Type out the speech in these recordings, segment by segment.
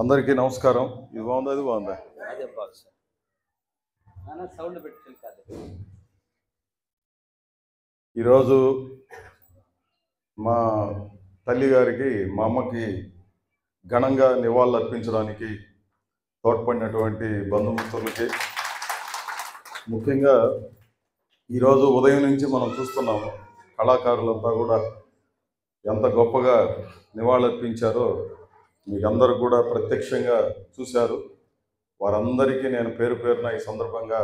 అందరికీ నమస్కారం. ఇది బాగుందా? అది బాగుందా? అదే బాగు సార్. సౌండ్ పెట్టి కాదు. ఈరోజు మా తల్లి గారికి, మా అమ్మకి ఘనంగా నివాళులు అర్పించడానికి తోడ్పడినటువంటి బంధుమిత్రులకి, ముఖ్యంగా ఈరోజు ఉదయం నుంచి మనం చూస్తున్నాము కళాకారులంతా కూడా ఎంత గొప్పగా నివాళులర్పించారో మీకు అందరూ కూడా ప్రత్యక్షంగా చూశారు. వారందరికీ నేను పేరు పేరున ఈ సందర్భంగా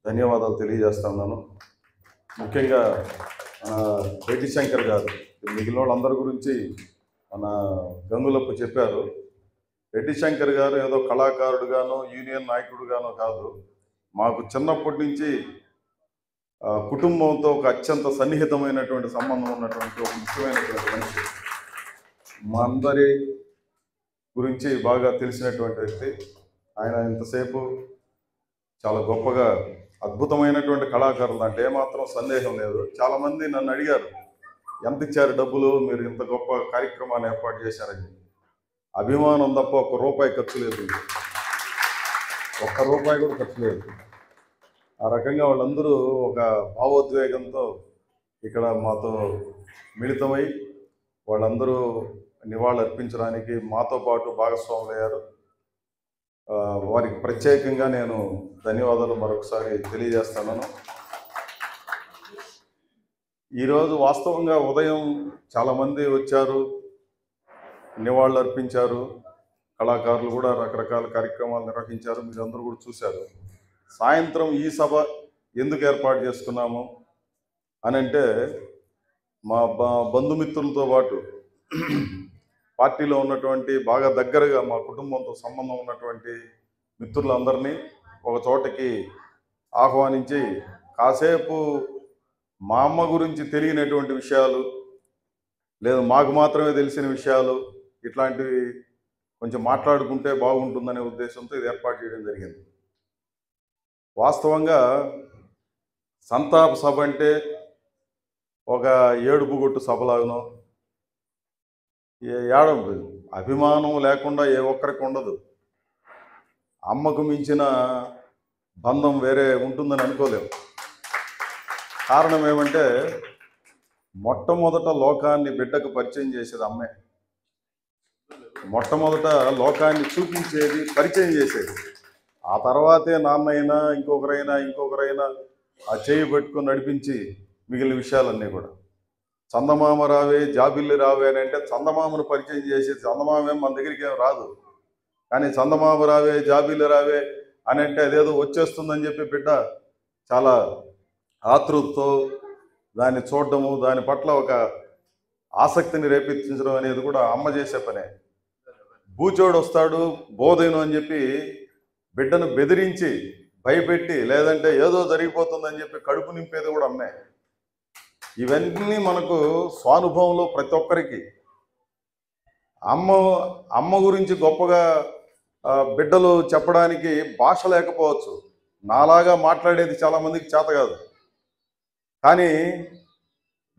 ధన్యవాదాలు తెలియజేస్తున్నాను. ముఖ్యంగా రెడ్డి శంకర్ గారు, మిగిలిన వాళ్ళందరి గురించి మన గంగులప్ప చెప్పారు. రెడ్డి శంకర్ గారు ఏదో కళాకారుడుగానో యూనియన్ నాయకుడుగానో కాదు, మాకు చిన్నప్పటి నుంచి కుటుంబంతో ఒక అత్యంత సన్నిహితమైనటువంటి సంబంధం ఉన్నటువంటి ఒక ముఖ్యమైనటువంటి మనిషి. మా అందరి గురించి బాగా తెలిసినటువంటి వ్యక్తి ఆయన. ఇంతసేపు చాలా గొప్పగా అద్భుతమైనటువంటి కళాకారులు అంటే ఏమాత్రం సందేహం లేదు. చాలామంది నన్ను అడిగారు, ఎంత ఇచ్చారు డబ్బులు, మీరు ఇంత గొప్ప కార్యక్రమాన్ని ఏర్పాటు చేశారని. అభిమానం తప్ప ఒక్క రూపాయి ఖర్చు లేదు, ఒక్క రూపాయి కూడా ఖర్చు లేదు. ఆ రకంగా వాళ్ళందరూ ఒక భావోద్వేగంతో ఇక్కడ మాతో మిళితమై వాళ్ళందరూ నివాళులు అర్పించడానికి మాతో పాటు భాగస్వాములయ్యారు. వారికి ప్రత్యేకంగా నేను ధన్యవాదాలు మరొకసారి తెలియజేస్తాను. ఈరోజు వాస్తవంగా ఉదయం చాలామంది వచ్చారు, నివాళులు అర్పించారు. కళాకారులు కూడా రకరకాల కార్యక్రమాలు నిర్వహించారు, మీరందరూ కూడా చూశారు. సాయంత్రం ఈ సభ ఎందుకు ఏర్పాటు చేసుకున్నాము అని అంటే, మా బంధుమిత్రులతో పాటు పార్టీలో ఉన్నటువంటి బాగా దగ్గరగా మా కుటుంబంతో సంబంధం ఉన్నటువంటి మిత్రులందరినీ ఒక చోటకి ఆహ్వానించి కాసేపు మా అమ్మ గురించి తెలియనటువంటి విషయాలు, లేదా మాకు మాత్రమే తెలిసిన విషయాలు, ఇట్లాంటివి కొంచెం మాట్లాడుకుంటే బాగుంటుందనే ఉద్దేశంతో ఇది ఏర్పాటు చేయడం జరిగింది. వాస్తవంగా సంతాప సభ అంటే ఒక ఏడుపుగొట్టు సభలాగనో, ఏడవ అభిమానం లేకుండా ఏ ఒక్కరికి ఉండదు. అమ్మకు మించిన బంధం వేరే ఉంటుందని అనుకోలేము. కారణం ఏమంటే, మొట్టమొదట లోకాన్ని బిడ్డకు పరిచయం చేసేది అమ్మే. మొట్టమొదట లోకాన్ని చూపించేది, పరిచయం చేసేది. ఆ తర్వాతే నాన్నైనా ఇంకొకరైనా ఆ చేయి పెట్టుకొని నడిపించి మిగిలిన విషయాలన్నీ కూడా. చందమామ రావే జాబిల్లి రావే అని అంటే చందమామను పరిచయం చేసి, చందమామ ఏం మన దగ్గరికి ఏం రాదు, కానీ చందమామ రావే జాబిల్లి రావే అని అంటే అదేదో వచ్చేస్తుందని చెప్పి బిడ్డ చాలా ఆతృతతో దాన్ని చూడడము, దాని పట్ల ఒక ఆసక్తిని రేపించడం అనేది కూడా అమ్మ చేసే పనే. బూచోడు వస్తాడు బోధైను అని చెప్పి బిడ్డను బెదిరించి భయపెట్టి, లేదంటే ఏదో జరిగిపోతుందని చెప్పి కడుపు నింపేది కూడా అమ్మే. ఇవన్నీ మనకు స్వానుభవంలో ప్రతి ఒక్కరికి. అమ్మ గురించి గొప్పగా బిడ్డలు చెప్పడానికి భాష లేకపోవచ్చు, నాలాగా మాట్లాడేది చాలామందికి చేత కాదు, కానీ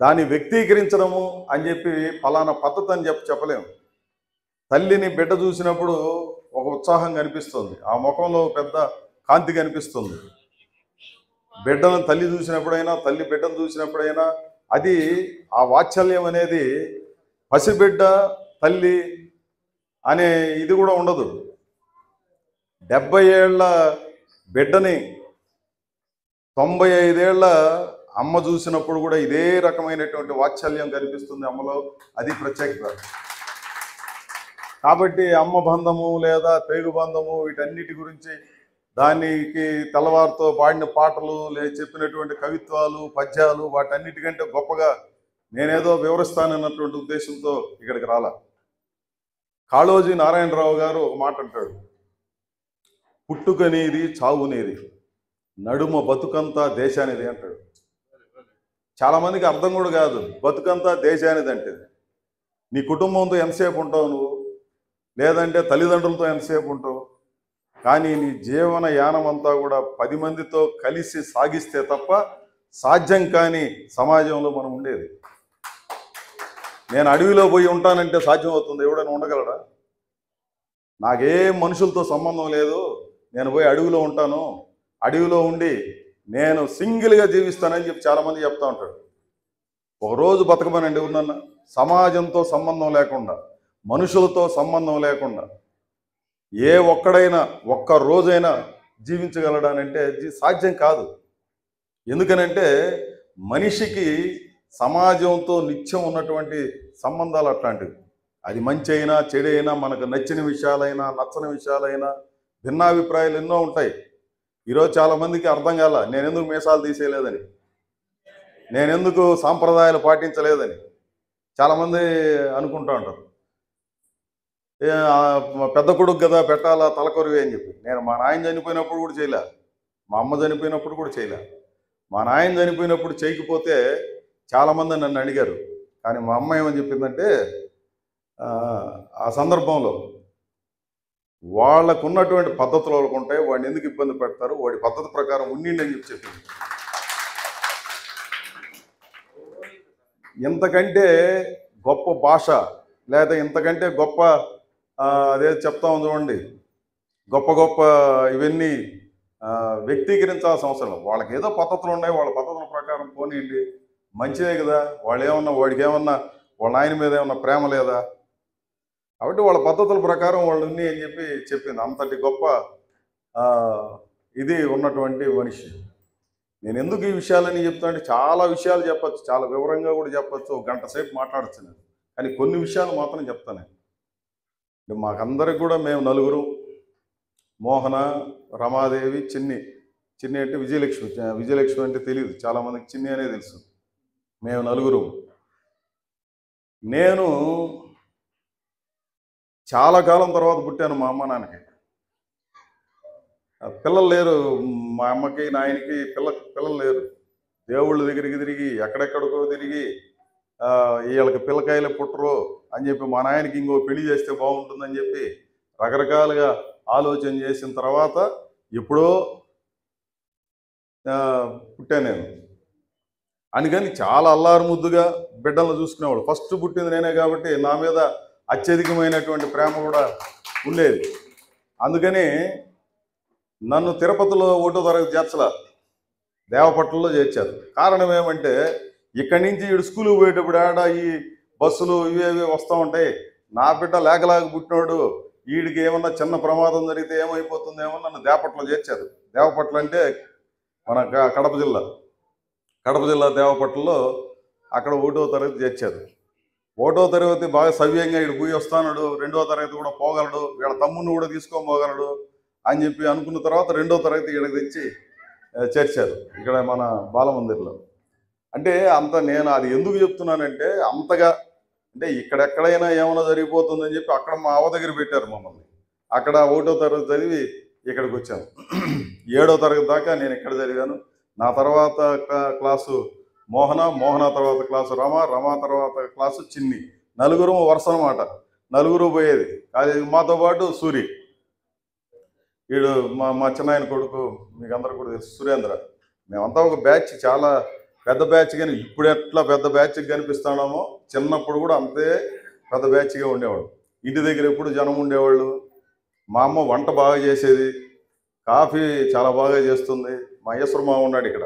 దాన్ని వ్యక్తీకరించడము అని చెప్పి ఫలానా పద్ధతి అని చెప్పలేము. తల్లిని బిడ్డ చూసినప్పుడు ఒక ఉత్సాహం కనిపిస్తుంది, ఆ ముఖంలో పెద్ద కాంతి కనిపిస్తుంది. బిడ్డను తల్లి చూసినప్పుడైనా, తల్లి బిడ్డను చూసినప్పుడైనా అది ఆ వాత్సల్యం అనేది పసిబిడ్డ తల్లి అనే ఇది కూడా ఉండదు. 70 ఏళ్ల బిడ్డని 95 ఏళ్ల అమ్మ చూసినప్పుడు కూడా ఇదే రకమైనటువంటి వాత్సల్యం కనిపిస్తుంది అమ్మలో. అది ప్రత్యేకత. కాబట్టి అమ్మ బంధము లేదా పేగు బంధము వీటన్నిటి గురించి, దానికి తెల్లవారితో పాడిన పాటలు, చెప్పినటువంటి కవిత్వాలు, పద్యాలు, వాటన్నిటికంటే గొప్పగా నేనేదో వివరిస్తానన్నటువంటి ఉద్దేశంతో ఇక్కడికి రాలా. కాళోజీ నారాయణరావు గారు ఒక మాట అంటాడు, పుట్టుకనేది చావునేది, నడుమ బతుకంతా దేశానిది అంటాడు. చాలామందికి అర్థం కూడా కాదు బతుకంతా దేశానిది అంటే. నీ కుటుంబంతో ఎంతసేపు ఉంటావు నువ్వు, లేదంటే తల్లిదండ్రులతో ఎంతసేపు ఉంటావు, కానీ నీ జీవన యానం అంతా కూడా 10 మందితో కలిసి సాగిస్తే తప్ప సాధ్యం కాని సమాజంలో మనం ఉండేది. నేను అడవిలో పోయి ఉంటానంటే సాధ్యం అవుతుంది? ఎవడైనా ఉండగలడా? నాకేం మనుషులతో సంబంధం లేదు, నేను పోయి అడవిలో ఉంటాను, అడవిలో ఉండి నేను సింగిల్గా జీవిస్తానని చెప్పి చాలామంది చెప్తా ఉంటాడు. ఒకరోజు బతకమనండి ఎవరినన్నా, సమాజంతో సంబంధం లేకుండా, మనుషులతో సంబంధం లేకుండా ఏ ఒక్కడైనా ఒక్క రోజైనా జీవించగలడానంటే సాధ్యం కాదు. ఎందుకనంటే మనిషికి సమాజంతో నిత్యం ఉన్నటువంటి సంబంధాలు అట్లాంటివి. అది మంచి అయినా చెడు అయినా, మనకు నచ్చిన విషయాలైనా నచ్చని విషయాలైనా, భిన్నాభిప్రాయాలు ఎన్నో ఉంటాయి. ఈరోజు చాలామందికి అర్థం కాల, నేనెందుకు మీసాలు తీసేయలేదని, నేనెందుకు సాంప్రదాయాలు పాటించలేదని చాలామంది అనుకుంటూ ఉంటారు. పెద్ద కొడుకు కదా పెట్టాలా తలకొరివే అని చెప్పి. నేను మా నాయన చనిపోయినప్పుడు కూడా చేయలే, మా అమ్మ చనిపోయినప్పుడు కూడా చేయలే. మా నాయన చనిపోయినప్పుడు చేయకపోతే చాలామంది నన్ను అడిగారు. కానీ మా అమ్మ ఏమని చెప్పిందంటే, ఆ సందర్భంలో వాళ్ళకు ఉన్నటువంటి పద్ధతులు వాళ్ళకు ఉంటాయి, వాడిని ఎందుకు ఇబ్బంది పెడతారు, వాడి పద్ధతి ప్రకారం ఉండిండి అని చెప్పి చెప్పింది. ఇంతకంటే గొప్ప భాష లేదా ఇంతకంటే గొప్ప అదే చెప్తా ఉంది చూడండి, గొప్ప గొప్ప ఇవన్నీ వ్యక్తీకరించాల్సిన అవసరం. వాళ్ళకి ఏదో పద్ధతులు ఉన్నాయి, వాళ్ళ పద్ధతుల ప్రకారం పోనీయండి, మంచిదే కదా. వాళ్ళు ఏమన్నా, వాడికి ఏమన్నా వాళ్ళ ఆయన మీద ఏమన్నా ప్రేమ లేదా, కాబట్టి వాళ్ళ పద్ధతుల ప్రకారం వాళ్ళు ఉన్నాయి అని చెప్పి చెప్పింది. అంతటి గొప్ప ఇది ఉన్నటువంటి మనిషి. నేను ఎందుకు ఈ విషయాలని చెప్తానంటే, చాలా విషయాలు చెప్పచ్చు, చాలా వివరంగా కూడా చెప్పచ్చు, ఒక గంట సేపు మాట్లాడచ్చు నేను. కానీ కొన్ని విషయాలు మాత్రం చెప్తాను. మాకందరికి కూడా మేము నలుగురు, మోహన, రమాదేవి, చిన్ని. చిన్ని అంటే విజయలక్ష్మి. విజయలక్ష్మి అంటే తెలియదు చాలామందికి, చిన్ని అనే తెలుసు. మేము నలుగురు. నేను చాలా కాలం తర్వాత పుట్టాను మా అమ్మ నాన్నకి. పిల్లలు లేరు, మా అమ్మకి నాయనకి పిల్లలు లేరు. దేవుళ్ళ దగ్గరికి తిరిగి, ఎక్కడెక్కడికో తిరిగి వీళ్ళకి పిల్లకాయలు పుట్టరు అని చెప్పి, మా నాయనకి ఇంకో పెళ్లి చేస్తే బాగుంటుందని చెప్పి రకరకాలుగా ఆలోచన చేసిన తర్వాత ఎప్పుడో పుట్టాను నేను. అందుకని చాలా అల్లారు ముద్దుగా బిడ్డలను చూసుకునేవాడు. ఫస్ట్ పుట్టింది నేనే కాబట్టి నా మీద అత్యధికమైనటువంటి ప్రేమ కూడా ఉండేది. అందుకని నన్ను తిరుపతిలో 1వ తరగతి చేర్చలా, దేవపట్నంలో చేర్చారు. కారణం ఏమంటే, ఇక్కడి నుంచి వీడు స్కూల్కి పోయేటప్పుడు ఆడ ఈ బస్సులు ఇవి వస్తూ ఉంటాయి, నా బిడ్డ లేకలాగా పుట్టినోడు, వీడికి ఏమన్నా చిన్న ప్రమాదం జరిగితే ఏమైపోతుందేమో నన్ను దేవపట్నంలో చేర్చారు. దేవపట్నం అంటే మన కడప జిల్లా దేవపట్నంలో అక్కడ 1వ తరగతి చేర్చారు. 1వ తరగతి బాగా సవ్యంగా వీడు పోయి వస్తాడు, 2వ తరగతి కూడా పోగలడు, వీళ్ళ తమ్ముడిని కూడా తీసుకోపోగలడు అని చెప్పి అనుకున్న తర్వాత 2వ తరగతి ఇక్కడికి తెచ్చి చేర్చారు, ఇక్కడ మన బాలమందిర్లో. అంటే అంత నేను అది ఎందుకు చెప్తున్నానంటే, అంతగా అంటే ఇక్కడెక్కడైనా ఏమైనా జరిగిపోతుందని చెప్పి అక్కడ మా అవ్వ దగ్గర పెట్టారు మమ్మల్ని. అక్కడ 1వ తరగతి చదివి ఇక్కడికి వచ్చాను. 7వ తరగతి దాకా నేను ఇక్కడ చదివాను. నా తర్వాత క్లాసు మోహన తర్వాత క్లాసు రమ తర్వాత క్లాసు చిన్ని. నలుగురు వరుస అనమాట, నలుగురు పోయేది. అది మాతో పాటు సూరి, వీడు మా చిన్నాయన కొడుకు, మీకు అందరూ కూడా తెలుసు, సురేంద్ర. మేమంతా ఒక బ్యాచ్, చాలా పెద్ద బ్యాచ్. కానీ ఇప్పుడు ఎట్లా పెద్ద బ్యాచ్కి కనిపిస్తున్నామో చిన్నప్పుడు కూడా అంతే పెద్ద బ్యాచ్గా ఉండేవాడు. ఇంటి దగ్గర ఎప్పుడు జనం ఉండేవాళ్ళు. మా అమ్మ వంట బాగా చేసేది, కాఫీ చాలా బాగా చేస్తుంది. మా అయ్యశ్వర మామ ఉన్నాడు ఇక్కడ,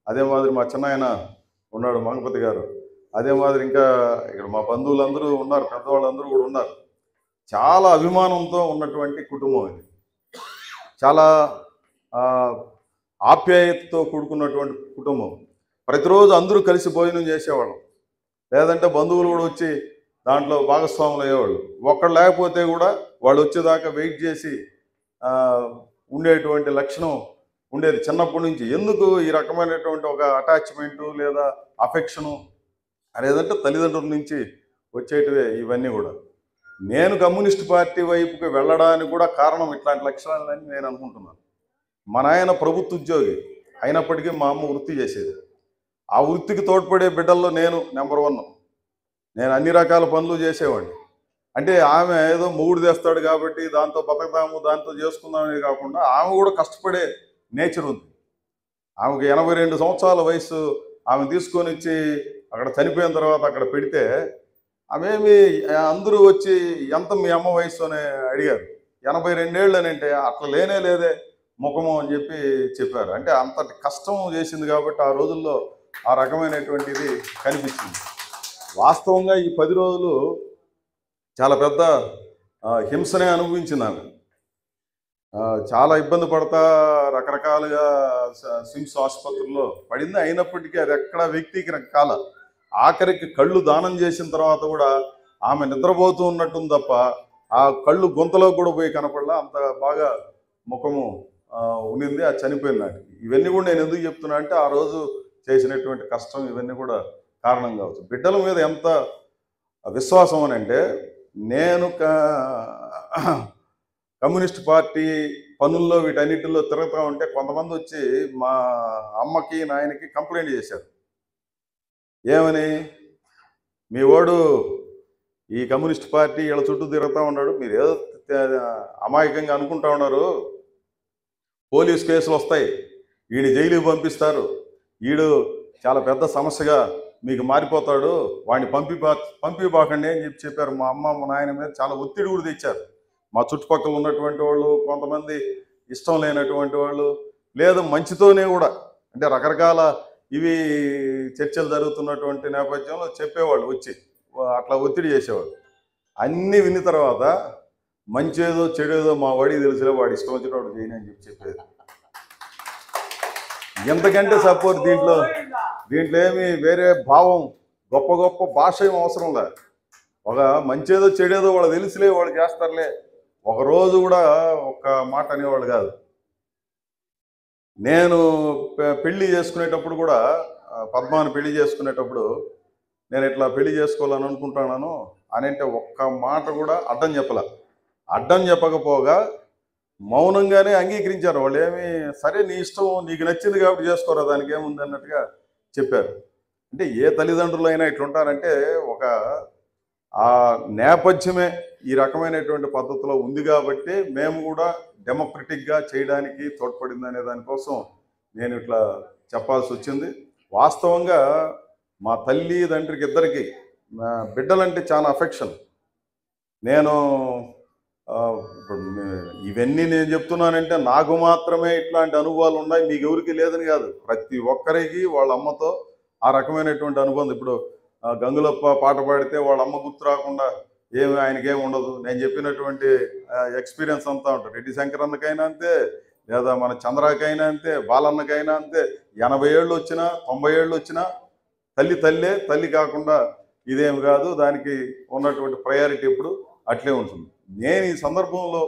అదే మాదిరి మా చిన్నాయన ఉన్నాడు మంగపతి గారు, అదే మాదిరి ఇంకా ఇక్కడ మా బంధువులందరూ ఉన్నారు, పెద్దవాళ్ళందరూ కూడా ఉన్నారు. చాలా అభిమానంతో ఉన్నటువంటి కుటుంబం ఇది, చాలా ఆప్యాయతతో కూడుకున్నటువంటి కుటుంబం. ప్రతిరోజు అందరూ కలిసి భోజనం చేసేవాళ్ళం, లేదంటే బంధువులు కూడా వచ్చి దాంట్లో భాగస్వాములు అయ్యేవాళ్ళు. ఒక్కడు లేకపోతే కూడా వాళ్ళు వచ్చేదాకా వెయిట్ చేసి ఉండేటువంటి లక్షణం ఉండేది చిన్నప్పటి నుంచి. ఎందుకు ఈ రకమైనటువంటి ఒక అటాచ్మెంటు లేదా అఫెక్షను అనేదంటే తల్లిదండ్రుల నుంచి వచ్చేటివే ఇవన్నీ కూడా. నేను కమ్యూనిస్ట్ పార్టీ వైపుకి వెళ్ళడానికి కూడా కారణం ఇట్లాంటి లక్షణాలని నేను అనుకుంటున్నాను. మా నాయన ప్రభుత్వ ఉద్యోగి అయినప్పటికీ మా అమ్మ వృత్తి చేసేది. ఆ వృత్తికి తోడ్పడే బిడ్డల్లో నేను నెంబర్ 1. నేను అన్ని రకాల పనులు చేసేవాడిని. అంటే ఆమె ఏదో మొగుడు తెస్తాడు కాబట్టి దాంతో బతకదాము, దాంతో చేసుకుందామని కాకుండా ఆమె కూడా కష్టపడే నేచర్ ఉంది. ఆమెకు 82 సంవత్సరాల వయసు. ఆమె తీసుకొని వచ్చి అక్కడ చనిపోయిన తర్వాత అక్కడ పెడితే ఆమెమి అందరూ వచ్చి ఎంత మీ అమ్మ వయసు అని అడిగారు. 82 ఏళ్ళు అని అంటే అట్లా లేనే లేదే ముఖము అని చెప్పి చెప్పారు. అంటే అంతటి కష్టం చేసింది కాబట్టి ఆ రోజుల్లో ఆ రకమైనటువంటిది కనిపించింది. వాస్తవంగా ఈ 10 రోజులు చాలా పెద్ద హింసనే అనుభవించింది ఆమె. చాలా ఇబ్బంది పడతా రకరకాలుగా స్విమ్స్ ఆసుపత్రుల్లో పడింది. అయినప్పటికీ అది ఎక్కడ వ్యక్తీకరణ కాల. ఆఖరికి కళ్ళు దానం చేసిన తర్వాత కూడా ఆమె నిద్రపోతూ ఉన్నట్టుంది తప్ప ఆ కళ్ళు గుంతలో కూడా పోయి కనపడలా. అంత బాగా ముఖము ఉండింది. అది చనిపోయింది నాకు. ఇవన్నీ కూడా నేను ఎందుకు చెప్తున్నా అంటే ఆ రోజు చేసినటువంటి కష్టం ఇవన్నీ కూడా కారణం కావచ్చు. బిడ్డల మీద ఎంత విశ్వాసం అని అంటే నేను కమ్యూనిస్ట్ పార్టీ పనుల్లో వీటన్నిటిలో తిరుగుతూ ఉంటే కొంతమంది వచ్చి మా అమ్మకి నాయనకి కంప్లైంట్ చేశారు. ఏమని, మీ వాడు ఈ కమ్యూనిస్ట్ పార్టీ వీళ్ళ చుట్టూ తిరుగుతూ ఉన్నాడు, మీరు ఏదో అమాయకంగా అనుకుంటా ఉన్నారు, పోలీస్ కేసులు వస్తాయి, వీడిని జైలుకి పంపిస్తారు, వీడు చాలా పెద్ద సమస్యగా మీకు మారిపోతాడు, వాడిని పంపిపోకండి అని చెప్పారు. మా అమ్మ మా నాయన మీద చాలా ఒత్తిడి కూడా తెచ్చారు. మా చుట్టుపక్కల ఉన్నటువంటి వాళ్ళు, కొంతమంది ఇష్టం లేనటువంటి వాళ్ళు, లేదా మంచితోనే కూడా అంటే రకరకాల ఇవి చర్చలు జరుగుతున్నటువంటి నేపథ్యంలో చెప్పేవాళ్ళు వచ్చి అట్లా ఒత్తిడి చేసేవాళ్ళు. అన్నీ విన్న తర్వాత మంచేదో చెడేదో మా వాడికి తెలిసిలే, వాడు ఇష్టం వచ్చినవాడు చేయని అని చెప్పేది. ఎంతకంటే సపోర్ట్ దీంట్లో ఏమి వేరే భావం గొప్ప గొప్ప భాష ఏం అవసరం లే. ఒక మంచేదో చెడేదో వాడు తెలిసిలే, వాడు చేస్తారులే, ఒకరోజు కూడా ఒక్క మాట అనేవాళ్ళు కాదు. నేను పెళ్లి చేసుకునేటప్పుడు కూడా పద్మాని పెళ్లి చేసుకునేటప్పుడు నేను ఇట్లా పెళ్లి చేసుకోవాలని అనుకుంటున్నాను అని అంటే ఒక్క మాట కూడా అడ్డం చెప్పలే. అడ్డం చెప్పకపోగా మౌనంగానే అంగీకరించారు. వాళ్ళు ఏమి సరే నీ ఇష్టం, నీకు నచ్చింది కాబట్టి చేసుకోరా, దానికి ఏముంది అన్నట్టుగా చెప్పారు. అంటే ఏ తల్లిదండ్రులైనా ఇట్లుంటారంటే ఒక ఆ నేపథ్యమే ఈ రకమైనటువంటి పద్ధతిలో ఉంది కాబట్టి మేము కూడా డెమోక్రటిక్గా చేయడానికి తోడ్పడింది అనే దానికోసం నేను ఇట్లా చెప్పాల్సి వచ్చింది. వాస్తవంగా మా తల్లి తండ్రికి ఇద్దరికి బిడ్డలంటే చాలా అఫెక్షన్. నేను ఇవన్నీ నేను చెప్తున్నానంటే నాకు మాత్రమే ఇట్లాంటి అనుభవాలు ఉన్నాయి, మీకు ఎవరికి లేదని కాదు. ప్రతి ఒక్కరికి వాళ్ళ అమ్మతో ఆ రకమైనటువంటి అనుబంధం. ఇప్పుడు గంగులప్ప పాట పాడితే వాళ్ళ అమ్మ గుర్తు రాకుండా ఆయనకేం ఉండదు. నేను చెప్పినటువంటి ఎక్స్పీరియన్స్ అంతా ఉంటుంది. రెడ్డి శంకరన్నకైనా అంతే, లేదా మన చంద్రాకైనా అంతే, బాలన్నకైనా అంతే. 80 ఏళ్ళు వచ్చినా 90 ఏళ్ళు వచ్చినా తల్లి కాకుండా ఇదేమి కాదు. దానికి ఉన్నటువంటి ప్రయారిటీ ఎప్పుడు అట్లే ఉంటుంది. నేను ఈ సందర్భంలో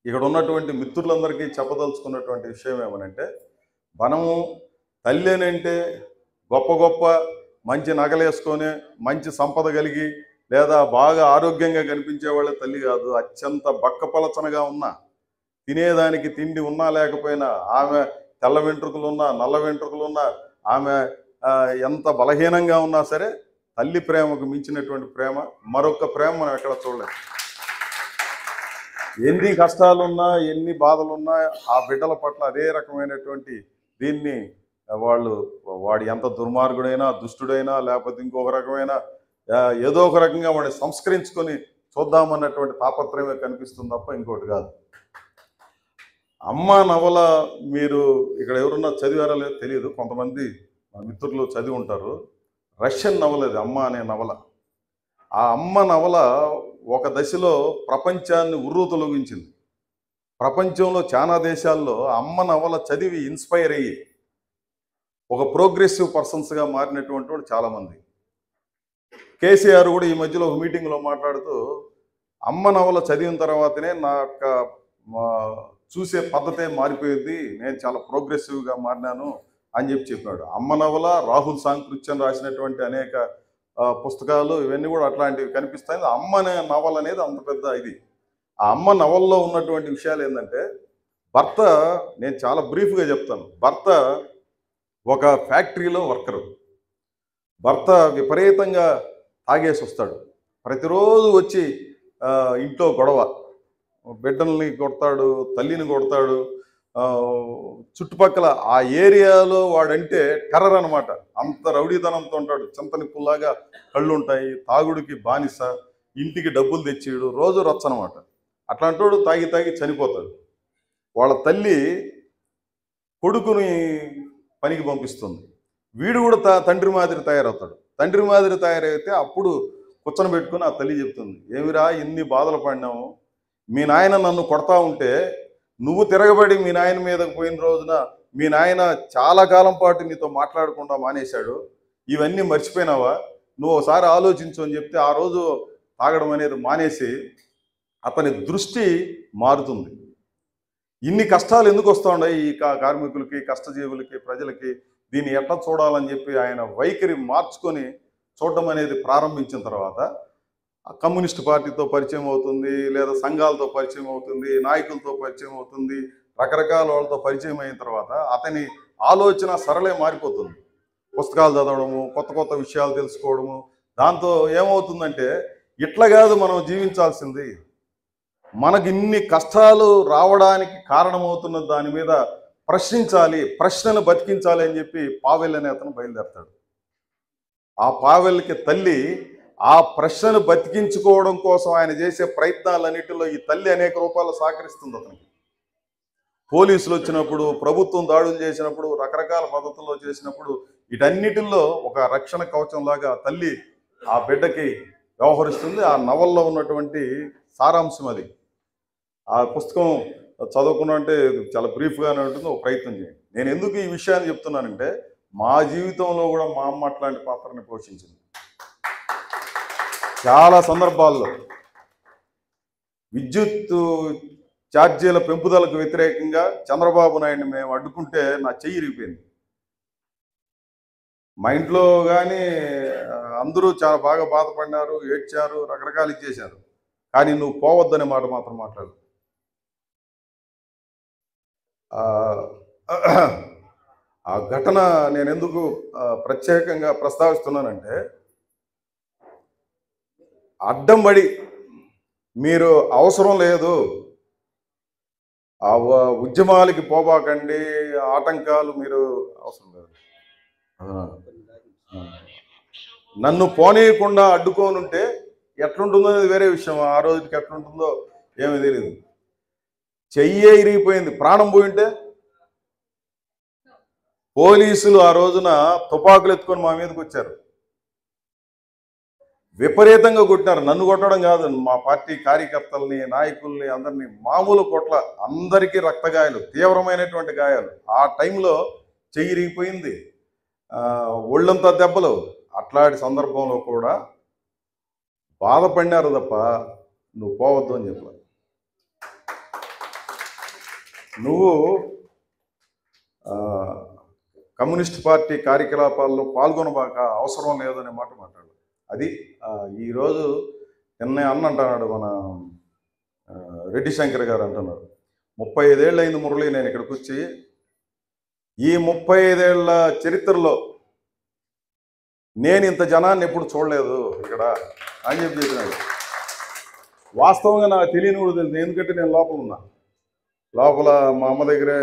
ఇక్కడ ఉన్నటువంటి మిత్రులందరికీ చెప్పదలుచుకున్నటువంటి విషయం ఏమనంటే, మనము తల్లి అని అంటే గొప్ప గొప్ప మంచి నగలేసుకొని మంచి సంపద కలిగి లేదా బాగా ఆరోగ్యంగా కనిపించే వాళ్ళ తల్లి కాదు. అత్యంత బక్కపలచనగా ఉన్నా, తినేదానికి తిండి ఉన్నా లేకపోయినా, ఆమె తెల్ల వెంట్రుకలు ఉన్నా నల్ల వెంట్రుకలు ఉన్నా, ఆమె ఎంత బలహీనంగా ఉన్నా సరే తల్లి ప్రేమకు మించినటువంటి ప్రేమ మరొక ప్రేమ మనం ఎక్కడ చూడలేము. ఎన్ని కష్టాలున్నా ఎన్ని బాధలున్నా ఆ బిడ్డల పట్ల అదే రకమైనటువంటి దీన్ని వాడు ఎంత దుర్మార్గుడైనా దుష్టుడైనా లేకపోతే ఇంకొక రకమైన ఏదో ఒక రకంగా వాడిని సంస్కరించుకొని చూద్దామన్నటువంటి తాపత్రయమే కనిపిస్తుంది తప్ప ఇంకోటి కాదు. అమ్మ నవల మీరు ఇక్కడ ఎవరున్నా చదివారో లేదో తెలియదు, కొంతమంది మా మిత్రులు చదివి ఉంటారు. రష్యన్ నవల అది, అమ్మ అనే నవల. ఆ అమ్మ నవల ఒక దశలో ప్రపంచాన్ని ఉర్రూతొలగించింది. ప్రపంచంలో చాలా దేశాల్లో అమ్మ నవల చదివి ఇన్స్పైర్ అయ్యి ఒక ప్రోగ్రెసివ్ పర్సన్స్గా మారినటువంటి వాళ్ళు చాలామంది. కేసీఆర్ కూడా ఈ మధ్యలో ఒక మీటింగ్లో మాట్లాడుతూ అమ్మ నవల చదివిన తర్వాతనే నా యొక్క చూసే పద్ధతే మారిపోయింది, నేను చాలా ప్రోగ్రెసివ్గా మారినాను అని చెప్పాడు. అమ్మ నవల, రాహుల్ సాంకృత్యం రాసినటువంటి అనేక పుస్తకాలు ఇవన్నీ కూడా అట్లాంటివి కనిపిస్తాయి. అమ్మ అనే నవల అనేది అంత పెద్ద ఇది. ఆ అమ్మ నవల్లో ఉన్నటువంటి విషయాలు ఏంటంటే, భర్త, నేను చాలా బ్రీఫ్గా చెప్తాను. భర్త ఒక ఫ్యాక్టరీలో వర్కరు. భర్త విపరీతంగా తాగేసి వస్తాడు. ప్రతిరోజు వచ్చి ఇంట్లో గొడవ, బిడ్డల్ని కొడతాడు, తల్లిని కొడతాడు. చుట్టుపక్కల ఆ ఏరియాలో వాడంటే టెర్రర్ అనమాట. అంత రౌడీతనంతో ఉంటాడు. చింతనిప్పుల్లాగా కళ్ళు ఉంటాయి, తాగుడికి బానిస, ఇంటికి డబ్బులు తెచ్చేయడు, రోజు రచ్చనమాట. అట్లాంటోడు తాగి తాగి చనిపోతాడు. వాళ్ళ తల్లి కొడుకుని పనికి పంపిస్తుంది. వీడు కూడా తండ్రి మాదిరి తయారవుతాడు. తండ్రి మాదిరి తయారైతే అప్పుడు కూర్చొని పెట్టుకుని ఆ తల్లి చెప్తుంది, ఏమిరా ఇన్ని బాధలు పడినావు, మీ నాయన నన్ను కొడతా ఉంటే నువ్వు తిరగబడి మీ నాయన మీదకు పోయిన రోజున మీ నాయన చాలా కాలం పాటు నీతో మాట్లాడకుండా మానేశాడు, ఇవన్నీ మర్చిపోయినావా, నువ్వు ఒకసారి ఆలోచించు అని చెప్తే ఆ రోజు తాగడం అనేది మానేసి అతని దృష్టి మారుతుంది. ఇన్ని కష్టాలు ఎందుకు వస్తూ ఉన్నాయి ఈ కార్మికులకి, కష్టజీవులకి, ప్రజలకి, దీన్ని ఎట్లా చూడాలని చెప్పి ఆయన వైఖరి మార్చుకొని చూడడం అనేది ప్రారంభించిన తర్వాత కమ్యూనిస్ట్ పార్టీతో పరిచయం అవుతుంది, లేదా సంఘాలతో పరిచయం అవుతుంది, నాయకులతో పరిచయం అవుతుంది, రకరకాల వాళ్ళతో పరిచయం అయిన తర్వాత అతని ఆలోచన సరళే మారిపోతుంది. పుస్తకాలు చదవడము, కొత్త కొత్త విషయాలు తెలుసుకోవడము, దాంతో ఏమవుతుందంటే ఇట్లా కాదు మనం జీవించాల్సింది, మనకి ఇన్ని కష్టాలు రావడానికి కారణమవుతున్న దాని మీద ప్రశ్నించాలి, ప్రశ్నను బతికించాలి అని చెప్పి పావెల్ అనే అతను బయలుదేరతాడు. ఆ పావెల్కి తల్లి ఆ ప్రశ్నను బతికించుకోవడం కోసం ఆయన చేసే ప్రయత్నాలన్నిటిలో ఈ తల్లి అనేక రూపాయలు సహకరిస్తుంది అతనికి. పోలీసులు వచ్చినప్పుడు, ప్రభుత్వం దాడులు చేసినప్పుడు, రకరకాల పద్ధతుల్లో చేసినప్పుడు వీటన్నిటిల్లో ఒక రక్షణ కవచంలాగా తల్లి ఆ బిడ్డకి వ్యవహరిస్తుంది. ఆ నవల్లో ఉన్నటువంటి సారాంశం అది. ఆ పుస్తకం చదువుకున్నా అంటే చాలా బ్రీఫ్గానే ఉంటుంది, ఒక ప్రయత్నం చేయండి. నేను ఎందుకు ఈ విషయాన్ని చెప్తున్నానంటే మా జీవితంలో కూడా మా అమ్మ అట్లాంటి పాత్రని పోషించింది. చాలా సందర్భాల్లో విద్యుత్ ఛార్జీల పెంపుదలకు వ్యతిరేకంగా చంద్రబాబు నాయుడిని మేము అడ్డుకుంటే నా చెయ్యి ఇరిగిపోయింది. మా ఇంట్లో కానీ అందరూ చాలా బాగా బాధపడినారు, ఏడ్చారు, రకరకాలు ఇచ్చేశారు. కానీ నువ్వు పోవద్దనే మాట మాత్రం మాట్లాడు. ఆ ఘటన నేను ఎందుకు ప్రత్యేకంగా ప్రస్తావిస్తున్నానంటే అడ్డం పడి మీరు అవసరం లేదు, ఆ ఉద్యమాలకి పోబాకండి, ఆటంకాలు మీరు అవసరం లేదు, నన్ను పోనీయకుండా అడ్డుకోనుంటే ఎట్లుంటుందో అనేది వేరే విషయం. ఆ రోజుకి ఎట్లుంటుందో ఏమీ తెలియదు. చెయ్యే ఇరిగిపోయింది, ప్రాణం పోయింటే పోలీసులు ఆ రోజున తుపాకులు ఎత్తుకొని మా మీదకి వచ్చారు, విపరీతంగా కొట్టినారు. నన్ను కొట్టడం కాదు, మా పార్టీ కార్యకర్తల్ని, నాయకుల్ని, అందరినీ మామూలు కొట్ల, అందరికీ రక్తగాయాలు, తీవ్రమైనటువంటి గాయాలు. ఆ టైంలో చెయ్యి ఇరిగిపోయింది, ఒళ్ళంతా దెబ్బలు. అట్లాంటి సందర్భంలో కూడా బాధపడినారు తప్ప నువ్వు పోవద్దు అని చెప్పాలి. నువ్వు కమ్యూనిస్ట్ పార్టీ కార్యకలాపాల్లో పాల్గొనబాక, అవసరం లేదనే మాట మాట్లాడు. అది ఈరోజు నిన్న అన్న అంటున్నాడు, మన రెడ్డి శంకర్ గారు అంటున్నారు, 35 ఏళ్ళు అయింది మురళి నేను ఇక్కడికి వచ్చి, ఈ 35 ఏళ్ల చరిత్రలో నేను ఇంత జనాన్ని ఎప్పుడు చూడలేదు ఇక్కడ అని చెప్పినాడు. వాస్తవంగా నాకు తెలియని కూడా తెలుసు, ఎందుకంటే నేను లోపల ఉన్నా. లోపల మా అమ్మ దగ్గరే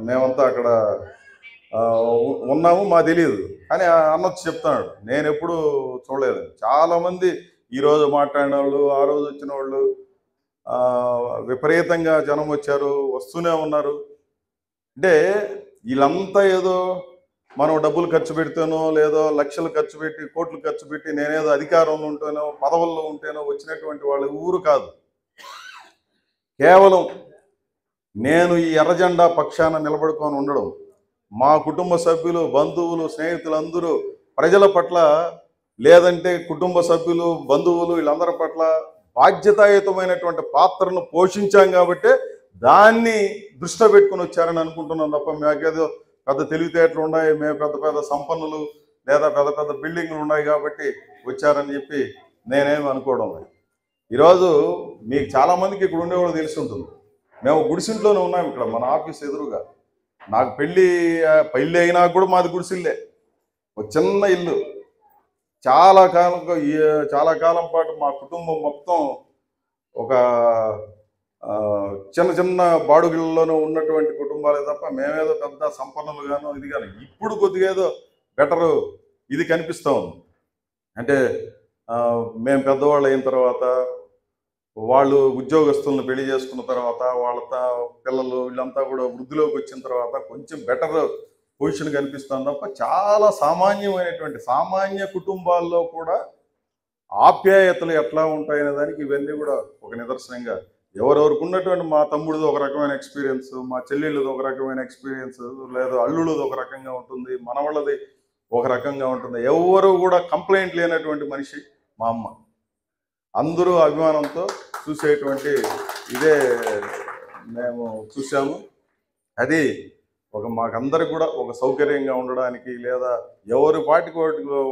మేమంతా అక్కడ ఉన్నాము, మాకు తెలియదు. కానీ అన్నొచ్చి చెప్తున్నాడు, నేను ఎప్పుడు చూడలేదు. చాలామంది ఈరోజు మాట్లాడిన వాళ్ళు, ఆ రోజు వచ్చిన వాళ్ళు, విపరీతంగా జనం వచ్చారు, వస్తూనే ఉన్నారు. అంటే వీళ్ళంతా ఏదో మనం డబ్బులు ఖర్చు పెడితేనో, లేదో లక్షలు ఖర్చు పెట్టి, కోట్లు ఖర్చు పెట్టి, నేనేదో అధికారంలో ఉంటేనో, పదవుల్లో ఉంటేనో వచ్చినటువంటి వాళ్ళ ఊరు కాదు. కేవలం నేను ఈ ఎర్రజెండా పక్షాన నిలబడుకొని ఉండడం, మా కుటుంబ సభ్యులు, బంధువులు, స్నేహితులందరూ ప్రజల పట్ల, లేదంటే కుటుంబ సభ్యులు, బంధువులు వీళ్ళందరి పట్ల బాధ్యతాయుతమైనటువంటి పాత్రను పోషించాం కాబట్టి దాన్ని దృష్టిలో పెట్టుకుని వచ్చారని అనుకుంటున్నాం తప్ప మాకేదో పెద్ద తెలివితేటలు ఉన్నాయి, మేము పెద్ద పెద్ద సంపన్నులు, లేదా పెద్ద పెద్ద బిల్డింగ్లు ఉన్నాయి కాబట్టి వచ్చారని చెప్పి నేనేమి అనుకోవడం లేదు. ఈరోజు మీకు చాలామందికి ఇక్కడ ఉండేవాళ్ళు తెలిసి ఉంటుంది, మేము గుడిసింట్లోనే ఉన్నాం ఇక్కడ మన ఆఫీస్ ఎదురుగా. నాకు పెళ్ళి అయినా కూడా మాది గుడిసిల్లే, ఒక చిన్న ఇల్లు. చాలా కాలం పాటు మా కుటుంబం మొత్తం ఒక చిన్న చిన్న బాడుగిళ్ళలోనూ ఉన్నటువంటి కుటుంబాలే తప్ప మేమేదో పెద్ద సంపన్నులుగానో ఇది కానీ. ఇప్పుడు కొద్దిగా ఏదో బెటరు ఇది కనిపిస్తూ ఉంది. అంటే మేము పెద్దవాళ్ళు అయిన తర్వాత వాళ్ళు ఉద్యోగస్తులను పెళ్లి చేసుకున్న తర్వాత వాళ్ళ పిల్లలు వీళ్ళంతా కూడా వృద్ధిలోకి వచ్చిన తర్వాత కొంచెం బెటర్ పొజిషన్ కనిపిస్తుంది తప్ప చాలా సామాన్యమైనటువంటి సామాన్య కుటుంబాల్లో కూడా ఆప్యాయతలు ఎట్లా ఉంటాయనే దానికి ఇవన్నీ కూడా ఒక నిదర్శనంగా ఎవరెవరికి ఉన్నటువంటి మా తమ్ముడిది ఒక రకమైన ఎక్స్పీరియన్స్, మా చెల్లెళ్ళది ఒక రకమైన ఎక్స్పీరియన్స్, లేదా అల్లుళ్ళది ఒక రకంగా ఉంటుంది, మనవాళ్ళది ఒక రకంగా ఉంటుంది. ఎవరు కూడా కంప్లైంట్ లేనటువంటి మనిషి మా అమ్మ. అందరూ అభిమానంతో చూసేటువంటి ఇదే మేము చూసాము. అది మాకందరికి కూడా ఒక సౌకర్యంగా ఉండడానికి, లేదా ఎవరి పాటికి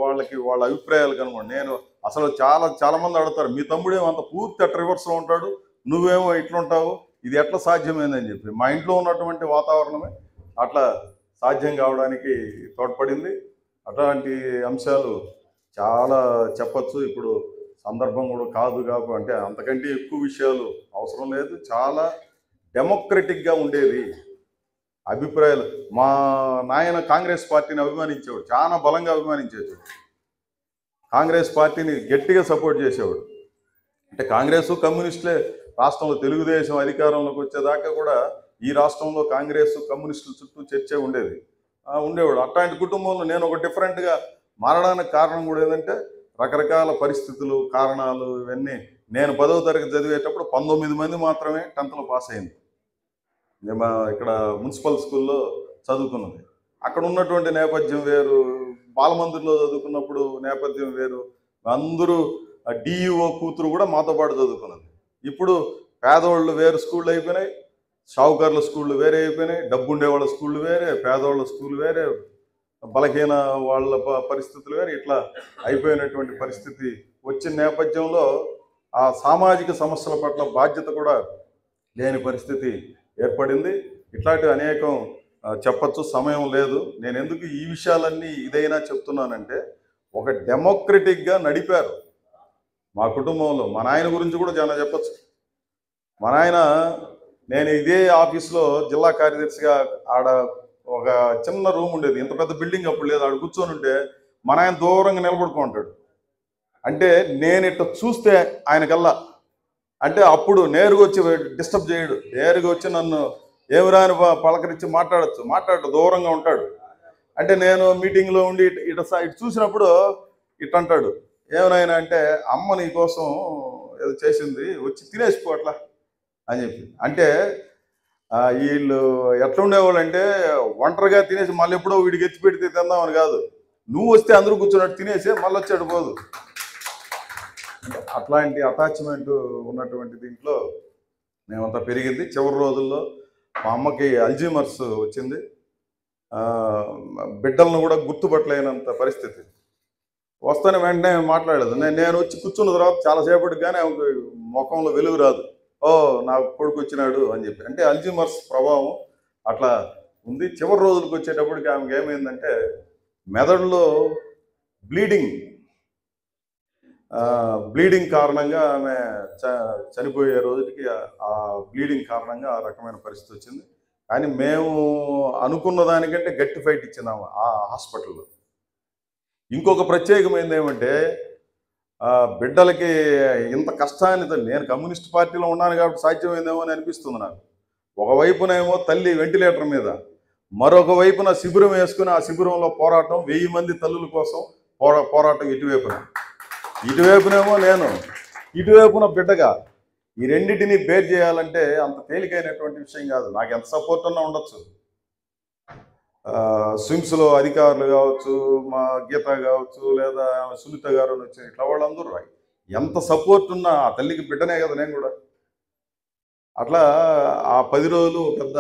వాళ్ళకి వాళ్ళ అభిప్రాయాలు కనుకోండి. నేను అసలు చాలా మంది అడుగుతారు, మీ తమ్ముడేమో అంత పూర్తి అట్ట రివర్స్లో ఉంటాడు, నువ్వేమో ఇట్లుంటావు, ఇది ఎట్లా సాధ్యమైందని చెప్పి. మా ఇంట్లో ఉన్నటువంటి వాతావరణమే అట్లా సాధ్యం కావడానికి తోడ్పడింది. అట్లాంటి అంశాలు చాలా చెప్పచ్చు. ఇప్పుడు సందర్భం కూడా కాదు అంటే అంతకంటే ఎక్కువ విషయాలు అవసరం లేదు. చాలా డెమోక్రటిక్గా ఉండేది అభిప్రాయాలు. మా నాయన కాంగ్రెస్ పార్టీని అభిమానించేవాడు, చాలా బలంగా అభిమానించేవాడు. కాంగ్రెస్ పార్టీని గట్టిగా సపోర్ట్ చేసేవాడు. అంటే కాంగ్రెస్ కమ్యూనిస్టులే రాష్ట్రంలో, తెలుగుదేశం అధికారంలోకి వచ్చేదాకా కూడా ఈ రాష్ట్రంలో కాంగ్రెస్ కమ్యూనిస్టుల చుట్టూ చర్చ ఉండేవాడు. అట్లాంటి కుటుంబంలో నేను ఒక డిఫరెంట్గా మారడానికి కారణం కూడా ఏంటంటే రకరకాల పరిస్థితులు, కారణాలు ఇవన్నీ. నేను 10వ తరగతి చదివేటప్పుడు 19 మంది మాత్రమే 10th పాస్ అయింది. ఇక్కడ మున్సిపల్ స్కూల్లో చదువుకున్నది. అక్కడ ఉన్నటువంటి నేపథ్యం వేరు, బాలమందిర్లో చదువుకున్నప్పుడు నేపథ్యం వేరు. అందరూ డిఈఓ కూతురు కూడా మాతో పాటు చదువుకున్నది. ఇప్పుడు పేదవాళ్ళు వేరు స్కూళ్ళు అయిపోయినాయి, షావుకారుల స్కూళ్ళు వేరే అయిపోయినాయి, డబ్బు ఉండేవాళ్ళ స్కూళ్ళు వేరే, పేదవాళ్ళ స్కూళ్ళు వేరే, బలహీన వాళ్ళ పరిస్థితులు వేరే, ఇట్లా అయిపోయినటువంటి పరిస్థితి వచ్చిన నేపథ్యంలో ఆ సామాజిక సమస్యల పట్ల బాధ్యత కూడా లేని పరిస్థితి ఏర్పడింది. ఇట్లాంటివి అనేకం చెప్పచ్చు, సమయం లేదు. నేను ఎందుకు ఈ విషయాలన్నీ ఇదైనా చెప్తున్నానంటే, ఒక డెమోక్రటిక్గా నడిపారు మా కుటుంబంలో. మా నాయన గురించి కూడా చాలా చెప్పచ్చు. మా నాయన, నేను ఇదే ఆఫీస్లో జిల్లా కార్యదర్శిగా ఆడ ఒక చిన్న రూమ్ ఉండేది, ఇంత పెద్ద బిల్డింగ్ అప్పుడు లేదు. ఆడ కూర్చొని ఉంటే మా నాయన దూరంగా నిలబడుకుంటాడు. అంటే నేను ఇట్లా చూస్తే ఆయనకల్లా, అంటే అప్పుడు నేరుగా వచ్చి డిస్టర్బ్ చేయడు, నేరుగా వచ్చి నన్ను ఏమిరా అని పలకరించి మాట్లాడటం దూరంగా ఉంటాడు. అంటే నేను మీటింగ్లో ఉండి ఇటు చూసినప్పుడు ఇటు అంటాడు, ఏమైనా అంటే అమ్మ నీ కోసం ఏదో చేసింది, వచ్చి తినేసిపో అట్లా అని చెప్పి. అంటే వీళ్ళు ఎట్లా ఉండేవాళ్ళు అంటే, ఒంటరిగా తినేసి మళ్ళీ ఎప్పుడో వీడికి ఎత్తి పెడితే తిందామని కాదు, నువ్వు వస్తే అందరూ కూర్చున్నట్టు తినేసి మళ్ళీ వచ్చాడు పోదు. అట్లాంటి అటాచ్మెంట్ ఉన్నటువంటి దీంట్లో మేమంతా పెరిగింది. చివరి రోజుల్లో మా అమ్మకి అల్జీమర్స్ వచ్చింది. బిడ్డలను కూడా గుర్తుపట్టలేనంత పరిస్థితి. వస్తానే వెంటనే మాట్లాడలేదు. నేను వచ్చి కూర్చున్న తర్వాత చాలాసేపటికి కానీ ముఖంలో వెలుగు రాదు. ఓ నా కొడుకు వచ్చినాడు అని చెప్పి. అంటే అల్జీమర్స్ ప్రభావం అట్లా ఉంది. చివరి రోజులకు వచ్చేటప్పటికి ఆమెకి ఏమైందంటే, మెదడులో బ్లీడింగ్ కారణంగా ఆమె చనిపోయే రోజుకి ఆ బ్లీడింగ్ కారణంగా ఆ రకమైన పరిస్థితి వచ్చింది. కానీ మేము అనుకున్న దానికంటే గట్టి ఫైట్ ఇచ్చినాము ఆ హాస్పిటల్లో. ఇంకొక ప్రత్యేకమైనది ఏమంటే, బిడ్డలకి ఇంత కష్టాన్ని, నేను కమ్యూనిస్ట్ పార్టీలో ఉన్నాను కాబట్టి సాధ్యమైందేమో అని అనిపిస్తుంది నాకు. ఒకవైపునేమో తల్లి వెంటిలేటర్ మీద, మరొక వైపున శిబిరం వేసుకుని ఆ శిబిరంలో పోరాటం, 1000 మంది తల్లుల కోసం పోరాటం ఇటువైపునేమో నేను, ఇటువైపున బిడ్డగా. ఈ రెండింటిని బేర్ చేయాలంటే అంత తేలికైనటువంటి విషయం కాదు. నాకు ఎంత సపోర్ట్ అన్నా ఉండొచ్చు. స్విమ్స్లో అధికారులు కావచ్చు, మా గీత కావచ్చు, లేదా సునీత గారు వచ్చి ఇట్లా వాళ్ళందరూ ఎంత సపోర్ట్ ఉన్నా ఆ తల్లికి బిడ్డనే కదా నేను కూడా. అట్లా ఆ 10 రోజులు పెద్ద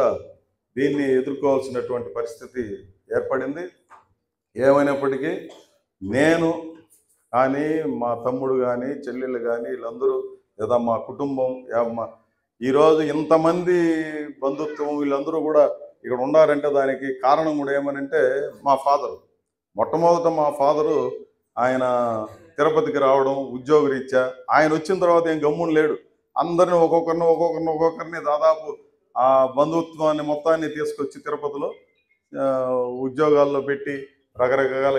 దీన్ని ఎదుర్కోవాల్సినటువంటి పరిస్థితి ఏర్పడింది. ఏమైనప్పటికీ నేను కానీ, మా తమ్ముడు కానీ, చెల్లెళ్ళు కానీ, వీళ్ళందరూ, లేదా మా కుటుంబం, ఈరోజు ఇంతమంది బంధుత్వం వీళ్ళందరూ కూడా ఇక్కడ ఉన్నారంటే దానికి కారణం కూడా ఏమనంటే మా ఫాదరు. మొట్టమొదట మా ఫాదరు ఆయన తిరుపతికి రావడం ఉద్యోగరీత్యా. ఆయన వచ్చిన తర్వాత ఏం గమ్మున లేడు, అందరిని ఒక్కొక్కరిని దాదాపు ఆ బంధుత్వాన్ని మొత్తాన్ని తీసుకొచ్చి తిరుపతిలో ఉద్యోగాల్లో పెట్టి రకరకాల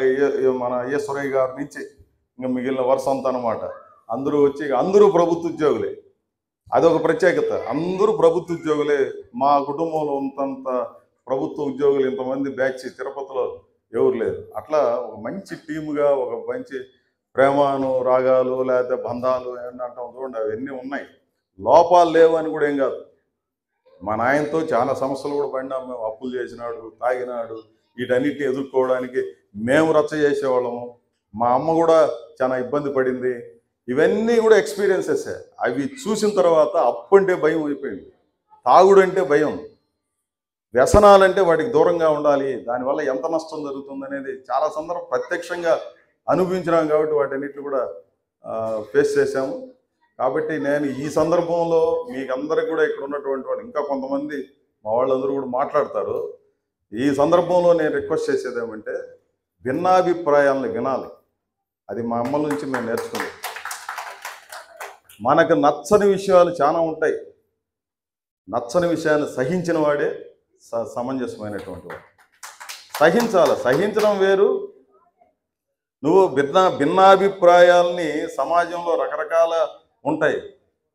మన ఈశ్వరయ్య గారి నుంచి ఇంకా మిగిలిన వరుస అంతా అనమాట అందరూ వచ్చి అందరూ ప్రభుత్వ ఉద్యోగులే. అదొక ప్రత్యేకత. అందరూ ప్రభుత్వ ఉద్యోగులే. మా కుటుంబంలో ఉన్నంత ప్రభుత్వ ఉద్యోగులు ఇంతమంది బ్యాచ్ తిరుపతిలో ఎవరు లేరు. అట్లా ఒక మంచి టీముగా, ఒక మంచి ప్రేమానురాగాలు లేకపోతే బంధాలు ఏమన్నా అంటాం చూడండి, అవన్నీ ఉన్నాయి. లోపాలు లేవు అని కూడా ఏం కాదు. మా నాయనతో చాలా సమస్యలు కూడా పడినాం మేము. అప్పులు చేసినాడు, తాగినాడు, వీటన్నిటిని ఎదుర్కోవడానికి మేము రచ్చ చేసేవాళ్ళము. మా అమ్మ కూడా చాలా ఇబ్బంది పడింది. ఇవన్నీ కూడా ఎక్స్పీరియన్సెస్. అవి చూసిన తర్వాత అప్పు అంటే భయం అయిపోయింది, తాగుడు అంటే భయం, వ్యసనాలంటే వాటికి దూరంగా ఉండాలి, దానివల్ల ఎంత నష్టం జరుగుతుంది అనేది చాలా సందర్భం ప్రత్యక్షంగా అనుభవించినాం. కాబట్టి వాటన్నిటిని కూడా ఫేస్ చేశాము. కాబట్టి నేను ఈ సందర్భంలో మీకు అందరికి కూడా ఇక్కడ ఉన్నటువంటి వాళ్ళు ఇంకా కొంతమంది మా వాళ్ళందరూ కూడా మాట్లాడతారు. ఈ సందర్భంలో నేను రిక్వెస్ట్ చేసేది ఏమంటే భిన్నాభిప్రాయాలను వినాలి. అది మా అమ్మ నుంచి మేము నేర్చుకున్నాం. మనకు నచ్చని విషయాలు చాలా ఉంటాయి. నచ్చని విషయాన్ని సహించిన వాడే సమంజసమైనటువంటి వాడు. సహించాలి. సహించడం వేరు. నువ్వు భిన్నాభిప్రాయాల్ని సమాజంలో రకరకాల ఉంటాయి.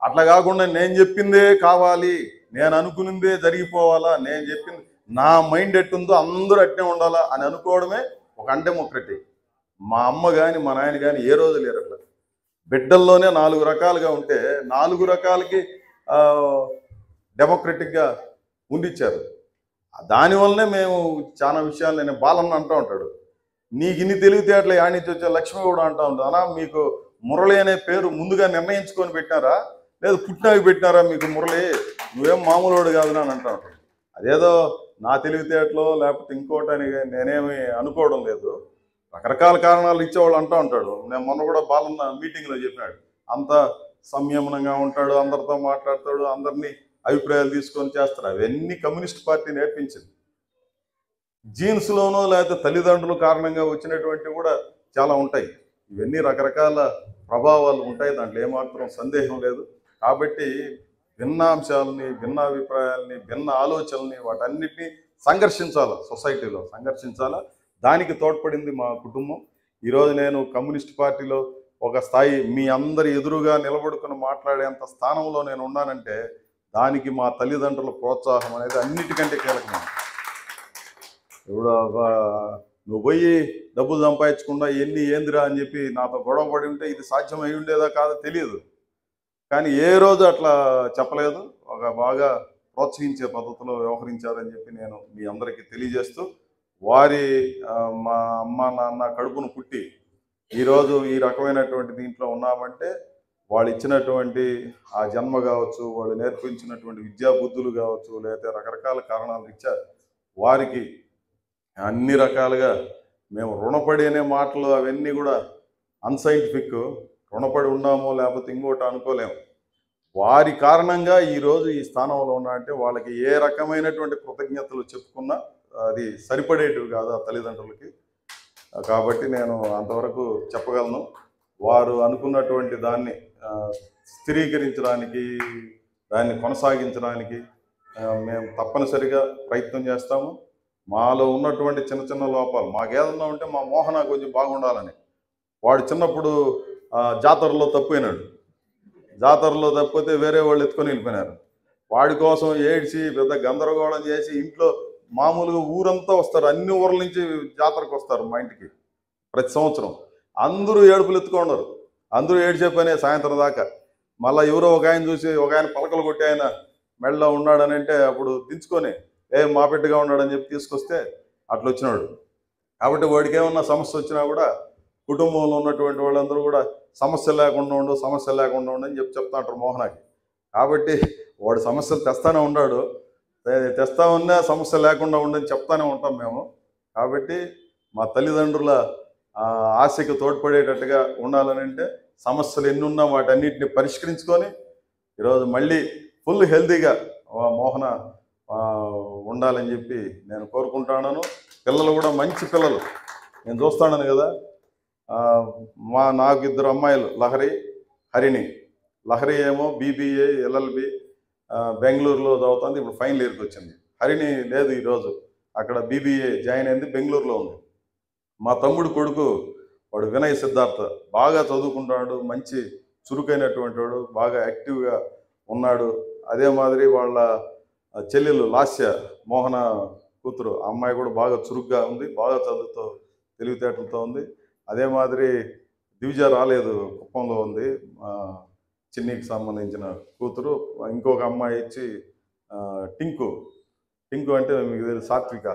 అట్లా కాకుండా నేను చెప్పిందే కావాలి, నేను అనుకునిందే జరిగిపోవాలా, నేను చెప్పింది నా మైండ్ ఎట్టుందో అందరూ అట్నే ఉండాలా అని అనుకోవడమే ఒక డెమోక్రటిక్. మా అమ్మ కానీ మా నాయన కానీ ఏ రోజు లేరు అట్లా. బిడ్డల్లోనే 4 రకాలుగా ఉంటే 4 రకాలకి డెమోక్రటిక్గా ఉండిచ్చారు. దానివల్లనే మేము చాలా విషయాలు, నేను బాలన్న అంటూ ఉంటాడు, నీకు ఇన్ని తెలివితేటలు యాడ్ నుంచి వచ్చే లక్ష్మి కూడా అంటూ ఉంటుంది. అన్నా మీకు మురళి అనే పేరు ముందుగా నిర్ణయించుకొని పెట్టినారా, లేదు పుట్టినాకి పెట్టినారా మీకు మురళి, నువ్వేం మామూలుడు కాదు అని అంటూ ఉంటాడు. అదేదో నా తెలివితేటలో లేకపోతే ఇంకోటని నేనేమి అనుకోవడం లేదు. రకరకాల కారణాలు ఇచ్చేవాళ్ళు అంటూ ఉంటాడు. నేను మొన్న కూడా బాలన్న మీటింగ్లో చెప్పినాడు, అంత సంయమనంగా ఉంటాడు, అందరితో మాట్లాడతాడు, అందరినీ అభిప్రాయాలు తీసుకొని చేస్తారు. అవన్నీ కమ్యూనిస్ట్ పార్టీ నేర్పించింది. జీన్స్లోనో లేకపోతే తల్లిదండ్రుల కారణంగా వచ్చినటువంటివి కూడా చాలా ఉంటాయి. ఇవన్నీ రకరకాల ప్రభావాలు ఉంటాయి, దాంట్లో ఏమాత్రం సందేహం లేదు. కాబట్టి భిన్నాంశాలని, భిన్నాభిప్రాయాలని, భిన్న ఆలోచనల్ని వాటన్నిటినీ సంఘర్షించాలి, సొసైటీలో సంఘర్షించాలా. దానికి తోడ్పడింది మా కుటుంబం. ఈరోజు నేను కమ్యూనిస్ట్ పార్టీలో ఒక స్థాయి మీ అందరి ఎదురుగా నిలబడుకుని మాట్లాడేంత స్థానంలో నేను ఉన్నానంటే దానికి మా తల్లిదండ్రుల ప్రోత్సాహం అనేది అన్నిటికంటే కీలకమైనది. ఇప్పుడు నువ్వు పోయి డబ్బులు సంపాదించకుండా ఏందిరా అని చెప్పి నాతో గొడవ పడి ఉంటే ఇది సాధ్యం అయి ఉండేదా కాదో తెలియదు. కానీ ఏ రోజు అట్లా చెప్పలేదు. ఒక బాగా ప్రోత్సహించే పద్ధతిలో వ్యవహరించారని చెప్పి నేను మీ అందరికీ తెలియజేస్తూ, వారి మా అమ్మ నాన్న కడుపును పుట్టి ఈరోజు ఈ రకమైనటువంటి దీంట్లో ఉన్నామంటే వాళ్ళు ఇచ్చినటువంటి ఆ జన్మ కావచ్చు, వాళ్ళు నేర్పించినటువంటి విద్యా బుద్ధులు కావచ్చు, లేకపోతే రకరకాల కారణాలు ఇచ్చారు. వారికి అన్ని రకాలుగా మేము రుణపడి అనే మాటలు అవన్నీ కూడా అన్సైంటిఫిక్. రుణపడి ఉన్నామో లేకపోతే ఇంకోటి అనుకోలేము. వారి కారణంగా ఈరోజు ఈ స్థానంలో ఉన్నా అంటే వాళ్ళకి ఏ రకమైనటువంటి కృతజ్ఞతలు చెప్పుకున్నా అది సరిపడేటివి కాదు ఆ తల్లిదండ్రులకి. కాబట్టి నేను అంతవరకు చెప్పగలను. వారు అనుకున్నటువంటి దాన్ని స్థిరీకరించడానికి, దాన్ని కొనసాగించడానికి మేము తప్పనిసరిగా ప్రయత్నం చేస్తాము. మాలో ఉన్నటువంటి చిన్న చిన్న లోపాలు మాకేదన్నా ఉంటే మా మోహన కొంచెం బాగుండాలని, వాడు చిన్నప్పుడు జాతరలో తప్పినాడు. జాతరలో తప్పితే వేరే వాళ్ళు ఎత్తుకొని వెళ్ళిపోయినారు. వాడి కోసం ఏడ్చి పెద్ద గందరగోళం చేసి ఇంట్లో మామూలుగా ఊరంతా వస్తారు, అన్ని ఊర్ల నుంచి జాతరకు వస్తారు మా ఇంటికి ప్రతి సంవత్సరం. అందరూ ఏడుపులు ఎత్తుకున్నారు, అందరూ ఏడ్చే పనే సాయంత్రం దాకా. మళ్ళీ ఎవరో ఒక ఆయన చూసి, ఒక ఆయన పలకలు కొట్టి ఆయన మెడలో ఉన్నాడని అంటే అప్పుడు దించుకొని మా బిడ్డగా ఉన్నాడని చెప్పి తీసుకొస్తే అట్లా వచ్చినాడు. కాబట్టి వాడికి ఏమన్నా సమస్య వచ్చినా కూడా కుటుంబంలో ఉన్నటువంటి వాళ్ళందరూ కూడా సమస్య లేకుండా ఉండు, సమస్య లేకుండా ఉండు అని చెప్పి చెప్తా ఉంటారు మోహనాకి. కాబట్టి వాడు సమస్యలు తెస్తానే ఉన్నాడు, తెస్తా ఉన్నా సమస్య లేకుండా ఉండని చెప్తానే ఉంటాం మేము. కాబట్టి మా తల్లిదండ్రుల ఆశకి తోడ్పడేటట్టుగా ఉండాలని అంటే సమస్యలు ఎన్ని ఉన్నా వాటన్నిటిని పరిష్కరించుకొని ఈరోజు మళ్ళీ ఫుల్ హెల్తీగా మోహన ఉండాలని చెప్పి నేను కోరుకుంటున్నాను. పిల్లలు కూడా మంచి పిల్లలు నేను చూస్తాను కదా. నాకు 2 అమ్మాయిలు, లహరి, హరిణి. లహరి ఏమో BBA LLB బెంగళూరులో చదువుతుంది, ఇప్పుడు ఫైనల్ ఇయర్కి వచ్చింది. హరిణి లేదు, ఈరోజు అక్కడ BBA జాయిన్ అయింది, బెంగళూరులో ఉంది. మా తమ్ముడు కొడుకు వాడు వినయ్ సిద్ధార్థ బాగా చదువుకుంటున్నాడు, మంచి చురుకైనటువంటి వాడు, బాగా యాక్టివ్గా ఉన్నాడు. అదే మాదిరి వాళ్ళ చెల్లెలు లాస్య మోహన కూతురు, ఆ అమ్మాయి కూడా బాగా చురుగ్గా ఉంది, బాగా చదువుతో తెలివితేటలతో ఉంది. అదే మాదిరి దివిజ రాలేదు, కుప్పంలో ఉంది, చిన్నికి సంబంధించిన కూతురు. ఇంకొక అమ్మాయి వచ్చి టింకు. టింకు అంటే మీకు తెలుసు, సాత్విక.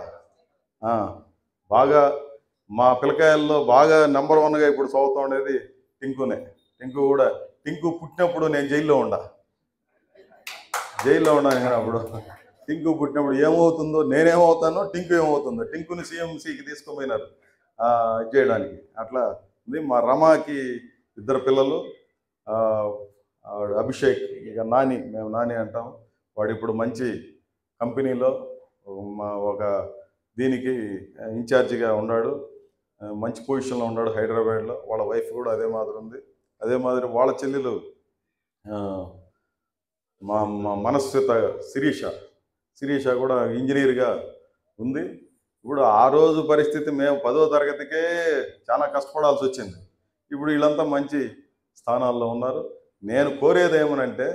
బాగా మా పిల్లకాయల్లో బాగా నెంబర్ 1గా ఇప్పుడు చదువుతూ ఉండేది టింకునే. టింకు పుట్టినప్పుడు నేను జైల్లో ఉన్నాను కానీ అప్పుడు టింకు పుట్టినప్పుడు ఏమవుతుందో, నేనేమవుతానో, టింకు ఏమవుతుందో, టింకుని CMCకి తీసుకుపోయినారు ఇది చేయడానికి. అట్లా ఉంది. మా రమాకి 2 పిల్లలు, అభిషేక్, ఇక నాని, మేము నాని అంటాం. వాడు ఇప్పుడు మంచి కంపెనీలో ఒక దీనికి ఇన్ఛార్జిగా ఉన్నాడు, మంచి పొజిషన్లో ఉన్నాడు హైదరాబాద్లో. వాళ్ళ వైఫ్ కూడా అదే మాదిరి ఉంది. అదే మాదిరి వాళ్ళ చెల్లెలు మా మనస్విత శిరీష కూడా ఇంజనీర్గా ఉంది. ఇప్పుడు ఆ రోజు పరిస్థితి, మేము 10వ తరగతికే చాలా కష్టపడాల్సి వచ్చింది. ఇప్పుడు వీళ్ళంతా మంచి స్థానాల్లో ఉన్నారు. నేను కోరేది ఏమనంటే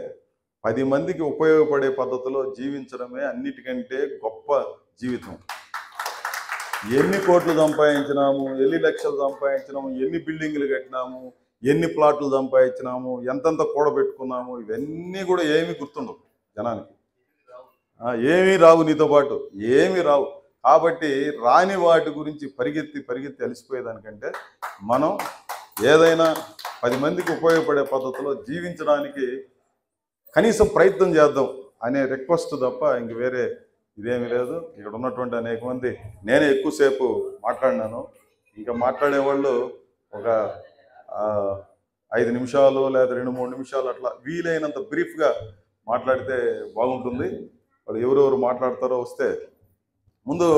10 మందికి ఉపయోగపడే పద్ధతిలో జీవించడమే అన్నిటికంటే గొప్ప జీవితం. ఎన్ని కోట్లు సంపాదించినాము, ఎన్ని లక్షలు సంపాదించినాము, ఎన్ని బిల్డింగ్లు కట్టినాము, ఎన్ని ప్లాట్లు సంపాదించినాము, ఎంతెంత కూడబెట్టుకున్నాము, ఇవన్నీ కూడా ఏమీ గుర్తుండవు జనానికి. ఏమీ రావు, నీతో పాటు ఏమీ రావు. కాబట్టి రాని వాటి గురించి పరిగెత్తి అలసిపోయేదానికంటే మనం ఏదైనా 10 మందికి ఉపయోగపడే పద్ధతిలో జీవించడానికి కనీసం ప్రయత్నం చేద్దాం అనే రిక్వెస్ట్ తప్ప ఇంక వేరే ఇదేమీ లేదు. ఇక్కడ ఉన్నటువంటి అనేక మంది, నేనే ఎక్కువసేపు మాట్లాడినాను. ఇంకా మాట్లాడేవాళ్ళు ఒక 5 నిమిషాలు లేదా 2-3 నిమిషాలు అట్లా వీలైనంత బ్రీఫ్గా మాట్లాడితే బాగుంటుంది. వాళ్ళు ఎవరెవరు మాట్లాడతారో వస్తే ముందు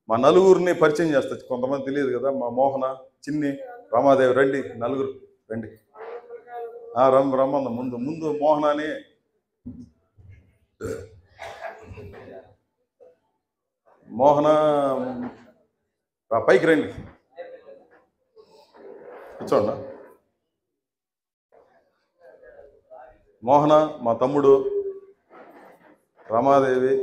మా నలుగురిని పరిచయం చేస్తా. కొంతమంది తెలియదు కదా, మా మోహన, చిన్ని, రమాదేవి. రండి నలుగురు రండి. రమ్మన్న ముందు మోహనాని. మోహన పైకి రండి, కూర్చోండి. మోహన మా తమ్ముడు, రమాదేవి,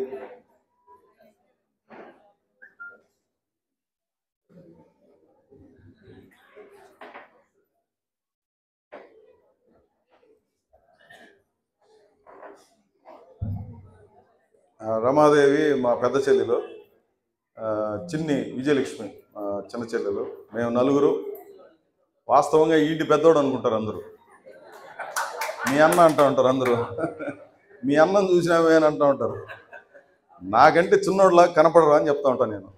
రమాదేవి మా పెద్ద చెల్లెలు, చిన్ని విజయలక్ష్మి చిన్న చెల్లెలు. మేము నలుగురు. వాస్తవంగా ఇంటి పెద్దోడు అనుకుంటారు అందరూ, మీ అన్న అంటూ ఉంటారు అందరూ. మీ అన్నం చూసినామే అని అంటూ ఉంటారు. నాకంటే చిన్నోడులాగా కనపడరా అని చెప్తా ఉంటాను నేను.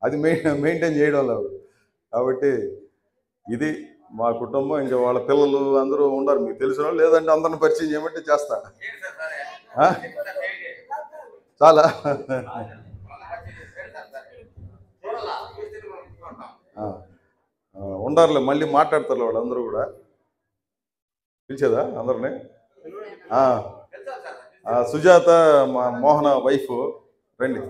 అది మెయింటైన్ చేయడం లేదు. కాబట్టి ఇది మా కుటుంబం. ఇంకా వాళ్ళ పిల్లలు అందరూ ఉండరు, మీకు తెలిసిన వాళ్ళు. లేదంటే అందరిని పరిచయం చేయమంటే చేస్తా. చాలా ఉండారులే, మళ్ళీ మాట్లాడతారు వాళ్ళందరూ కూడా. పిలిచేదా అందరినీ? సుజాత మా మోహన వైఫ్, రండి.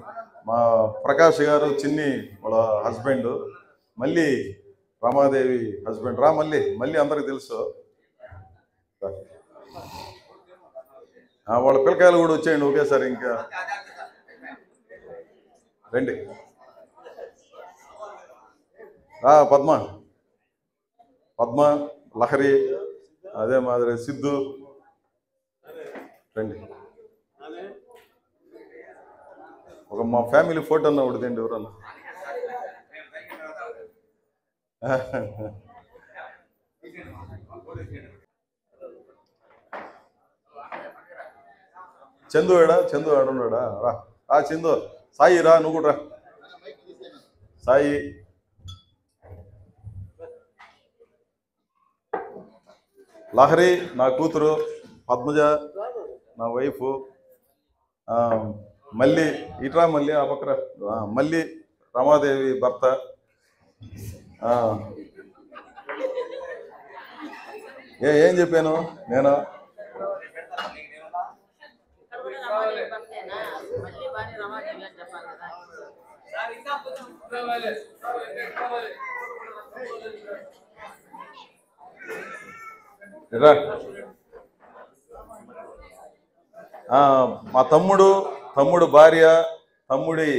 మా ప్రకాష్ గారు చిన్ని వాళ్ళ హస్బెండ్, మళ్ళీ రమాదేవి హస్బెండ్. మళ్ళీ అందరికి తెలుసు. వాళ్ళ పిల్లకాయలు కూడా వచ్చేయండి ఒకేసారి. ఇంకా రండి. పద్మ, లహరి, అదే మాదిరి సిద్ధు, రండి. ఒక మా ఫ్యామిలీ ఫోటో అన్న ఉడిదండి ఎవరన్నా. చందు ఆడున్నాడా? రా చందు. సాయి రా, నువ్వు కూడా రా. సాయి, లహరి నా కూతురు, పద్మజ నా వైఫ్, మళ్ళీ ఇట్రా, మళ్ళీ ఆ పక్కన మళ్ళీ రమాదేవి భర్త. ఏం చెప్పాను నేను? రా. మా తమ్ముడు భార్య, తమ్ముడి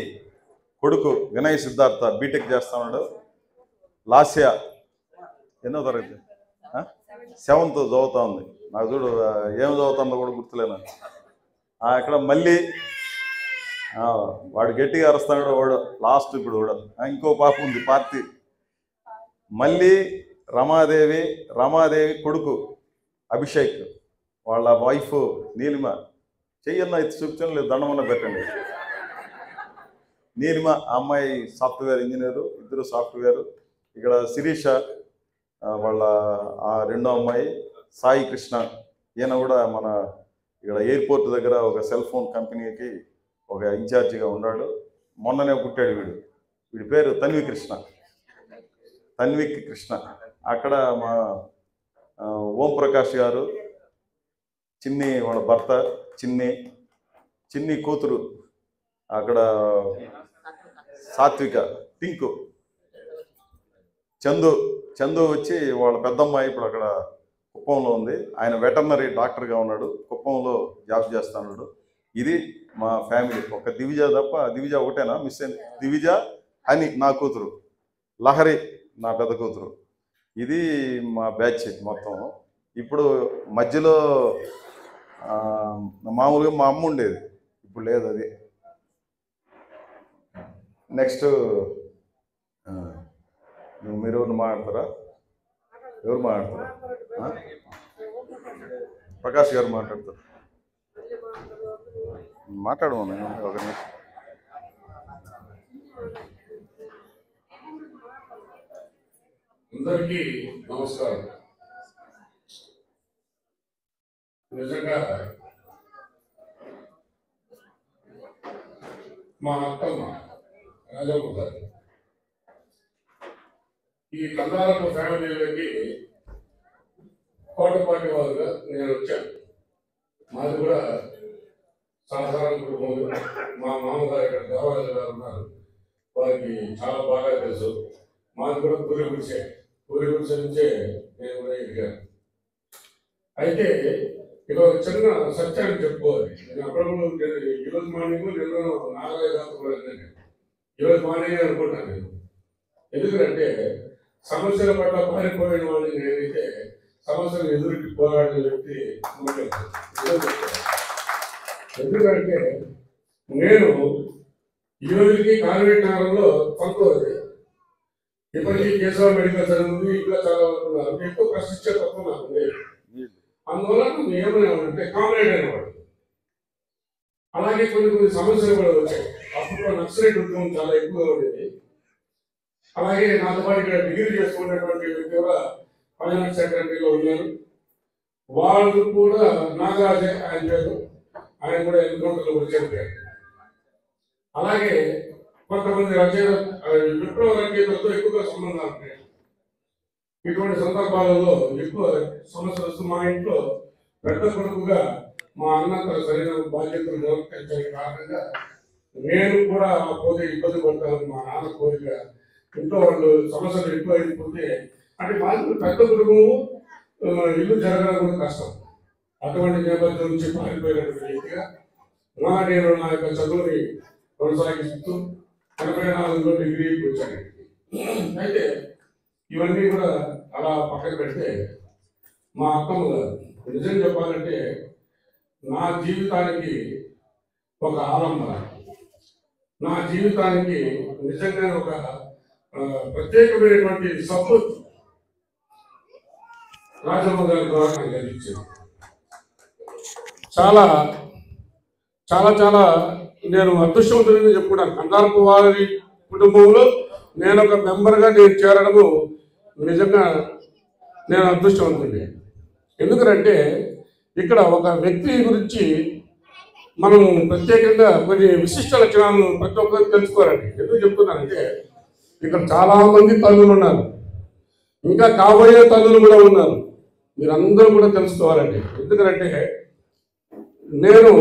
కొడుకు వినయ్ సిద్ధార్థ బీటెక్ చేస్తున్నాడు. లాస్య ఎన్నో తరగతి, 7th చదువుతా ఉంది. నాకు చూడు ఏం చదువుతుందో కూడా గుర్తులేను. ఇక్కడ మళ్ళీ వాడు గట్టిగా అరుస్తున్నాడు. వాడు లాస్ట్ ఇప్పుడు కూడా ఇంకో పాప ఉంది పార్టీ. మళ్ళీ రమాదేవి కొడుకు అభిషేక్, వాళ్ళ వైఫ్ నీలిమ. చెయ్యన్న ఇది చూపించడం లేదు, దండమన్న పెట్టండి. నీలిమ ఆ అమ్మాయి సాఫ్ట్వేర్ ఇంజనీరు, ఇద్దరు సాఫ్ట్వేరు. ఇక్కడ శిరీష వాళ్ళ రెండో అమ్మాయి సాయి కృష్ణ, ఈయన కూడా మన ఇక్కడ ఎయిర్పోర్ట్ దగ్గర ఒక సెల్ ఫోన్ కంపెనీకి ఒక ఇన్ఛార్జిగా ఉన్నాడు. మొన్ననే పుట్టాడు వీడి పేరు తన్విక్ కృష్ణ. అక్కడ మా ఓం ప్రకాష్ గారు, చిన్ని వాళ్ళ భర్త, చిన్ని కూతురు అక్కడ సాత్విక, టింకు, చందు వచ్చి వాళ్ళ పెద్దమ్మాయి ఇప్పుడు అక్కడ కుప్పంలో ఉంది. ఆయన వెటర్నరీ డాక్టర్గా ఉన్నాడు, కుప్పంలో జాబ్ చేస్తున్నాడు. ఇది మా ఫ్యామిలీ. ఒక దివిజ తప్ప, దివిజ ఒకటేనా మిస్ అయింది. దివిజ అని నా కూతురు, లహరి నా పెద్ద కూతురు. ఇది మా బ్యాచ్ మొత్తం. ఇప్పుడు మధ్యలో మామూలుగా మా అమ్మ ఉండేది, ఇప్పుడు లేదు అది. నెక్స్ట్ మీరు ఎవరు మాట్లాడతారా? ప్రకాష్ గారు మాట్లాడతారు. మాట్లాడమని ఒక నిమిషం. అందరికీ నమస్కారం. నిజంగా మా అత్తమ్మ రాజమ్మ గారు ఈ కందారపు ఫ్యామిలీలోకి కోటపాటి వారుగా నేను వచ్చాను. మాది కూడా సాధారణ కుటుంబం. మా మామగారు ఇక్కడ దేవాలయాలు గారు ఉన్నారు, వారికి చాలా బాగా తెలుసు. మాది కూడా పూరి గుడిసె నుంచే నేను కూడా ఎదిగాను. అయితే ఇక చిన్న సత్యాన్ని చెప్పుకోవాలి. నేను అప్పుడప్పుడు ఈరోజు మార్నింగ్ నిన్న 4 దాకా కూడా ఈరోజు మార్నింగ్ అనుకుంటాను నేను. ఎందుకంటే సమస్యల పట్ల పారిపోయిన వాళ్ళని నేనైతే సమస్యలు ఎదురుకి పోరాడిన వ్యక్తి. ఎందుకంటే నేను ఈ రోజుకి కాన్వెంట్ నగరంలో 19 ఇప్పటికీ కేశవ మెడికల్ చదువుంది, ఇంకా చాలా ఉన్నారు. ఎక్కువ ప్రశ్నించే తప్ప నాకు లేదు. అందువల్ల నువ్వు ఏమనేవాడంటే కామ్రేడ్ అనేవాడు. అలాగే కొన్ని సమస్యలు కూడా వచ్చాయి. అప్పుడు నక్సలైట్ ఉద్యమం చాలా ఎక్కువగా ఉండేది. అలాగే నాతో పాటు ఇక్కడ డిగ్రీ చేసుకున్నటువంటి వ్యక్తి కూడా ఫైనాన్స్ సెక్రటరీలో ఉన్నారు. వాళ్ళు కూడా నాగరాజే ఆయన పేరు, ఆయన కూడా ఎన్కౌంటర్లో కూడా చనిపోయారు. అలాగే కొంతమంది విప్లవ రచయితలతో ఎక్కువగా సంబంధాలు ఉంటాయి. ఇటువంటి సందర్భాలలో ఎక్కువ సమస్యలు వస్తూ మా ఇంట్లో పెద్ద కొడుకుగా మా అన్న సరైన బాధ్యతలు నిర్వర్తించే కారణంగా నేను కూడా పోతే ఇబ్బంది పడతాను. మా నాన్న కోరిక ఇంట్లో వాళ్ళు సమస్యలు ఎక్కువ అయిపోతే అంటే మాకు పెద్ద కుటుంబము, ఇల్లు జరగడం కూడా కష్టం. అటువంటి నేపథ్యం నుంచి పారిపోయినటువంటి వ్యక్తిగా నేను నా యొక్క చదువుని కొనసాగిస్తూ 84లో డిగ్రీకి వచ్చాను. అయితే ఇవన్నీ కూడా అలా పక్కన పెడితే మా అత్తమ్మ గారు నిజం చెప్పాలంటే నా జీవితానికి ఒక ఆలంబన, నా జీవితానికి నిజంగా ఒక ప్రత్యేకమైనటువంటి సపోర్ట్ రాజమ్మ గారి ద్వారా నాకు లభించింది. చాలా చాలా చాలా నేను అదృష్టవంతుడిని చెప్పుకుంటాను. కందారపు వారి కుటుంబంలో నేను ఒక మెంబర్గా నేను చేరడము నిజంగా నేను అదృష్టవంతుడిని. ఎందుకంటే ఇక్కడ ఒక వ్యక్తి గురించి మనం ప్రత్యేకంగా కొన్ని విశిష్ట లక్షణాలను ప్రతి ఒక్కరు తెలుసుకోవాలండి. ఎందుకు చెప్తున్నానంటే ఇక్కడ చాలామంది తల్లులు ఉన్నారు, ఇంకా కాబోయే తల్లులు కూడా ఉన్నారు. మీరందరూ కూడా తెలుసుకోవాలండి. ఎందుకంటే నేను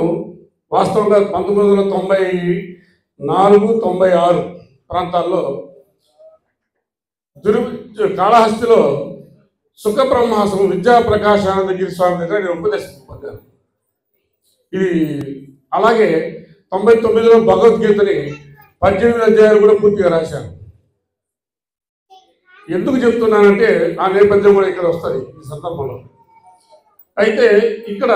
వాస్తవంగా 1994-96 ప్రాంతాల్లో కాళహస్తిలో సుఖబ్రహ్మాసం విద్యాప్రకాశానందగిరి స్వామి దగ్గర నేను ఉపదేశం పొందాను. ఇది అలాగే 99లో భగవద్గీతని 18 అధ్యాయాలు కూడా పూర్తిగా రాశాను. ఎందుకు చెప్తున్నానంటే ఆ నేపథ్యం కూడా ఇక్కడ వస్తుంది ఈ సందర్భంలో. అయితే ఇక్కడ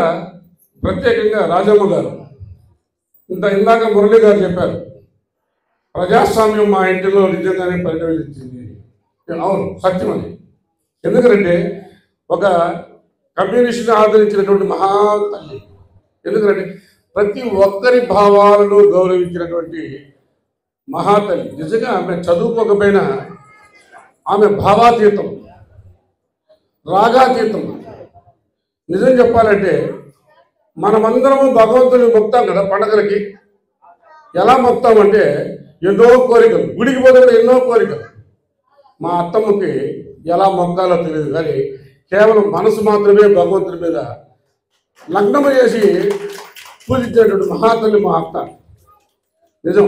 ప్రత్యేకంగా రాజమ్మ గారు ఇందాక మురళి గారు చెప్పారు, ప్రజాస్వామ్యం మా ఇంటిలో నిజంగానే పరిణమించింది. అవును, సత్యం అది. ఎందుకంటే ఒక కమ్యూనిస్ట్ని ఆదరించినటువంటి మహాతల్లి. ఎందుకంటే ప్రతి ఒక్కరి భావాలను గౌరవించినటువంటి మహాతల్లి. నిజంగా ఆమె చదువుకోకపోయినా ఆమె భావాతీతం, రాగాతీతం. నిజం చెప్పాలంటే మనమందరము భగవంతుని మొక్తాం కదా పండగలకి. ఎలా మొక్తామంటే ఎన్నో కోరికలు, గుడికి పోతే కూడా ఎన్నో కోరికలు. మా అత్తమ్మకి ఎలా మొక్కాలో తెలియదు, కానీ కేవలం మనసు మాత్రమే భగవంతుని మీద లగ్నము చేసి పూజించేటువంటి మహాతల్లి మా అత్త. నిజం,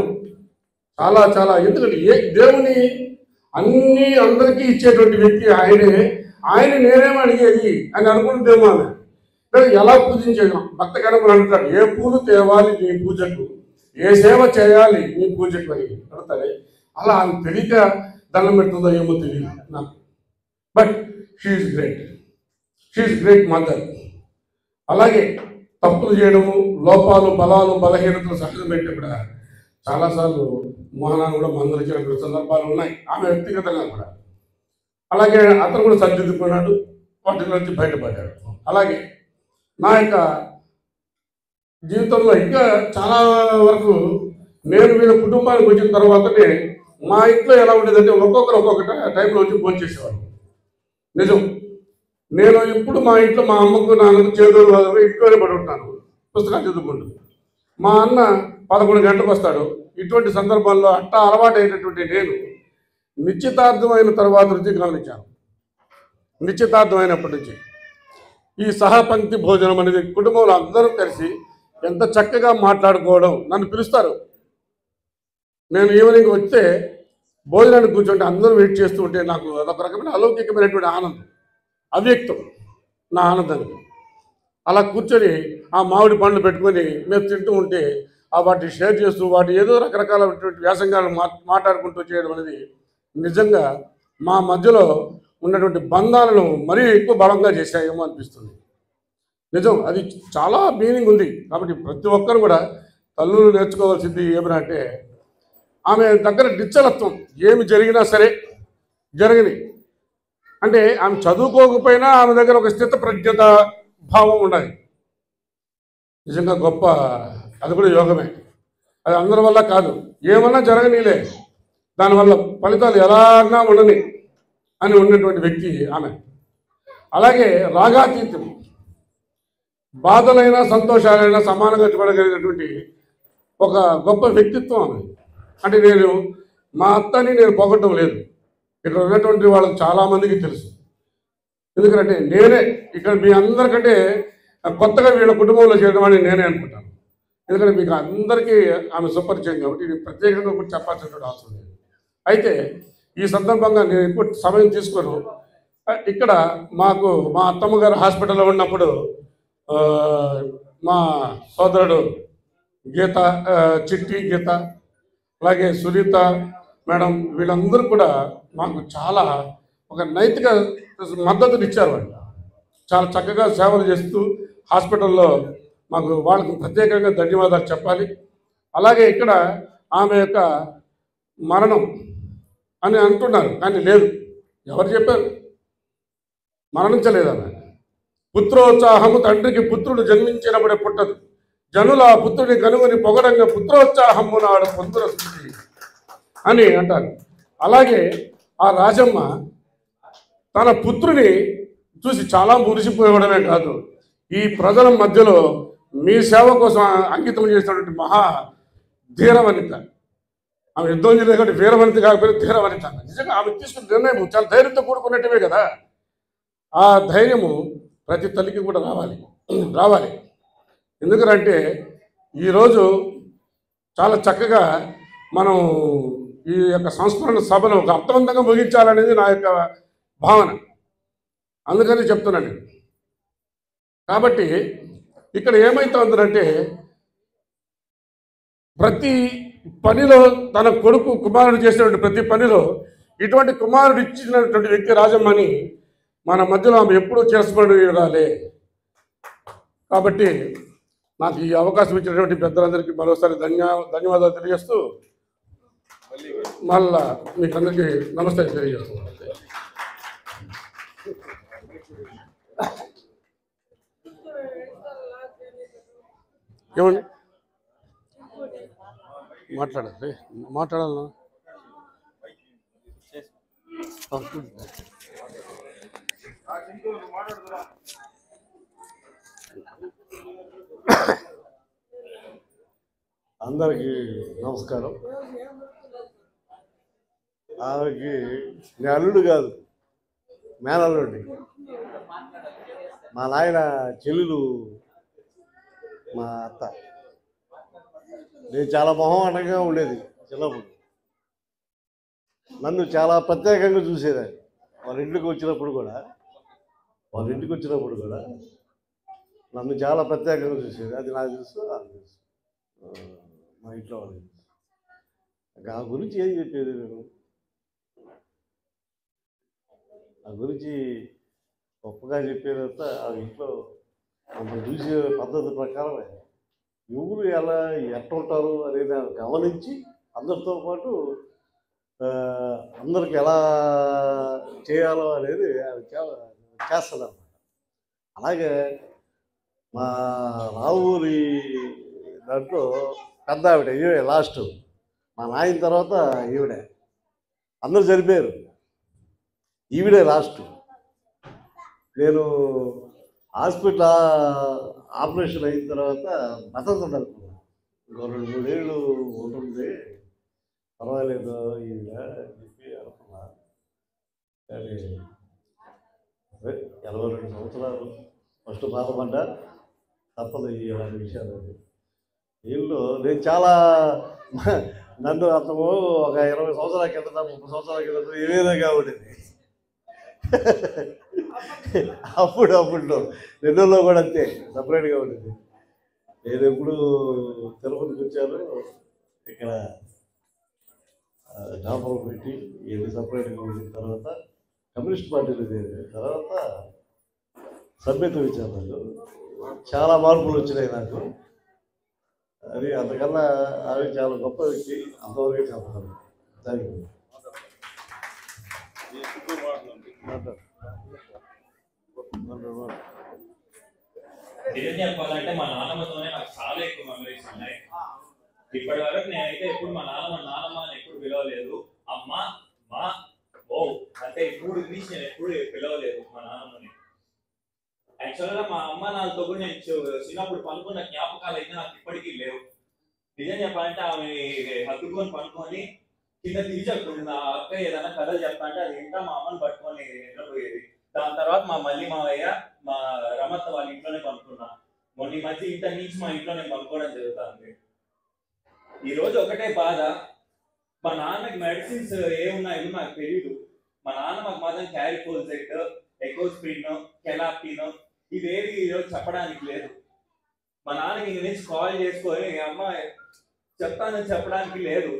చాలా చాలా. ఎందుకంటే దేవుని అందరికీ ఇచ్చేటువంటి వ్యక్తి ఆయనే. ఆయన నేనేమో అడిగేది అని అనుకుంటేమో ఆమె ఎలా పూజించేది. భక్త కనుక అంటాడు, ఏ పూలు తేవాలి నీ పూజకు, ఏ సేవ చేయాలి నీ పూజకు అని అడుగుతారే. అలా ఆమె తెలియక దండం పెడుతుందో ఏమో తెలియదు నాకు. But she is great, she is great mother. అలాగే తప్పులు చేయడము, లోపాలు, బలాలు, బలహీనతలు సహజం పెట్టి కూడా చాలాసార్లు మోహనాన్ని కూడా మందలించినటువంటి సందర్భాలు ఉన్నాయి ఆమె వ్యక్తిగతంగా కూడా. అలాగే అతను కూడా సరిదిద్దుకున్నాడు, వాటి నుంచి బయటపడ్డాడు. అలాగే నా యొక్క జీవితంలో ఇంకా చాలా వరకు నేను వీళ్ళ కుటుంబానికి వచ్చిన తర్వాతనే మా ఇంట్లో ఎలా ఉండేదంటే ఒక్కొక్కరు ఒక్కొక్క టైంలో వచ్చి భోజనం చేసేవారు. నిజం, నేను ఇప్పుడు మా ఇంట్లో మా అమ్మకు నాన్నకు చేదోడు వాళ్ళు ఇంట్లోనే పడి ఉంటాను, పుస్తకాలు చదువుకుంటూ. మా అన్న 11 గంటలకు వస్తాడు. ఇటువంటి సందర్భాల్లో అట్టా అలవాటు అయినటువంటి నేను నిశ్చితార్థమైన తర్వాత నుంచి గమనించాను. నిశ్చితార్థమైనప్పటి నుంచి ఈ సహపంక్తి భోజనం అనేది కుటుంబంలో అందరూ కలిసి ఎంత చక్కగా మాట్లాడుకోవడం. నన్ను పిలుస్తారు, నేను ఈవినింగ్ వస్తే భోజనానికి కూర్చుంటే అందరూ వెయిట్ చేస్తూ ఉంటే నాకు అదొక రకమైన అలౌకికమైనటువంటి ఆనందం, అవ్యక్తం నా ఆనందానికి. అలా కూర్చొని ఆ మామిడి పండ్లు పెట్టుకొని మేము తింటూ ఉంటే వాటిని షేర్ చేస్తూ వాటి ఏదో రకరకాలైనటువంటి వ్యాసంగాలను మాట్లాడుకుంటూ చేయడం అనేది నిజంగా మా మధ్యలో ఉన్నటువంటి బంధాలను మరీ ఎక్కువ బలంగా చేశాయేమో అనిపిస్తుంది. నిజం, అది చాలా మీనింగ్ ఉంది. కాబట్టి ప్రతి ఒక్కరు కూడా తల్లులు నేర్చుకోవాల్సింది ఏమైనా అంటే ఆమె దగ్గర నిశ్చలత్వం. ఏమి జరిగినా సరే జరగని అంటే ఆమె చదువుకోకపోయినా ఆమె దగ్గర ఒక స్థిత ప్రజ్ఞత భావం ఉండాలి. నిజంగా గొప్ప, అది కూడా యోగమే. అది అందరి వల్ల కాదు, ఏమన్నా జరగనీలే, దానివల్ల ఫలితాలు ఎలాగా ఉండని అని ఉన్నటువంటి వ్యక్తి ఆమె. అలాగే రాగాతీతం, బాధలైనా సంతోషాలైనా సమానంగా చూడగలిగినటువంటి ఒక గొప్ప వ్యక్తిత్వం ఆమె. అంటే నేను మా అత్తని నేను పొగట్టడం లేదు, ఇక్కడ ఉన్నటువంటి వాళ్ళకి చాలామందికి తెలుసు. ఎందుకంటే నేనే ఇక్కడ మీ అందరికంటే కొత్తగా వీళ్ళ కుటుంబంలో చేయడం అని నేనే అనుకుంటాను. ఎందుకంటే మీకు అందరికీ ఆమె సుపరిచయం కాబట్టి ఇది ప్రత్యేకంగా కూడా చెప్పాల్సినటువంటి అవసరం లేదు. అయితే ఈ సందర్భంగా నేను ఎక్కువ సమయం తీసుకోను. ఇక్కడ మాకు మా అత్తమ్మ గారు హాస్పిటల్లో ఉన్నప్పుడు మా సోదరుడు గీత, చిట్టి గీత, అలాగే సునీత మేడం, వీళ్ళందరూ కూడా మాకు చాలా ఒక నైతిక మద్దతునిచ్చారు. వాళ్ళు చాలా చక్కగా సేవలు చేస్తూ హాస్పిటల్లో మాకు వాళ్ళకు ప్రత్యేకంగా ధన్యవాదాలు చెప్పాలి. అలాగే ఇక్కడ ఆమె యొక్క మరణం అని అంటున్నారు, కానీ లేదు. ఎవరు చెప్పారు? మరణించలేదు ఆమె. పుత్రోత్సాహము తండ్రికి పుత్రుడు జన్మించినప్పుడే పుట్టదు, జనుల పుత్రుని కనుగొని పొగడంగా పుత్రోత్సాహము నాడు పొందుల స్థితి అని అంటారు. అలాగే ఆ రాజమ్మ తన పుత్రుని చూసి చాలా మురిసిపోవడమే కాదు, ఈ ప్రజల మధ్యలో మీ సేవ కోసం అంకితం చేసినటువంటి మహా ధీరవనిత. ఆమె యుద్ధం చేయలేదు కాబట్టి వీరవనిత కాకపోతే ధీరవనిత. నిజంగా ఆమె తీసుకున్న నిర్ణయం చాలా ధైర్యంతో కూడుకున్నట్టువే కదా. ఆ ధైర్యము ప్రతి తల్లికి కూడా రావాలి. ఎందుకంటే ఈరోజు చాలా చక్కగా మనం ఈ యొక్క సంస్మరణ సభను ఒక అర్థవంతంగా ముగించాలనేది నా యొక్క భావన. అందుకని చెప్తున్నాను. కాబట్టి ఇక్కడ ఏమైతుందంటే ప్రతి పనిలో తన కొడుకు కుమారుడు చేసినటువంటి ప్రతి పనిలో ఇటువంటి కుమారుడు ఇచ్చినటువంటి వ్యక్తి రాజమ్మని మన మధ్యలో ఆమె ఎప్పుడూ చేసుకొని ఉండాలి. కాబట్టి నాకు ఈ అవకాశం ఇచ్చినటువంటి పెద్దలందరికీ మరోసారి ధన్యవాదాలు తెలియజేస్తూ మళ్ళా మీకు అందరికీ నమస్తే తెలియజేస్తున్నాను. ఏమండి మాట్లాడాలన్నా అందరికీ నమస్కారం. ఆమెకి నేను అల్లుడు కాదు, మేనల్లుండి. మా నాయన చెల్లెలు మా అత్త. నేను చాలా మొహమాటంగా ఉండేది చిన్నప్పుడు. నన్ను చాలా ప్రత్యేకంగా చూసేదాన్ని. వాళ్ళ ఇంటికి వచ్చినప్పుడు కూడా నన్ను చాలా ప్రత్యేకంగా చూసేది. అది నాకు తెలుసు, నాకు తెలుసు, మా ఇంట్లో వాళ్ళు. ఆ గురించి ఏం చెప్పేది నేను? ఆ గురించి గొప్పగా చెప్పేదంతా ఆ ఇంట్లో మనం చూసే పద్ధతి ప్రకారమే ఎవరు ఎలా ఎట్టుంటారు అనేది గమనించి అందరితో పాటు అందరికి ఎలా చేయాలో అనేది చేస్తుంది అన్నమాట. అలాగే మా రావూరి దాంట్లో పెద్ద ఆవిడ ఈవిడే లాస్ట్. మా నాయన తర్వాత ఈవిడే. అందరూ చనిపోయారు, ఈవిడే లాస్ట్. నేను హాస్పిటల్ ఆపరేషన్ అయిన తర్వాత బతకదు అనుకున్నాను. ఇంకో 2-3 ఏళ్ళు ఉంటుంది, పర్వాలేదు ఈవిడ అని చెప్పి అనుకున్నా. కానీ 22 సంవత్సరాలు ఫస్ట్ బాధపడ్డా. తప్పదు ఇలాంటి విషయాలు. వీళ్ళు నేను చాలా నన్ను అతను ఒక 20 సంవత్సరాల కిందట 30 సంవత్సరాల కిందట ఏవేదోగా ఉండేది. అప్పుడులో నెల్లూరులో కూడా అంతే సపరేట్గా ఉండేది. నేను ఎప్పుడు తిరుపతికి వచ్చాను, ఇక్కడ డాబర్ పెట్టి ఇది సపరేట్గా ఉండిన తర్వాత కమ్యూనిస్ట్ పార్టీలో చేరిన తర్వాత సభ్యత్వం ఇచ్చాను. నాకు చాలా మార్పులు వచ్చినాయి నాకు. అది అంతకన్నా అవి చాలా గొప్ప వ్యక్తి. అంతవరకే చెప్తాను. Thank you. నిజం చెప్పాలంటే మా నాన్నమ్మతోనే నాకు చాలా ఎక్కువ మెమరీస్ ఉన్నాయి. ఇప్పటి వరకు నేనైతే ఎప్పుడు మా నాన్నమ్మ అని ఎప్పుడు పిలవలేదు. అమ్మ, మా, ఓ అంటే ఇప్పుడు ఇంగ్లీష్ నేను ఎప్పుడు పిలవలేదు మా నాన్నమ్మని. యాక్చువల్గా మా అమ్మ నాన్నతో కూడా నేను చిన్నప్పుడు పనుకున్న జ్ఞాపకాలు అయితే నాకు ఇప్పటికీ లేవు. నిజం చెప్పాలంటే ఆమె హత్తుకొని పనుకొని కింద తీర్చకుండా నా అక్క ఏదైనా కథలు చెప్తా అంటే అది ఇంకా మా అమ్మని పట్టుకొని నిద్రపోయేది. దాని తర్వాత మా మళ్ళీ మావయ్య మా రమత్త వాళ్ళ ఇంట్లోనే పనుకున్నా. మొన్న ఈ మధ్య ఇంటర్ నుంచి మా ఇంట్లో నేను పనుకోవడం జరుగుతుంది. ఈరోజు ఒకటే బాధ, మా నాన్నకి మెడిసిన్స్ ఏమున్నాయో నాకు తెలియదు. మా నాన్న మాకు మాత్రం క్యారికోల్సెట్, ఎకోస్ప్రిన్, కెలాపిన్ ఇవేవి ఈరోజు చెప్పడానికి లేదు. మా నాన్నకి ఇంక నుంచి కాల్ చేసుకొని అమ్మ చెప్తానని చెప్పడానికి లేదు.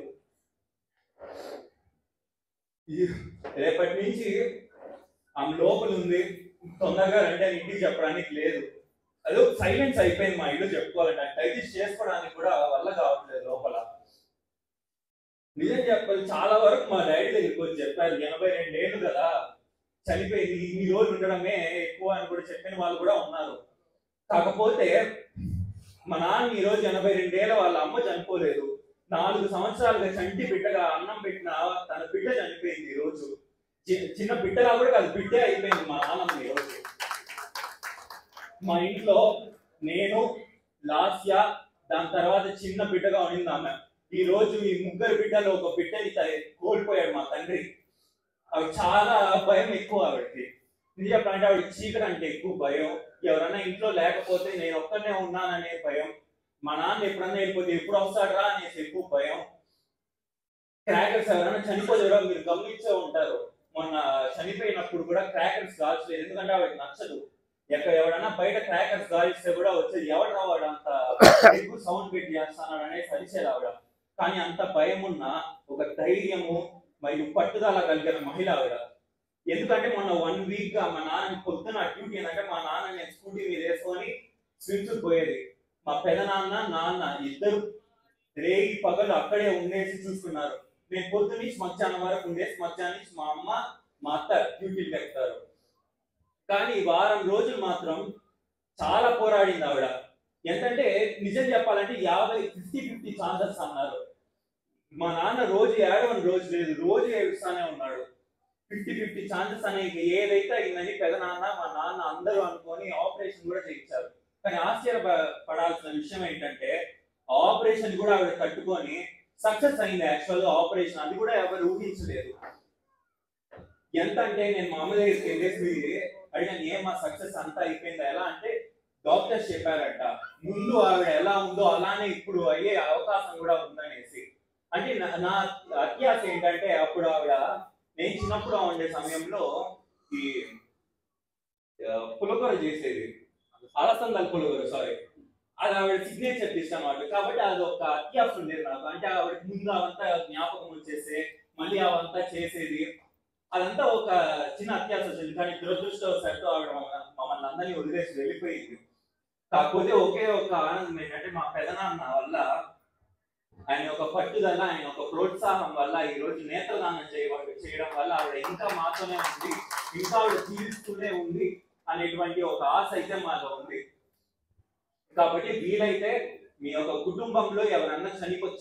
రేపటి నుంచి ఆమె లోపల ఉంది, తొందరగా రండి అని ఇంటికి చెప్పడానికి లేదు. అదో సైలెన్స్ అయిపోయింది మా ఇల్లు. చెప్పుకోవాలంటే డైజెస్ట్ చేసుకోవడానికి కూడా వల్ల కావట్లేదు లోపల. నిజం చెప్పాలి, చాలా వరకు మా డాడీ దగ్గరికి వచ్చి చెప్పారు, 82 ఏళ్ళు కదా చనిపోయింది, ఇన్ని రోజులు ఉండడమే ఎక్కువ అని కూడా చెప్పిన వాళ్ళు కూడా ఉన్నారు. కాకపోతే మా నాన్న ఈరోజు 82 ఏళ్ళ వాళ్ళ అమ్మ చనిపోలేదు. 4 సంవత్సరాలుగా చంటి బిడ్డగా అన్నం పెట్టిన తన బిడ్డ చనిపోయింది. ఈరోజు చిన్న బిడ్డలా కూడా కాదు, బిడ్డే అయిపోయింది మా నాన్నమ్మ. ఈరోజు మా ఇంట్లో నేను, లాస్య, దాని తర్వాత చిన్న బిడ్డగా ఉండింది ఆమె. ఈ రోజు ఈ 3 బిడ్డలు ఒక బిడ్డని కోల్పోయాడు మా తండ్రి. అవి చాలా భయం ఎక్కువ ఆవిడకి. నిజంటే ఆవిడకి చీకటి అంటే ఎక్కువ భయం. ఎవరన్నా ఇంట్లో లేకపోతే నేను ఒక్కనే ఉన్నాననే భయం. మా నాన్న ఎప్పుడన్నా వెళ్ళిపోతే ఎప్పుడు వస్తాడరా అనేసి ఎక్కువ భయం. క్రాకర్స్ ఎవరైనా చనిపోతే మీరు గమనించే ఉంటారు, మొన్న చనిపోయినప్పుడు కూడా క్రాకర్స్ కాల్చలేదు, ఎందుకంటే ఆవిడకి నచ్చదు. ఎవడన్నా బయట క్రాకర్స్ కాల్చితే కూడా వచ్చేది ఎవడరా వాడు అంత ఎక్కువ సౌండ్ పెట్టి చేస్తున్నాడు అనేది సరిచేది ఆవిడ. కానీ అంత భయం ఉన్న ఒక ధైర్యము మరియు పట్టుదల కలిగిన మహిళ ఆవిడ. ఎందుకంటే మొన్న 1 వీక్ గా మా నాన్న పొద్దున డ్యూటీ ఏంటంటే మా నాన్న నేను స్కూటీ మీద వేసుకొని స్విమ్స్ పోయేది. మా నాన్న ఇద్దరు రేగి పగలు అక్కడే ఉండేసి చూసుకున్నారు. నేను పొద్దు నుంచి మధ్యాహ్నం వరకు ఉండేసి మధ్యాహ్నం నుంచి మా అమ్మ మా అత్త డ్యూటీలు పెడతారు. కానీ వారం రోజులు మాత్రం చాలా పోరాడింది ఆవిడ. ఎంతంటే నిజం చెప్పాలంటే 50-50 ఛాన్సెస్ అన్నారు. మా నాన్న రోజు ఏడవని రోజు లేదు, రోజు ఏడుస్తానే ఉన్నాడు. 50-50 ఛాన్సెస్ అనేది ఏదైతే అయిందని పెదనాన్న మా నాన్న అందరూ అనుకొని ఆపరేషన్ కూడా చేయించారు. కానీ ఆశ్చర్యపడాల్సిన విషయం ఏంటంటే ఆపరేషన్ కూడా ఆవిడ కట్టుకొని సక్సెస్ అయింది. యాక్చువల్గా ఆపరేషన్ అది కూడా ఎవరు ఊహించలేదు. ఎంత అంటే నేను మా అమ్మ దగ్గరికి వెళ్ళేసి అడిగాను, ఏమా సక్సెస్ అంతా అయిపోయిందా ఎలా అంటే డాక్టర్స్ చెప్పారట ముందు ఆవిడ ఎలా ఉందో అలానే ఇప్పుడు అయ్యే అవకాశం కూడా ఉందనేసి. అంటే నా అత్యాస ఏంటంటే అప్పుడు ఆవిడ నేను చిన్నప్పుడు ఉండే సమయంలో ఈ పులకూర చేసేది, అలసందల పులకూర, సారీ, అది ఆవిడ సిగ్నేచర్ డిష్ అన్నమాట. కాబట్టి అది ఒక అత్యాస ఉండేది నాకు. అంటే ఆవిడ ముందు అవంతా జ్ఞాపకం వచ్చేసి మళ్ళీ అవంతా చేసేది, అదంతా ఒక చిన్న అత్యాస వచ్చింది. కానీ దురదృష్టవశాత్తు ఆవిడ మమ్మల్ని అందరినీ వదిలేసి వెళ్ళిపోయింది. కాకపోతే ఒకే ఒక ఆనందం ఏంటంటే మా పెదనాన్న వల్ల, ఆయన ఒక పట్టుదల, ఆయన ఒక ప్రోత్సాహం వల్ల ఈ రోజు నేత్రదానం చేయడం వల్ల ఆవిడ ఇంకా మాత్రమే ఉంది, ఇంకా ఆవిడ జీవిస్తూనే ఉంది అనేటువంటి ఒక ఆశ అయితే మాలో ఉంది. కాబట్టి వీలైతే మీ యొక్క కుటుంబంలో ఎవరన్నా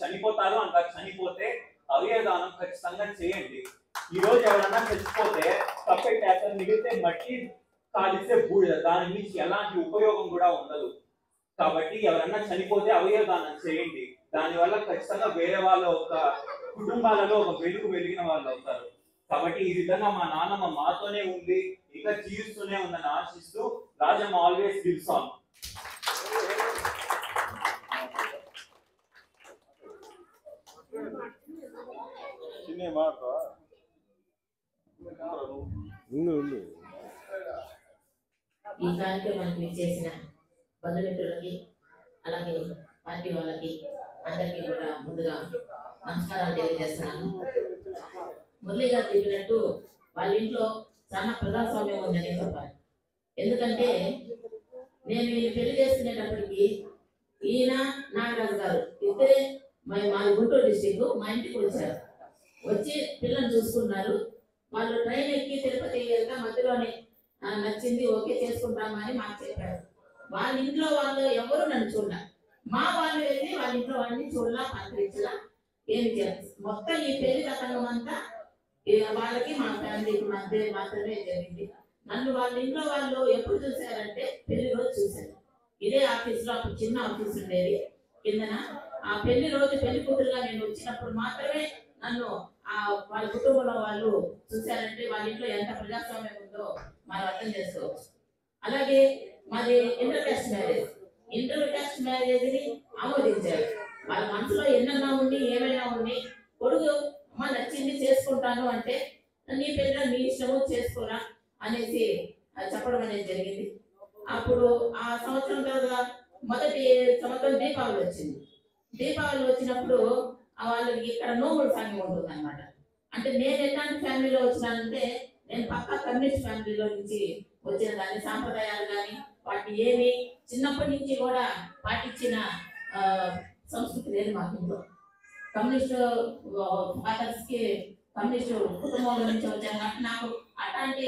చనిపోతారు అంట, చనిపోతే అవయవదానం ఖచ్చితంగా చేయండి. ఈ రోజు ఎవరన్నా చచ్చిపోతే తప్పెట్టేస్తారు, మిగిలితే మట్టి కాలిస్తే బూడిద, దాని నుంచి ఎలాంటి ఉపయోగం కూడా ఉండదు. కాబట్టి ఎవరన్నా చనిపోతే అవయవదానం చేయండి. దానివల్ల ఖచ్చితంగా వేరే వాళ్ళ ఒక కుటుంబాలలో ఒక వెలుగు వెలిగిన వాళ్ళు అవుతారు. కాబట్టి ఈ విధంగా మా నాన్నమ్మ మాతోనే ఉంది, ఇంకా జీవిస్తూనే ఉందని ఆశిస్తూ రాజమ్మ ఆల్వేస్ గివ్స్ ఆన్. ఈ కార్యక్రమానికి చేసిన బంధుమిత్రులకి అలాగే పార్టీ వాళ్ళకి అందరికీ కూడా ముందుగా నమస్కారాలు తెలియజేస్తున్నాను. మురళి గారు చెప్పినట్టు వాళ్ళ ఇంట్లో చాలా ప్రజాస్వామ్యం ఉందని చెప్పాలి. ఎందుకంటే నేను వీళ్ళు పెళ్లి చేసుకునేటప్పటికి ఈయన నాగరాజు గారు ఇద్దరే మా గుంటూరు డిస్టిక్ మా ఇంటికి వచ్చారు. వచ్చి పిల్లల్ని చూసుకున్నారు. వాళ్ళు ట్రైన్ ఎక్కి తిరుపతి వెళ్తా మధ్యలోనే నచ్చింది ఓకే చేసుకుంటామా అని మాకు చెప్పారు. వాళ్ళ ఇంట్లో వాళ్ళు ఎవరు నన్ను చూడాలి, మా వాళ్ళు వెళ్ళి వాళ్ళ ఇంట్లో వాళ్ళని చూడలా, పలకరించలా, ఏమి చేయాలి. మొత్తం ఈ పెళ్లి తతంగం అంతా వాళ్ళకి మా ఫ్యామిలీకి మధ్య మాత్రమే జరిగింది. నన్ను వాళ్ళ ఇంట్లో వాళ్ళు ఎప్పుడు చూసారంటే పెళ్లి రోజు చూశారు. ఇదే ఆఫీసులో అప్పుడు చిన్న ఆఫీస్ ఉండేది కిందన. ఆ పెళ్లి రోజు పెళ్లి కూతురుగా నేను వచ్చినప్పుడు మాత్రమే నన్ను వాళ్ళ కుటుంబంలో వాళ్ళు చూశారంటే వాళ్ళ ఇంట్లో ఎంత ప్రజాస్వామ్యం ఉందో మనం అర్థం చేసుకోవచ్చు. అలాగే మాది ఇంటర్ కాస్ట్ మ్యారేజ్ని ఆమోదించారు. వాళ్ళ మనసులో ఎన్నన్నా ఉండి ఏమైనా ఉండి కొడుకు అమ్మ నచ్చింది చేసుకుంటాను అంటే నీ పెళ్ళ నీ ఇష్టము చేసుకోరా అనేసి చెప్పడం అనేది జరిగింది. అప్పుడు ఆ సంవత్సరం తర్వాత మొదటి సంవత్సరం దీపావళి వచ్చింది. దీపావళి వచ్చినప్పుడు వాళ్ళకి ఇక్కడ నోముల సంఘం ఉంటుంది అనమాట. అంటే నేను ఎలాంటి ఫ్యామిలీలో వచ్చినానంటే నేను పక్కా కమ్యూనిస్ట్ ఫ్యామిలీలో నుంచి వచ్చిన దాన్ని, సాంప్రదాయాలు కానీ వాటి ఏమి చిన్నప్పటి నుంచి కూడా పాటించిన సంస్కృతి లేదు మాకు ఇంట్లో. కమ్యూనిస్ట్ ఫాదర్స్కి కమ్యూనిస్ట్ కుటుంబంలో నుంచి వచ్చాను కాబట్టి నాకు అట్లాంటి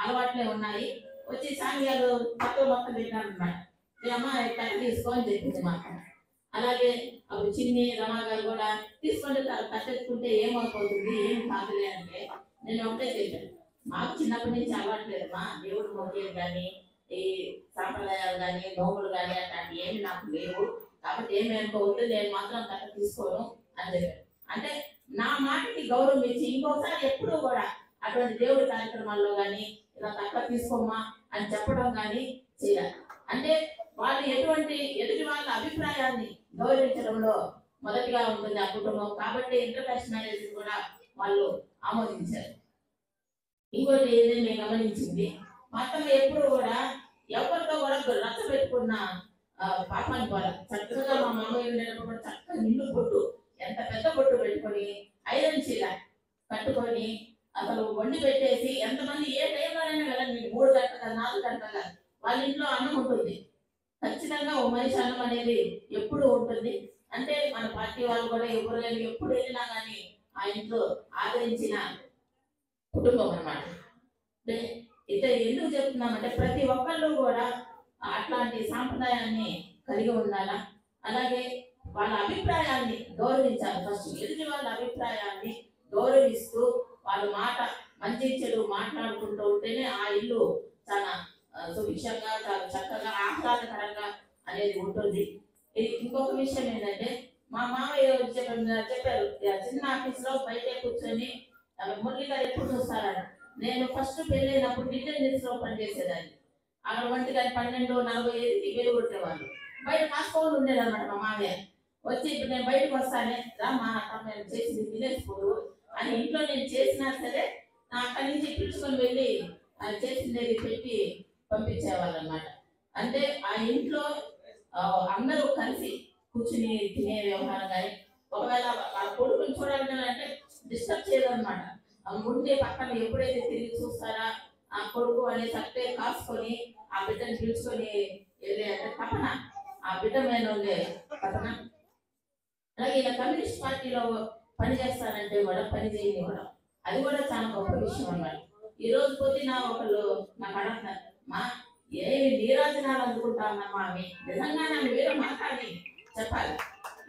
అలవాట్లే ఉన్నాయి. వచ్చి సాంగ్యాలు పక్కన మొత్తం పెట్టాను అనమాట. అమ్మ కట్ట తీసుకో అని చెప్పింది మాకు. అలాగే అప్పుడు చిన్ని రమా గారు కూడా తీసుకుంటే కట్టెత్తుకుంటే ఏమైపోతుంది ఏం కాదులే అంటే నేను ఒకటే చెప్పాను, మాకు చిన్నప్పటి నుంచి అలవాట్లేదమ్మా, దేవుడు మొక్కలు కానీ ఈ సాంప్రదాయాలు కానీ నోములు కానీ అట్లాంటి ఏమి నాకు లేవు, కాబట్టి ఏమి అనుకోవద్దు, నేను మాత్రం కట్ట తీసుకోను అని చెప్పాను. అంటే నా మాటకి గౌరవం ఇచ్చి ఇంకోసారి ఎప్పుడూ కూడా అటువంటి దేవుడి కార్యక్రమాల్లో కానీ ఇలా కట్ట తీసుకోమ్మా అని చెప్పడం కానీ చేయాలి. అంటే వాళ్ళు ఎదుటి వాళ్ళ అభిప్రాయాన్ని గౌరవించడంలో మొదటిగా ఉంటుంది ఆ కుటుంబం. కాబట్టి ఇంటర్ కాస్ట్ మ్యారేజ్ కూడా వాళ్ళు ఆమోదించారు. ఇంకోటి ఏదైనా నేను గమనించింది, మా అత్తమ్మ ఎప్పుడు కూడా ఎవరితో కూడా రచ్చ పెట్టుకున్న పాపాన్ని పోల. చక్కగా మా మామయ్య ఉండేటప్పుడు కూడా చక్కగా నిండు బొట్టు, ఎంత పెద్ద బొట్టు పెట్టుకొని ఐరన్ చీర కట్టుకొని అసలు వండి పెట్టేసి ఎంతమంది ఏ టైంలోనైనా వెళ్ళండి, 3 గంటల 4 గంటల వాళ్ళ ఇంట్లో అన్నం ఉంటుంది. ఖచ్చితంగా ఓ మనిషి అన్నం అనేది ఎప్పుడు ఉంటుంది. అంటే మన పార్టీ వాళ్ళు కూడా ఎవరు కానీ ఎప్పుడు వెళ్ళినా కానీ ఆ ఇంట్లో ఆదరించిన కుటుంబం అన్నమాట. అంటే ఇట్లా ఎందుకు చెప్తున్నామంటే ప్రతి ఒక్కళ్ళు కూడా అట్లాంటి సాంప్రదాయాన్ని కలిగి ఉండాలా. అలాగే వాళ్ళ అభిప్రాయాన్ని గౌరవించాలి. ఫస్ట్ ఎదుటి వాళ్ళ అభిప్రాయాన్ని గౌరవిస్తూ వాళ్ళ మాట మంచి చెడు మాట్లాడుకుంటూ ఉంటేనే ఆ ఇల్లు చాలా సుభిక్షంగా, చాలా చక్కగా, ఆహ్లాదకరంగా అనేది ఉంటుంది. ఇంకొక విషయం ఏంటంటే, మా మామయ్య చెప్పారు, చిన్న ఆఫీస్ లో బయటే కూర్చొని మురళి గారు ఎప్పుడు చూస్తారని. నేను ఫస్ట్ పెళ్ళైనప్పుడు డిటెండెన్స్ లో పనిచేసేదాన్ని. అక్కడ 12:45 వేలు కొట్టేవాళ్ళు. బయట కాసుకోవాలి ఉండేదన్నమాట. మా మామయ్య వచ్చి ఇప్పుడు నేను బయటకు వస్తానే, రా మా అక్క నేను చేసింది తినేసిపోదు అని ఇంట్లో నేను చేసినా సరే అక్కడి నుంచి పిలుచుకొని వెళ్ళి చేసింది పెట్టి పంపించేవాళ్ళు అన్నమాట. అంటే ఆ ఇంట్లో అందరూ కలిసి కూర్చుని తినే వ్యవహారం కానీ, ఒకవేళ ఆ కొడుకుని చూడాలంటే డిస్టర్బ్ చేయదన్నమాట. ముందే పక్కన ఎప్పుడైతే తిరిగి చూస్తారా ఆ కొడుకు అనే సత్తే కాసుకొని ఆ బిడ్డను పిలుచుకొని వెళ్ళే తపన, ఆ బిడ్డ మీద ఉండే తపన. అలాగే ఇలా కమ్యూనిస్ట్ పార్టీలో పని చేస్తానంటే కూడా పని చేయని కూడా అది కూడా చాలా గొప్ప విషయం అన్నమాట. ఈ రోజు పొద్దున ఒకళ్ళు నాకు అడుగుతున్నారు, మా ఏమి నీరాజనాలు అందుకుంటానమ్మా అని. నిజంగా నన్ను వేరే మాట్లాడి చెప్పాలి.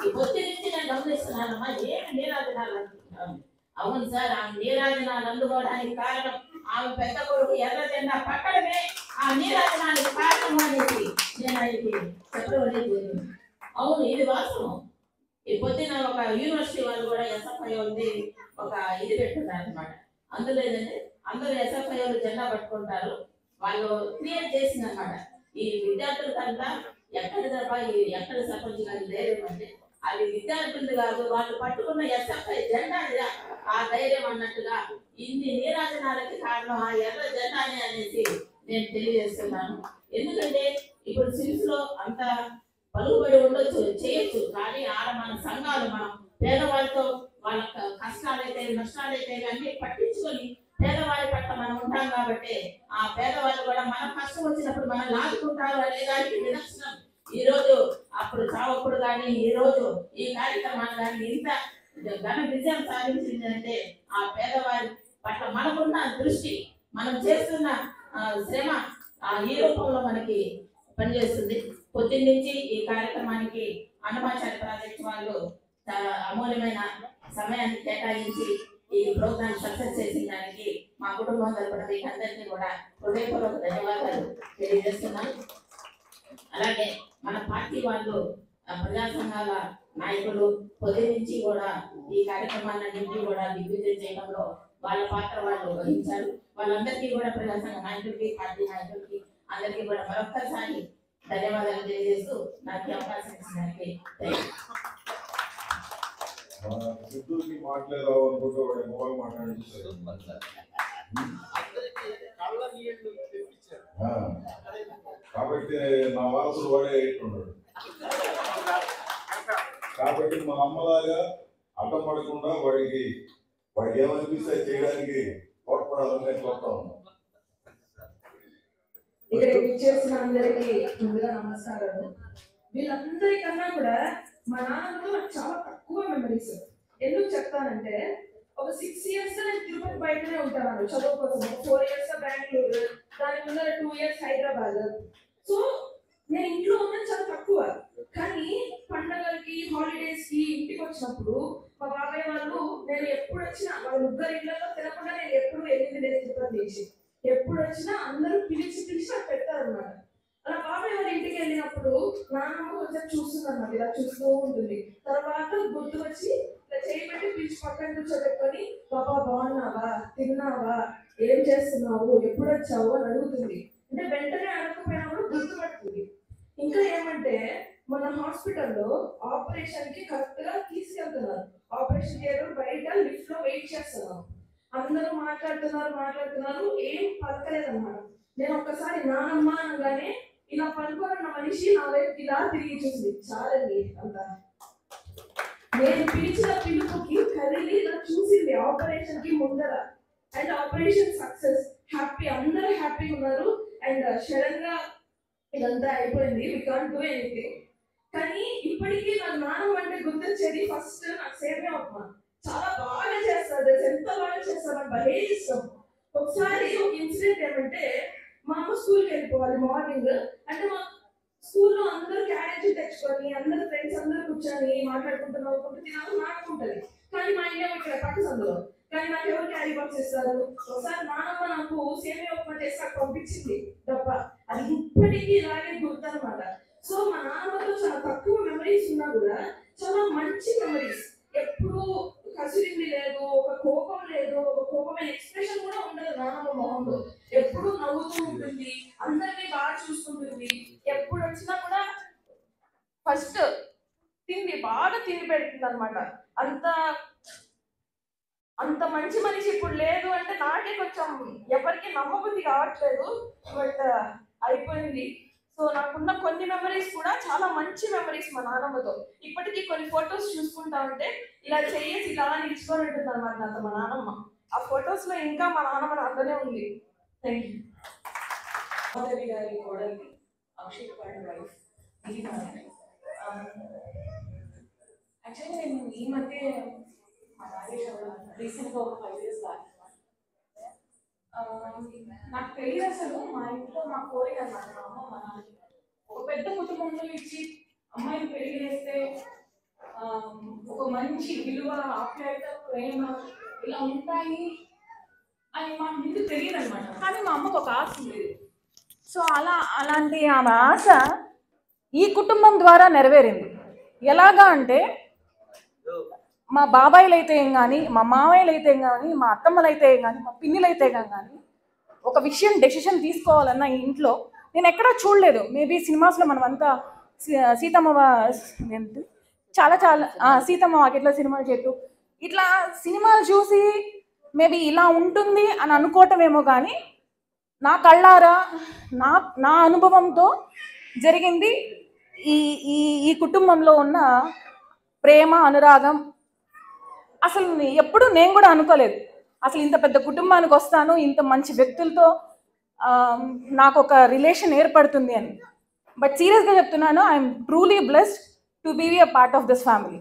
ఈ పొద్దు నుంచి నేను గమనిస్తున్నానమ్మా, ఏమి నీరాజనాలు అందుకుంటాను. అవును సార్, ఆ నీరాజనాలు అందుకోవడానికి కారణం ఆమె పెద్ద కొడుకు ఎర్ర జెండా పక్కడమే ఆ నీరాజనానికి కారణం అనేది నేను ఆయనకి చెప్పడం అనేది. అవును, ఇది వాస్తవం. ఈ పొద్దున ఒక యూనివర్సిటీ వాళ్ళు కూడా ఎస్ఎఫ్ఐ ఉంది ఒక ఇది పెట్టున్నారు అనమాట. అందులో ఏంటంటే అందరూ ఎస్ఎఫ్ఐ వాళ్ళు జెండా పట్టుకుంటారు. వాళ్ళు క్రియేట్ చేసింది అనమాట. ఈ విద్యార్థులకంతా ఎక్కడ సర్పంచ్ గారు ధైర్యం అంటే అది విద్యార్థులు కాదు, వాళ్ళు పట్టుకున్న ఎస్ఎఫ్ఐ జెండా ఆ ధైర్యం అన్నట్టుగా ఇన్ని నీరాజనాలకి కారణం ఆ ఎర్ర జెండానే అనేసి నేను తెలియజేస్తున్నాను. ఎందుకంటే ఇప్పుడు సిల్స్ లో అంత పలుకుబడి ఉండొచ్చు, చేయొచ్చు, కానీ ఆడ మన సంఘాలు మనం పేదవాళ్ళతో వాళ్ళ కష్టాలైతే నష్టాలైతే అన్ని పట్టించుకొని పేదవాడి పట్ల మనం ఉంటాం కాబట్టి ఆ పేదవాళ్ళు కూడా మన కష్టం వచ్చినప్పుడు మనం లాదుకుంటారు అనే దానికి నిదర్శనం ఈ రోజు. అప్పుడు చావప్పుడు కానీ ఈ రోజు ఈ కార్యక్రమాలు కానీ ఇంత ఘన విజయం సాధించింది అంటే ఆ పేదవారి పట్ల మనకున్న దృష్టి, మనం చేస్తున్న శ్రమ ఈ రూపంలో మనకి పనిచేస్తుంది. పొద్దున్న నుంచి ఈ కార్యక్రమానికి అన్నమాచార్య ప్రాజెక్ట్ వాళ్ళు చాలా అమూల్యమైన సమయాన్ని కేటాయించి ఈ ప్రోగ్రామ్ సక్సెస్ చేసిన దానికి మా కుటుంబం తరపున మీకు అందరికీ కూడా హృదయపూర్వక ధన్యవాదాలు తెలియజేస్తున్నాను. అలాగే మన పార్టీ వాళ్ళు ప్రజా సంఘాల నాయకులు పొద్దు నుంచి కూడా ఈ కార్యక్రమాలన్నింటినీ కూడా దిగ్విజయం చేయడంలో వాళ్ళ పాత్ర వాళ్ళు వహించారు. వాళ్ళందరికీ కూడా ప్రజా సంఘ నాయకులకి, పార్టీ నాయకులకి అందరికీ కూడా మరొక్కసారి ధన్యవాదాలు తెలియజేస్తూ నాకు అవకాశం ఇచ్చినట్టు సిద్ధుకి మాట్లాడాలనుకుంటే వాడు మొబైల్ మాట్లాడించారు. కాబట్టి నా వారసుడు వాడే ఎట్టున్నాడు. కాబట్టి మా అమ్మలాగా అడ్డం పడకుండా వాడికి ఏమనిపిస్తే చేయడానికి తోడ్పడాలని నేను కోరుతా ఉన్నాను. ఇక్కడ ఇచ్చేసిన అందరికీ ముందుగా నమస్కారాలు. వీళ్ళందరికన్నా కూడా మా నాన్నలో నాకు చాలా తక్కువ మెమరీస్. ఎందుకు చెప్తానంటే ఒక 6 years నేను తిరుపతి బయటనే ఉంటాను చదువు కోసం. 4 years బెంగళూరు, దాని ముందు 2 years హైదరాబాద్. సో నేను ఇంట్లో ఉన్నది చాలా తక్కువ. కానీ పండగలకి, హాలిడేస్ కి ఇంటికి వచ్చినప్పుడు మా బాబాయ్ వాళ్ళు నేను ఎప్పుడు వచ్చినా వాళ్ళ ముగ్గురు ఇళ్లలో తినకుండా నేను ఎప్పుడు వెళ్ళింది లేదు తిరుపతి నుంచి. ఎప్పుడు వచ్చినా అందరూ పిలిచి నాకు పెడతారు అనమాట. అలా బాబాయ్ వాళ్ళ ఇంటికి వెళ్ళినప్పుడు నాన్నమ్మ కొంచెం చూస్తుందన్నమాట, ఇలా చూస్తూ ఉంటుంది. తర్వాత గుర్తు వచ్చి ఇలా చేయబెట్టి పిలిచి పక్కన కూర్చోబెట్టుకొని, బాబా బాగున్నావా, తిన్నావా, ఏం చేస్తున్నావు, ఎప్పుడు వచ్చావు అని అడుగుతుంది. అంటే వెంటనే అడగకపోయినా కూడా గుర్తుపడుతుంది. ఇంకా ఏమంటే మన హాస్పిటల్లో ఆపరేషన్ కి కరెక్ట్ గా తీసుకెళ్తున్నారు. ఆపరేషన్ థియేటర్ బయట లిఫ్ట్ లో వెయిట్ చేస్తున్నాం. అందరూ మాట్లాడుతున్నారు ఏం పలకలేదన్నమాట. నేను ఒక్కసారి నానమ్మ అనగానే ఇలా పడుకోనున్న మనిషి నా వైపు ఇలా తిరిగి చూసింది. చాలండి అంత. నేను పిలిచిన పిలుపుకి కదిలి ఇలా చూసింది ఆపరేషన్ కి ముందర. అండ్ ఆపరేషన్ సక్సెస్, హ్యాపీ, అందరూ హ్యాపీగా ఉన్నారు. అండ్ సడన్ గా ఇదంతా అయిపోయింది. We can't do anything. కానీ ఇప్పటికీ నాకు నానమ్మ అంటే గుర్తొచ్చేది ఫస్ట్ నాకు సేమే ఉప్మా. చాలా బాగా చేస్తారు, ఎంత బాగా చేస్తారు, నాకు భలే ఇష్టం. ఒకసారి ఒక ఇన్సిడెంట్ ఏమంటే, మా అమ్మ స్కూల్కి వెళ్ళిపోవాలి మార్నింగ్. అంటే మా స్కూల్లో అందరూ క్యారేజీ తెచ్చుకొని అందరూ ఫ్రెండ్స్ అందరూ కూర్చొని మాట్లాడుకుంటూ నవ్వుకుంటూ తినాలి నాకు ఉంటుంది. కానీ మా ఇంట్లో ఇక్కడ పక్క సందులో. కానీ నాకు ఎవరు క్యారీ బాక్స్ ఇస్తారు? ఒకసారి నానమ్మ నాకు సేమే ఉప్మా చేసి నాకు పంపించింది డబ్బా. అది ఇప్పటికీ ఇలాగే గుర్తు అనమాట. సో మా నాన్నతో చాలా తక్కువ మెమరీస్ ఉన్నా కూడా చాలా మంచి మెమరీస్. ఎప్పుడు కసిరింది లేదు, ఒక కోపం లేదు, ఒక కోపమైన ఎక్స్ప్రెషన్ కూడా ఉండదు నాన్నమ్మ మొహంలో. ఎప్పుడు నవ్వుతూ ఉంటుంది, అందరినీ బాగా చూసుకుంటుంది. ఎప్పుడు వచ్చినా కూడా ఫస్ట్ బాగా తిండి పెడుతుంది అనమాట. అంత మంచి మనిషి ఇప్పుడు లేదు అంటే నాకే కొంచెం ఎవరికి నమ్మబుద్ధి కావట్లేదు. బట్ అయిపోయింది. సో నాకున్న కొన్ని మెమరీస్ కూడా చాలా మంచి మెమరీస్ మా నాన్నమ్మతో. ఇప్పటికీ కొన్ని ఫొటోస్ చూసుకుంటా ఉంటే ఇలా చేసి ఇలా నిల్చుకొని ఉంటుంది అనమాట నాతో మా నాన్నమ్మ. ఆ ఫొటోస్ లో ఇంకా మా నాన్నమ్మ నాతోనే ఉంది. Thank you. గారి కోడలి అక్షయ్ పాండ్ వైఫ్. యాక్చువల్లీ నేను ఈ మధ్య మా మ్యారేజ్ రీసెంట్గా ఒక 5 years బ్యాక్. నాకు తెలియదు అసలు. మా ఇంట్లో మా కోరిక అన్నమాట, మా అమ్మ మా నాన్న ఒక పెద్ద కుటుంబంలో ఇచ్చి అమ్మాయిని పెళ్లి చేస్తే ఒక మంచి విలువ, ఆప్యాయత, ప్రేమ ఇలా ఉంటాయి అని మా ముందు తెలియదు అనమాట. కానీ మా అమ్మకు ఒక ఆశ ఉండేది. సో అలాంటి ఆమె ఆశ ఈ కుటుంబం ద్వారా నెరవేరింది. ఎలాగా అంటే మా బాబాయిలు అయితే ఏం కానీ, మా మామయ్యలు అయితే ఏం కానీ, మా అత్తమ్మలు అయితే ఏం కానీ, మా పిన్నిలు అయితే కానీ ఒక విషయం డెసిషన్ తీసుకోవాలన్న ఈ ఇంట్లో నేను ఎక్కడా చూడలేదు. మేబీ సినిమాస్లో మనం అంతా సీతమ్మ సీతమ్మ వాకిట్లో సినిమాలు చెట్టు ఇట్లా సినిమాలు చూసి మేబీ ఇలా ఉంటుంది అని అనుకోవటమేమో, కానీ నా కళ్ళారా నా అనుభవంతో జరిగింది ఈ కుటుంబంలో ఉన్న ప్రేమ, అనురాగం. అసలు ఎప్పుడు నేను కూడా అనుకోలేదు అసలు ఇంత పెద్ద కుటుంబానికి వస్తాను, ఇంత మంచి వ్యక్తులతో నాకు ఒక రిలేషన్ ఏర్పడుతుంది అని. బట్ సీరియస్గా చెప్తున్నాను, I'm truly blessed to be a part of this family.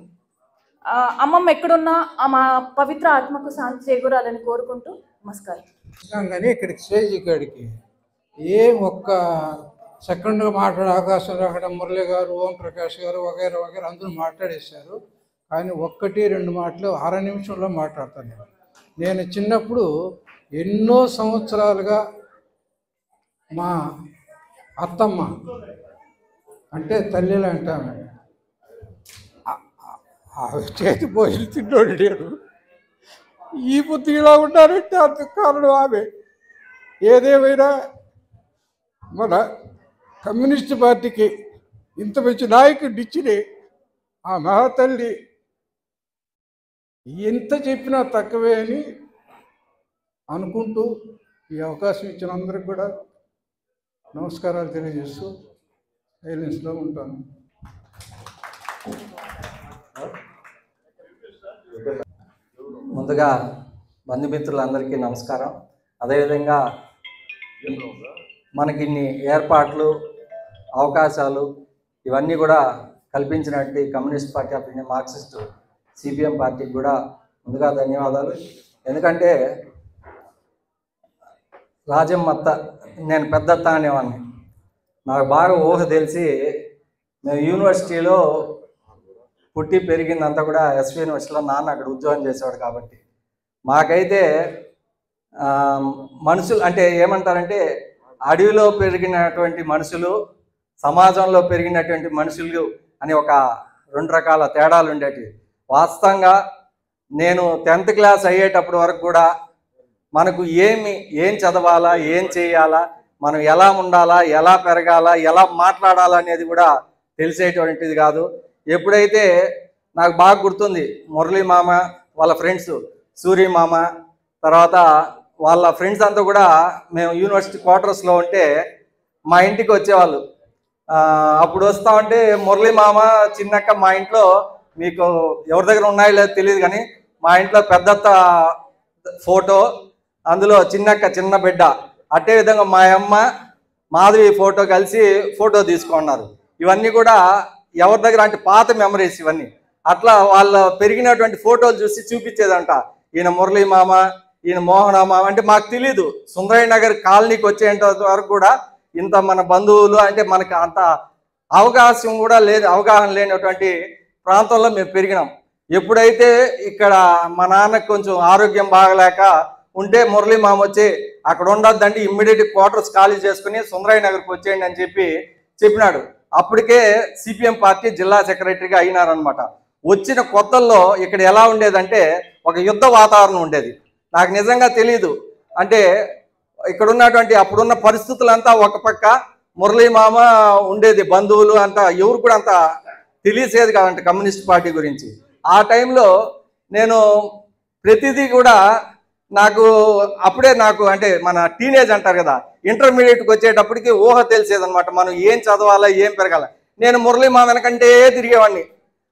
అమ్మమ్మ ఎక్కడున్నా మా పవిత్ర ఆత్మకు శాంతి చేకూరాలని కోరుకుంటూ నమస్కారం. కానీ ఇక్కడికి స్టేజ్ ఇక్కడికి ఒక్క సెకండ్గా మాట్లాడే అవకాశం రావడం, మురళి గారు, ఓం ప్రకాష్ గారు వగైరా వగైరా అందరూ మాట్లాడేశారు. కానీ 1-2 మాటలు 6 నిమిషంలో మాట్లాడతాను. నేను చిన్నప్పుడు ఎన్నో సంవత్సరాలుగా మా అత్తమ్మ అంటే తల్లిలా అంటాను, చేతి పోయి తిన్నోడు లేడు. ఈ బుద్ధి ఇలా ఉన్నారంటే అంత కారణం ఆమె. ఏదేమైనా మన కమ్యూనిస్ట్ పార్టీకి ఇంత మంచి నాయకుడిని ఇచ్చిన ఆ మహాతల్లి ఎంత చెప్పినా తక్కువే అని అనుకుంటూ ఈ అవకాశం ఇచ్చిన అందరికి కూడా నమస్కారాలు తెలియజేస్తూ సైలెన్స్లో ఉంటాను. ముందుగా బంధుమిత్రులందరికీ నమస్కారం. అదేవిధంగా మనకి ఇన్ని ఏర్పాట్లు, అవకాశాలు ఇవన్నీ కూడా కల్పించినట్టు Communist Party of India, Marxist, CPM పార్టీకి కూడా ముందుగా ధన్యవాదాలు. ఎందుకంటే రాజమ్మత్త, నేను పెద్దత్త అనేవాడిని. నాకు బాగా ఊహ తెలిసి మేము యూనివర్సిటీలో పుట్టి పెరిగిందంతా కూడా ఎస్వి యూనివర్సిటీలో, నాన్న అక్కడ ఉద్యోగం చేసేవాడు. కాబట్టి మాకైతే మనుషులు అంటే ఏమంటారంటే అడవిలో పెరిగినటువంటి మనుషులు, సమాజంలో పెరిగినటువంటి మనుషులు అని ఒక 2 రకాల తేడాలు ఉండేటివి. వాస్తవంగా నేను 10th క్లాస్ అయ్యేటప్పటి వరకు కూడా మనకు ఏం చదవాలా, ఏం చేయాలా, మనం ఎలా ఉండాలా, ఎలా పెరగాలా, ఎలా మాట్లాడాలా అనేది కూడా తెలిసేటువంటిది కాదు. ఎప్పుడైతే నాకు బాగా గుర్తుంది, మురళీ మామ వాళ్ళ ఫ్రెండ్స్, సూర్య మామ, తర్వాత వాళ్ళ ఫ్రెండ్స్ అంతా కూడా మేము యూనివర్సిటీ క్వార్టర్స్లో ఉంటే మా ఇంటికి వచ్చేవాళ్ళు. అప్పుడు వస్తా ఉంటే మురళీ మామ, చిన్నక్క మా ఇంట్లో మీకు ఎవరి దగ్గర ఉన్నాయో లేదో తెలియదు కానీ మా ఇంట్లో పెద్దత్త ఫోటో, అందులో చిన్నక్క చిన్న బిడ్డ, అట్టే విధంగా మా అమ్మ మాధవి ఫోటో కలిసి ఫోటో తీసుకున్నారు. ఇవన్నీ కూడా ఎవరి దగ్గర అంటే పాత మెమరీస్ ఇవన్నీ. అట్లా వాళ్ళ పెరిగినటువంటి ఫోటోలు చూసి చూపించేదంట. ఈయన మురళీ మామ, ఈయన మోహన మామ అంటే మాకు తెలీదు. సుందరయ్య నగర్ కాలనీకి వచ్చేంత వరకు కూడా ఇంత మన బంధువులు అంటే మనకు అంత అవకాశం కూడా లేదు, అవగాహన లేనటువంటి ప్రాంతంలో మేము పెరిగినాం. ఎప్పుడైతే ఇక్కడ మా నాన్నకు కొంచెం ఆరోగ్యం బాగలేక ఉంటే మురళీ మామ వచ్చి అక్కడ ఉండొద్దంటే ఇమ్మీడియట్ క్వార్టర్స్ ఖాళీ చేసుకుని సుందరయ్య నగర్కి వచ్చేయండి అని చెప్పినాడు. అప్పటికే సిపిఎం పార్టీ జిల్లా సెక్రటరీగా అయినారనమాట. వచ్చిన కొత్తల్లో ఇక్కడ ఎలా ఉండేదంటే ఒక యుద్ధ వాతావరణం ఉండేది. నాకు నిజంగా తెలీదు. అంటే ఇక్కడ ఉన్నటువంటి అప్పుడున్న పరిస్థితులంతా ఒక పక్క, మురళీ మామ ఉండేది, బంధువులు అంతా ఎవరు కూడా అంత తెలిసేది కాదంట కమ్యూనిస్ట్ పార్టీ గురించి. ఆ టైంలో నేను ప్రతిదీ కూడా అప్పుడే నాకు అంటే మన టీనేజ్ అంటారు కదా, ఇంటర్మీడియట్కి వచ్చేటప్పటికి ఊహ తెలిసేదనమాట. మనం ఏం చదవాలా, ఏం పెరగాల. నేను మురళీ మామ వెనకంటే తిరిగేవాడిని.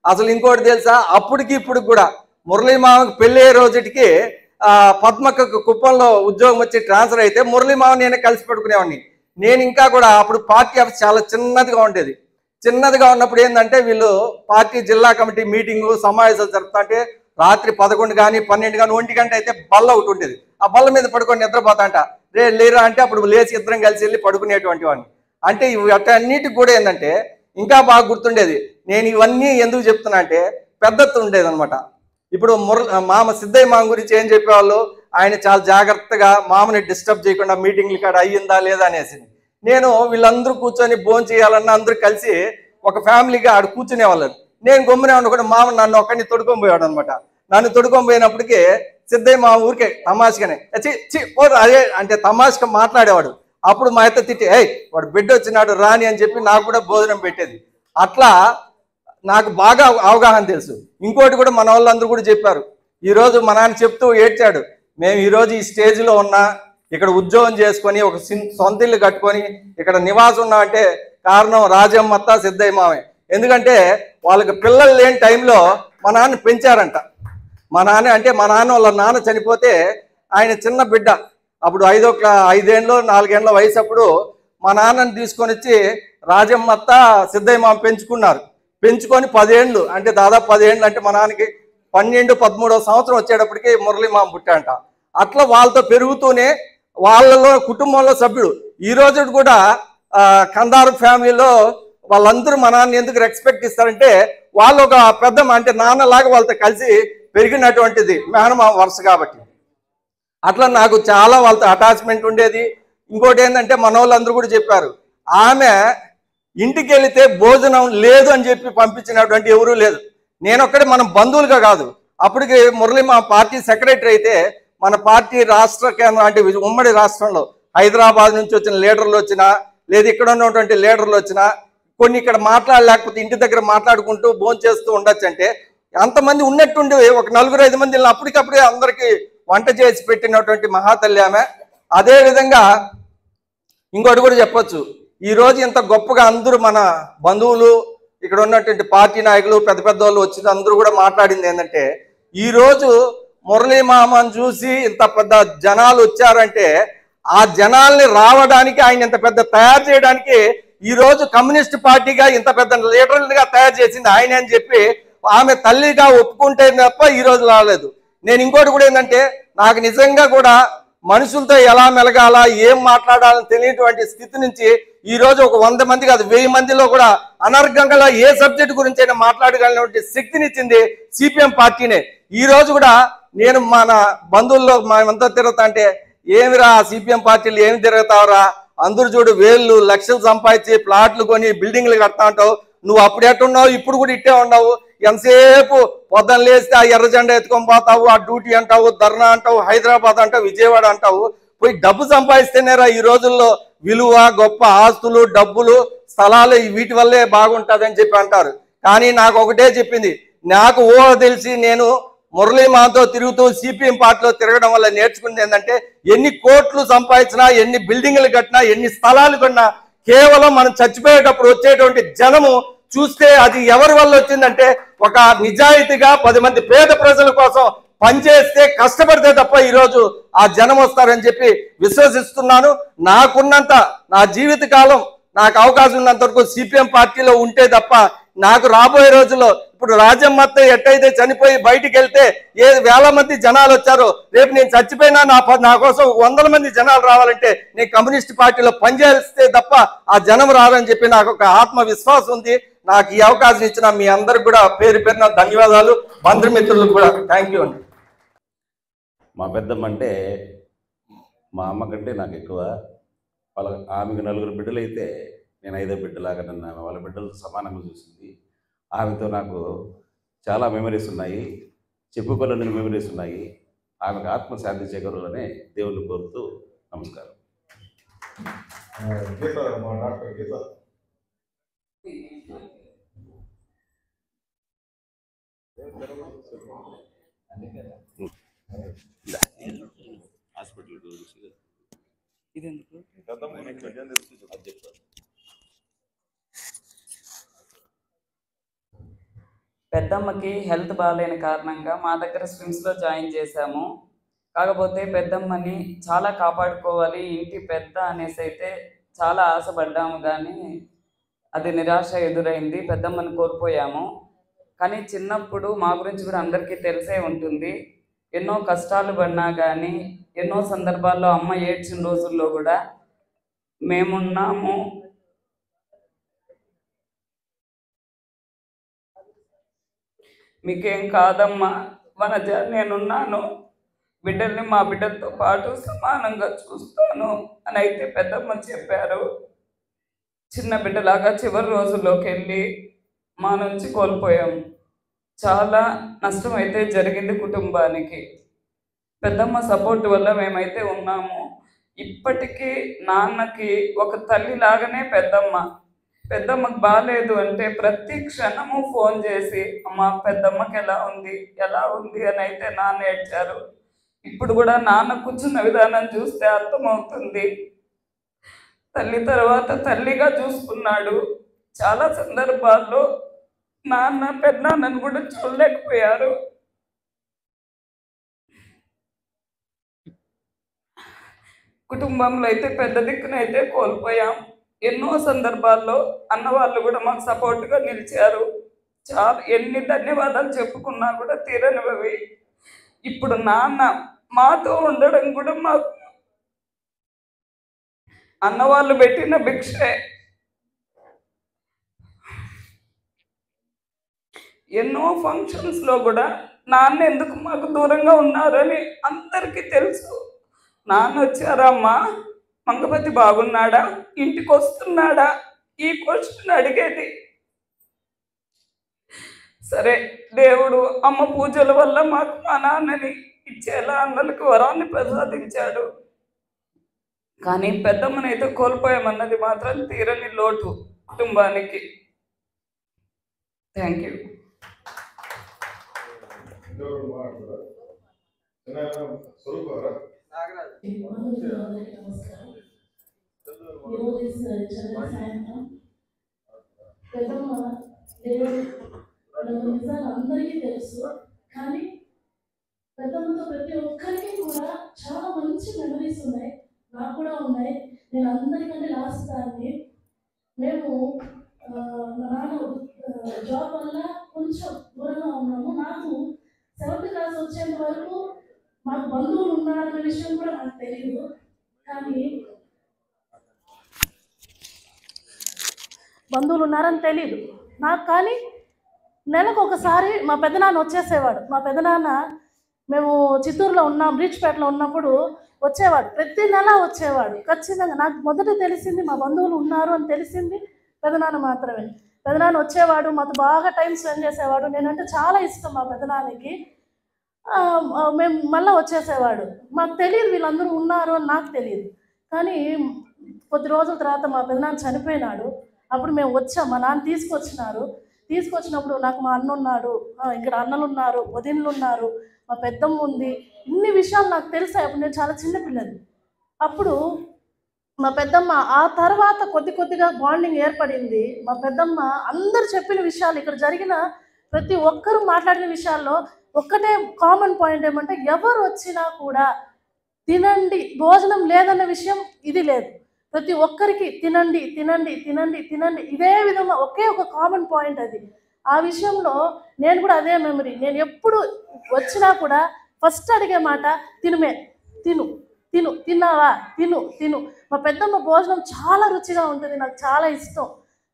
అసలు ఇంకోటి తెలుసా, అప్పటికి ఇప్పుడు కూడా మురళీ మామకి పెళ్ళే రోజుకి పద్మక్కకు కుప్పంలో ఉద్యోగం వచ్చి ట్రాన్స్ఫర్ అయితే మురళీ మామ నేనే కలిసి పెట్టుకునేవాడిని. నేను ఇంకా కూడా అప్పుడు పార్టీ ఆఫీస్ చాలా చిన్నదిగా ఉండేది. చిన్నదిగా ఉన్నప్పుడు ఏంటంటే వీళ్ళు పార్టీ జిల్లా కమిటీ మీటింగు సమావేశాలు జరుపుతా అంటే రాత్రి 11 కానీ 12 కానీ 1 గంట అయితే బల్ల ఒకటి ఉండేది. ఆ బల్ల మీద పడుకొని నిద్రపోతాంట. లేరా అంటే అప్పుడు లేచి ఇద్దరం కలిసి వెళ్ళి పడుకునేటువంటి వాడిని. అంటే ఇవి అన్నిటికి కూడా ఏంటంటే ఇంకా బాగా గుర్తుండేది. నేను ఇవన్నీ ఎందుకు చెప్తున్నా అంటే పెద్దత్తు ఉండేది అనమాట. ఇప్పుడు మామ సిద్ధయ్య మామ గురించి ఏం చెప్పేవాళ్ళు, ఆయన చాలా జాగ్రత్తగా మామని డిస్టర్బ్ చేయకుండా మీటింగ్లు కాడ అయ్యిందా లేదా అనేసి. నేను వీళ్ళందరూ కూర్చొని భోజనం చేయాలన్నా అందరూ కలిసి ఒక ఫ్యామిలీగా ఆడ కూర్చునేవాళ్ళు. నేను గమ్మునే కూడా మామ నన్ను ఒక్కడిని తొడుకొని పోయాడు అనమాట. నన్ను తొడుకొని పోయినప్పటికీ సిద్ధయ్య మా ఊరికే తమాషగానే అదే అంటే తమాషగా మాట్లాడేవాడు. అప్పుడు మా అత్త తిట్టి వాడు బిడ్డ వచ్చినాడు రాని అని చెప్పి నాకు కూడా భోజనం పెట్టేది. అట్లా నాకు బాగా అవగాహన తెలుసు. ఇంకోటి కూడా మన వాళ్ళందరూ కూడా చెప్పారు. ఈరోజు మా నాన్న చెప్తూ ఏడ్చాడు, మేము ఈరోజు ఈ స్టేజ్లో ఉన్నా, ఇక్కడ ఉద్యోగం చేసుకొని ఒక సొంత ఇల్లు కట్టుకొని ఇక్కడ నివాసం ఉన్నా అంటే కారణం రాజమ్మత్త సిద్ధయ్య మామే. ఎందుకంటే వాళ్ళకి పిల్లలు లేని టైంలో మా నాన్న పెంచారంట. మా నాన్న వాళ్ళ నాన్న చనిపోతే ఆయన చిన్న బిడ్డ అప్పుడు 5 ఏళ్ళలో 4 ఏళ్ళ వయసు అప్పుడు మా నాన్నని తీసుకొని వచ్చి రాజమ్మత్త సిద్ధయ్య మామ పెంచుకొని 10 ఏళ్ళు అంటే దాదాపు 10 ఏళ్ళు అంటే మా నాన్నకి 12-13వ సంవత్సరం వచ్చేటప్పటికి మురళీ మామ పుట్టాంట. అట్లా వాళ్ళతో పెరుగుతూనే వాళ్ళలో కుటుంబంలో సభ్యుడు ఈ రోజు కూడా కందారు ఫ్యామిలీలో వాళ్ళందరూ మా నాన్న ఎందుకు రెస్పెక్ట్ ఇస్తారంటే వాళ్ళు ఒక పెద్ద అంటే నాన్నలాగా వాళ్ళతో కలిసి పెరిగినటువంటిది మేనమామ వరుస కాబట్టి. అట్లా నాకు చాలా వాళ్ళతో అటాచ్మెంట్ ఉండేది. ఇంకోటి ఏంటంటే మన వాళ్ళందరూ కూడా చెప్పారు, ఆమె ఇంటికి వెళితే భోజనం లేదు అని చెప్పి పంపించినటువంటి ఎవరూ లేదు. నేనొక్కడే, మనం బంధువులుగా కాదు. అప్పటికి మురళీ మా పార్టీ సెక్రటరీ అయితే మన పార్టీ రాష్ట్ర కేంద్రం అంటే ఉమ్మడి రాష్ట్రంలో హైదరాబాద్ నుంచి వచ్చిన లీడర్లు వచ్చినా లేదా ఇక్కడ ఉన్నటువంటి లీడర్లు వచ్చినా కొన్ని ఇక్కడ మాట్లాడలేకపోతే ఇంటి దగ్గర మాట్లాడుకుంటూ భోజనం చేస్తూ ఉండొచ్చు. అంటే అంతమంది ఉన్నట్టుండి ఒక 4-5 మంది అప్పటికప్పుడే అందరికీ వంట చేసి పెట్టినటువంటి మహాతల్లి ఆమె. అదేవిధంగా ఇంకోటి కూడా చెప్పొచ్చు, ఈరోజు ఇంత గొప్పగా అందరూ మన బంధువులు ఇక్కడ ఉన్నటువంటి పార్టీ నాయకులు పెద్ద వాళ్ళు వచ్చి అందరూ కూడా మాట్లాడింది ఏంటంటే, ఈరోజు మురళీ మామని చూసి ఇంత పెద్ద జనాలు వచ్చారంటే ఆ జనాల్ని రావడానికి ఆయన ఇంత పెద్ద తయారు చేయడానికి ఈరోజు కమ్యూనిస్ట్ పార్టీగా ఇంత పెద్ద లీడర్లుగా తయారు చేసింది ఆయన అని చెప్పి ఆమె తల్లిగా ఒప్పుకుంటే తప్ప ఈరోజు రాలేదు. నేను ఇంకోటి కూడా ఏంటంటే, నాకు నిజంగా కూడా మనుషులతో ఎలా మెలగాల ఏం మాట్లాడాలని తెలియటువంటి స్థితి నుంచి ఈరోజు ఒక 100 మంది కాదు 1000 మందిలో కూడా అనర్గంగా ఏ సబ్జెక్ట్ గురించి అయినా మాట్లాడగలిగినటువంటి శక్తినిచ్చింది సిపిఎం పార్టీనే. ఈ రోజు కూడా నేను మన బంధువుల్లో మేమంతా తిరుగుతా అంటే, ఏమిరా సిపిఎం పార్టీలు ఏమి తిరుగుతావురా, అందరూ చూడు వేళ్ళు లక్షలు సంపాదించి ప్లాట్లు కొని బిల్డింగ్లు కడతా ఉంటావు, నువ్వు అప్పుడు ఎట్టున్నావు ఇప్పుడు కూడా ఇట్టే ఉన్నావు, ఎంతసేపు పొద్దున్న లేస్తే ఆ ఎర్ర జెండా ఎత్తుకొని పోతావు, ఆ డ్యూటీ అంటావు, ధర్నా అంటావు, హైదరాబాద్ అంటావు, విజయవాడ అంటావు, పోయి డబ్బు సంపాదిస్తేనేరా ఈ రోజుల్లో విలువ గొప్ప ఆస్తులు డబ్బులు స్థలాలు వీటి వల్లే బాగుంటుంది అని చెప్పి అంటారు. కానీ నాకు ఒకటే చెప్పింది, నాకు ఊహ తెలిసి నేను మురళీ మాతో తిరుగుతూ సిపిఎం పార్టీలో తిరగడం వల్ల నేర్చుకుంది ఏంటంటే ఎన్ని కోట్లు సంపాదించినా, ఎన్ని బిల్డింగ్లు కట్టినా, ఎన్ని స్థలాలు కొన్నా కేవలం మనం చచ్చిపోయేటప్పుడు వచ్చేటువంటి జనము చూస్తే అది ఎవరి వల్ల వచ్చిందంటే ఒక నిజాయితీగా 10 మంది పేద ప్రజల కోసం పనిచేస్తే కష్టపడితే తప్ప ఈరోజు ఆ జనం వస్తారని చెప్పి విశ్వసిస్తున్నాను. నాకున్నంత నా జీవిత కాలం నాకు అవకాశం ఉన్నంత వరకు సిపిఎం పార్టీలో ఉంటే తప్ప నాకు రాబోయే రోజుల్లో ఇప్పుడు రాజమ్మత్త ఎట్టయితే చనిపోయి బయటికి వెళ్తే వేల మంది జనాలు వచ్చారో రేపు నేను చచ్చిపోయినా నా కోసం 100 మంది జనాలు రావాలంటే నేను కమ్యూనిస్ట్ పార్టీలో పనిచేస్తే తప్ప ఆ జనం రారని చెప్పి నాకు ఒక ఆత్మవిశ్వాసం ఉంది. నాకు ఈ అవకాశం ఇచ్చిన మీ అందరికి కూడా పేరు పేరున ధన్యవాదాలు, బంధుమిత్రులకు కూడా థ్యాంక్ యూ అండి. మా పెద్దమ్మ అంటే మా అమ్మ కంటే నాకు ఎక్కువ. ఆమెకు 4 బిడ్డలు అయితే నేను 5వ బిడ్డలాగా నన్ను వాళ్ళ బిడ్డలతో సమానంగా చూసింది. ఆమెతో నాకు చాలా మెమరీస్ ఉన్నాయి, చెప్పుకోలేని మెమరీస్ ఉన్నాయి. ఆమెకు ఆత్మశాంతి చేకూరాలని దేవుళ్ళు కోరుతూ నమస్కారం. గీత, మా డాక్టర్ గీత. పెద్దమ్మకి హెల్త్ బాగాలేని కారణంగా మా దగ్గర స్విమ్స్లో జాయిన్ చేశాము. కాకపోతే పెద్దమ్మని చాలా కాపాడుకోవాలి, ఇంటి పెద్ద అనేసి అయితే చాలా ఆశపడ్డాము, కానీ అది నిరాశ ఎదురైంది. పెద్దమ్మని కోల్పోయాము. కానీ చిన్నప్పుడు మా గురించి కూడా అందరికీ తెలిసే ఉంటుంది. ఎన్నో కష్టాలు పడినా కానీ ఎన్నో సందర్భాల్లో అమ్మ ఏడ్చిన రోజుల్లో కూడా మేమున్నాము. మీకేం కాదమ్మా వనజ, నేనున్నాను, బిడ్డల్ని మా బిడ్డలతో పాటు సమానంగా చూస్తాను అని అయితే పెద్దమ్మ చెప్పారు. చిన్న బిడ్డలాగా చివరి రోజుల్లోకి వెళ్ళి మా నుంచి కోల్పోయాం. చాలా నష్టం అయితే జరిగింది కుటుంబానికి. పెద్దమ్మ సపోర్ట్ వల్ల మేమైతే ఉన్నాము. ఇప్పటికీ నాన్నకి ఒక తల్లి లాగానే పెద్దమ్మకు బాగాలేదు అంటే ప్రతి క్షణము ఫోన్ చేసి అమ్మ పెద్దమ్మకి ఎలా ఉంది అని అయితే నాన్న ఏడ్చారు. ఇప్పుడు కూడా నాన్న కూర్చున్న విధానం చూస్తే అర్థమవుతుంది. తల్లి తర్వాత తల్లిగా చూసుకున్నాడు. చాలా సందర్భాల్లో నాన్న పెద్దనాన్నను కూడా చూడలేకపోయారు. కుటుంబంలో అయితే పెద్ద దిక్కునైతే కోల్పోయాం. ఎన్నో సందర్భాల్లో అన్నవాళ్ళు కూడా మాకు సపోర్ట్గా నిలిచారు. చాలా ఎన్ని ధన్యవాదాలు చెప్పుకున్నా కూడా తీరనివి. ఇప్పుడు నాన్న మాతో ఉండడం కూడా మాకు అన్నవాళ్ళు పెట్టిన భిక్షే. ఎన్నో ఫంక్షన్స్లో కూడా నాన్న ఎందుకు మాకు దూరంగా ఉన్నారని అందరికీ తెలుసు. నాన్న వచ్చారమ్మా, మంగపతి బాగున్నాడా, ఇంటికి వస్తున్నాడా, ఈ క్వశ్చన్ అడిగేది. సరే, దేవుడు అమ్మ పూజల వల్ల మాకు మా నాన్నని ఇచ్చేలా అన్నలకు వరాన్ని ప్రసాదించాడు. కానీ పెద్దమ్మనైతే కోల్పోయామన్నది మాత్రం తీరని లోటు కుటుంబానికి. Thank you. అందరికీ తెలుసు, కానీ పెద్దమ్మతో ప్రతి ఒక్కరికి కూడా చాలా మంచి మెమరీస్ ఉన్నాయి. నాకు కూడా ఉన్నాయి. నేను అందరికంటే లాస్ట్ దాన్ని. మేము మా నాన్న జాబ్ వల్ల కొంచెం దూరంగా ఉన్నాము. నాకు 7th క్లాస్ వచ్చేంత వరకు మాకు బంధువులు ఉన్నారన్న విషయం కూడా నాకు తెలియదు. కానీ బంధువులు ఉన్నారని తెలీదు నాకు. కానీ నెలకు ఒకసారి మా పెద్దనాన్న వచ్చేసేవాడు. మా పెద్దనాన్న మేము చిత్తూరులో ఉన్నాం, రీచ్పేటలో ఉన్నప్పుడు వచ్చేవాడు. ప్రతి నెల వచ్చేవాడు ఖచ్చితంగా. నాకు మొదట తెలిసింది మా బంధువులు ఉన్నారు అని తెలిసింది పెద్దనాన్న మాత్రమే. పెద్దనాన్న వచ్చేవాడు, మాతో బాగా టైం స్పెండ్ చేసేవాడు. నేనంటే చాలా ఇష్టం మా పెద్దనాన్నకి. మేము మళ్ళీ వచ్చేసేవాడు. మాకు తెలియదు వీళ్ళందరూ ఉన్నారు అని నాకు తెలియదు. కానీ కొద్ది రోజుల తర్వాత మా పెద్దనాన్న చనిపోయినాడు. అప్పుడు మేము వచ్చాం, మా నాన్న తీసుకొచ్చినారు. తీసుకొచ్చినప్పుడు నాకు మా అన్న ఉన్నాడు, ఇక్కడ అన్నలు ఉన్నారు, వదినలు ఉన్నారు, మా పెద్దమ్మ ఉంది, ఇన్ని విషయాలు నాకు తెలిసాయి. అప్పుడు నేను చాలా చిన్నపిల్లని. అప్పుడు మా పెద్దమ్మ ఆ తర్వాత కొద్ది కొద్దిగా బాండింగ్ ఏర్పడింది. మా పెద్దమ్మ అందరు చెప్పిన విషయాలు, ఇక్కడ జరిగిన ప్రతి ఒక్కరూ మాట్లాడిన విషయాల్లో ఒక్కటే కామన్ పాయింట్ ఏమంటే, ఎవరు వచ్చినా కూడా తినండి, భోజనం లేదన్న విషయం ఇది లేదు. ప్రతి ఒక్కరికి తినండి తినండి తినండి తినండి, ఇదే విధంగా ఒకే ఒక కామన్ పాయింట్ అది. ఆ విషయంలో నేను కూడా అదే మెమరీ. నేను ఎప్పుడు వచ్చినా కూడా ఫస్ట్ అడిగే మాట తినుమే, తిను తిను, తిన్నావా, తిను తిను. మా పెద్దమ్మ భోజనం చాలా రుచిగా ఉంటుంది, నాకు చాలా ఇష్టం.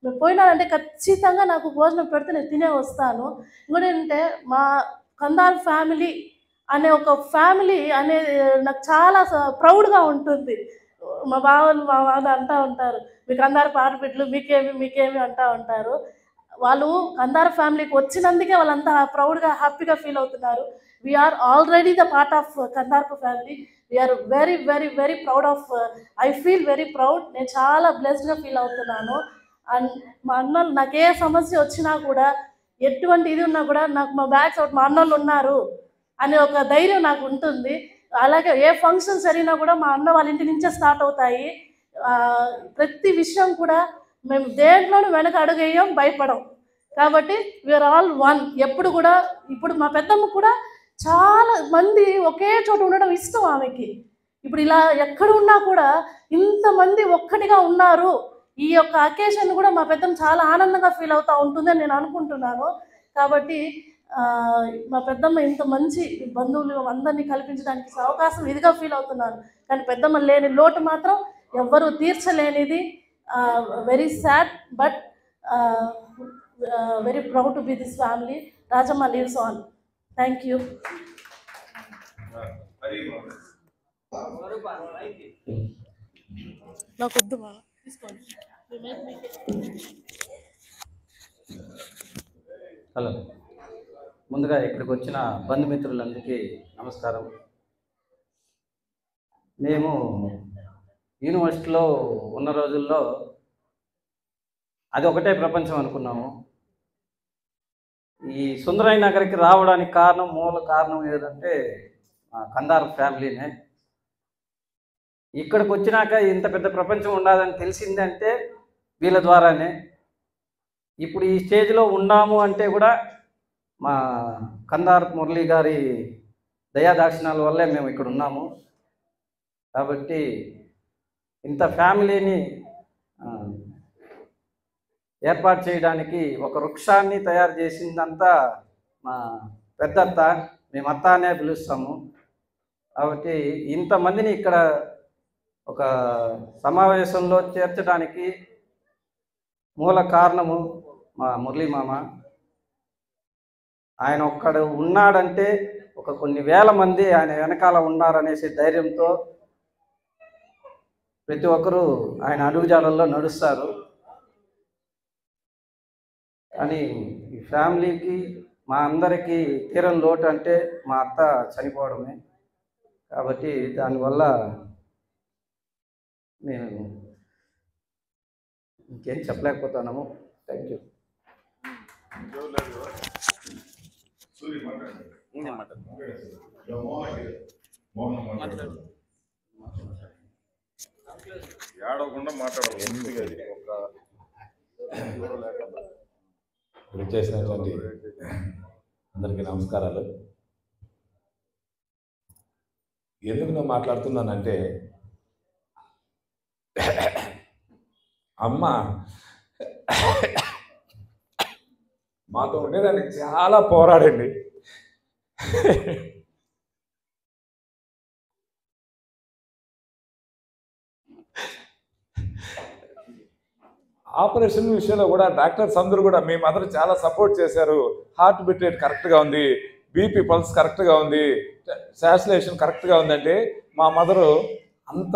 నేను పోయినానంటే ఖచ్చితంగా నాకు భోజనం పెడితే నేను తినే వస్తాను. ఇంకోటి ఏంటంటే మా కందార్ ఫ్యామిలీ అనే ఒక ఫ్యామిలీ అనేది నాకు చాలా ప్రౌడ్గా ఉంటుంది. మా బావలు మా వాళ్ళు అంటూ ఉంటారు, మీకు కందారు పాటపిట్లు మీకేమి మీకేమి అంటూ ఉంటారు. వాళ్ళు కందార్ ఫ్యామిలీకి వచ్చినందుకే వాళ్ళంతా ప్రౌడ్గా హ్యాపీగా ఫీల్ అవుతున్నారు. We're already the part of Kandarpu family. We're very very very proud of, I feel very proud. నేను చాలా బ్లెస్డ్గా ఫీల్ అవుతున్నాను. అండ్ మా అన్నలు నాకు ఏ సమస్య వచ్చినా కూడా, ఎటువంటి ఇది ఉన్నా కూడా నాకు మా బ్యాక్ సపోర్ట్ మా అన్నలు ఉన్నారు అనే ఒక ధైర్యం నాకు ఉంటుంది. అలాగే ఏ ఫంక్షన్స్ జరిగినా కూడా మా అన్న వాళ్ళ ఇంటి నుంచే స్టార్ట్ అవుతాయి. ప్రతి విషయం కూడా మేము దేంట్లోనూ వెనక అడుగేయం, భయపడం. కాబట్టి వీఆర్ ఆల్ వన్. ఎప్పుడు కూడా ఇప్పుడు మా పెద్దమ్మ కూడా చాలా మంది ఒకే చోట ఉండడం ఇష్టం ఆమెకి. ఇప్పుడు ఇలా ఎక్కడ ఉన్నా కూడా ఇంతమంది ఒక్కటిగా ఉన్నారు, ఈ యొక్క అకేషన్ కూడా మా పెద్దమ్మ చాలా ఆనందంగా ఫీల్ అవుతూ ఉంటుందని నేను అనుకుంటున్నాను. కాబట్టి మా పెద్దమ్మ ఇంత మంచి బంధువులు అందరినీ కల్పించడానికి అవకాశం ఇదిగా ఫీల్ అవుతున్నాను. కానీ పెద్దమ్మ లేని లోటు మాత్రం ఎవ్వరూ తీర్చలేనిది. Very sad but very proud to be this family. Rajamma leaves on. Thank you. నాకు వద్దు తీసుకోండి. హలో, ముందుగా ఇక్కడికి వచ్చిన బంధుమిత్రులందరికీ నమస్కారం. మేము యూనివర్సిటీలో ఉన్న రోజుల్లో అది ఒకటే ప్రపంచం అనుకున్నాము. ఈ సుందరయ్య నగర్కి రావడానికి మూల కారణం ఏదంటే కందార్ ఫ్యామిలీనే. ఇక్కడికి వచ్చినాక ఇంత పెద్ద ప్రపంచం ఉండదని తెలిసిందంటే వీళ్ళ ద్వారానే. ఇప్పుడు ఈ స్టేజ్లో ఉన్నాము అంటే కూడా మా కందార్ మురళి గారి దయాదాక్షిణాల వల్లే మేము ఇక్కడ ఉన్నాము. కాబట్టి ఇంత ఫ్యామిలీని ఏర్పాటు చేయడానికి ఒక వృక్షాన్ని తయారు చేసిందంతా మా పెద్దత్త, మేము అత్త అనే పిలుస్తాము. కాబట్టి ఇంతమందిని ఇక్కడ ఒక సమావేశంలో చేర్చడానికి మూల కారణము మా మురళీ మామ. ఆయన ఒక్కడు ఉన్నాడంటే ఒక కొన్ని వేల మంది ఆయన వెనకాల ఉన్నారనేసి ధైర్యంతో ప్రతి ఒక్కరూ ఆయన అడుగుజాడల్లో నడుస్తారు. కానీ ఈ ఫ్యామిలీకి మా అందరికీ తీరని లోటు అంటే మా అత్త చనిపోవడమే. కాబట్టి దానివల్ల నేను ఇంకేం చెప్పలేకపోతున్నాము. Thank you. ఏడవకుండా మాట్లాడాలి. చేసినటువంటి అందరికీ నమస్కారాలు. ఎందుకు నేను మాట్లాడుతున్నానంటే, అమ్మ మాతో ఉండేదానికి చాలా పోరాడండి. ఆపరేషన్ విషయంలో కూడా డాక్టర్స్ అందరూ కూడా మీ మదర్ చాలా సపోర్ట్ చేశారు. హార్ట్ బీట్ రేట్ కరెక్ట్గా ఉంది, బీపీ పల్స్ కరెక్ట్గా ఉంది, శాచులేషన్ కరెక్ట్గా ఉందంటే మా మదరు అంత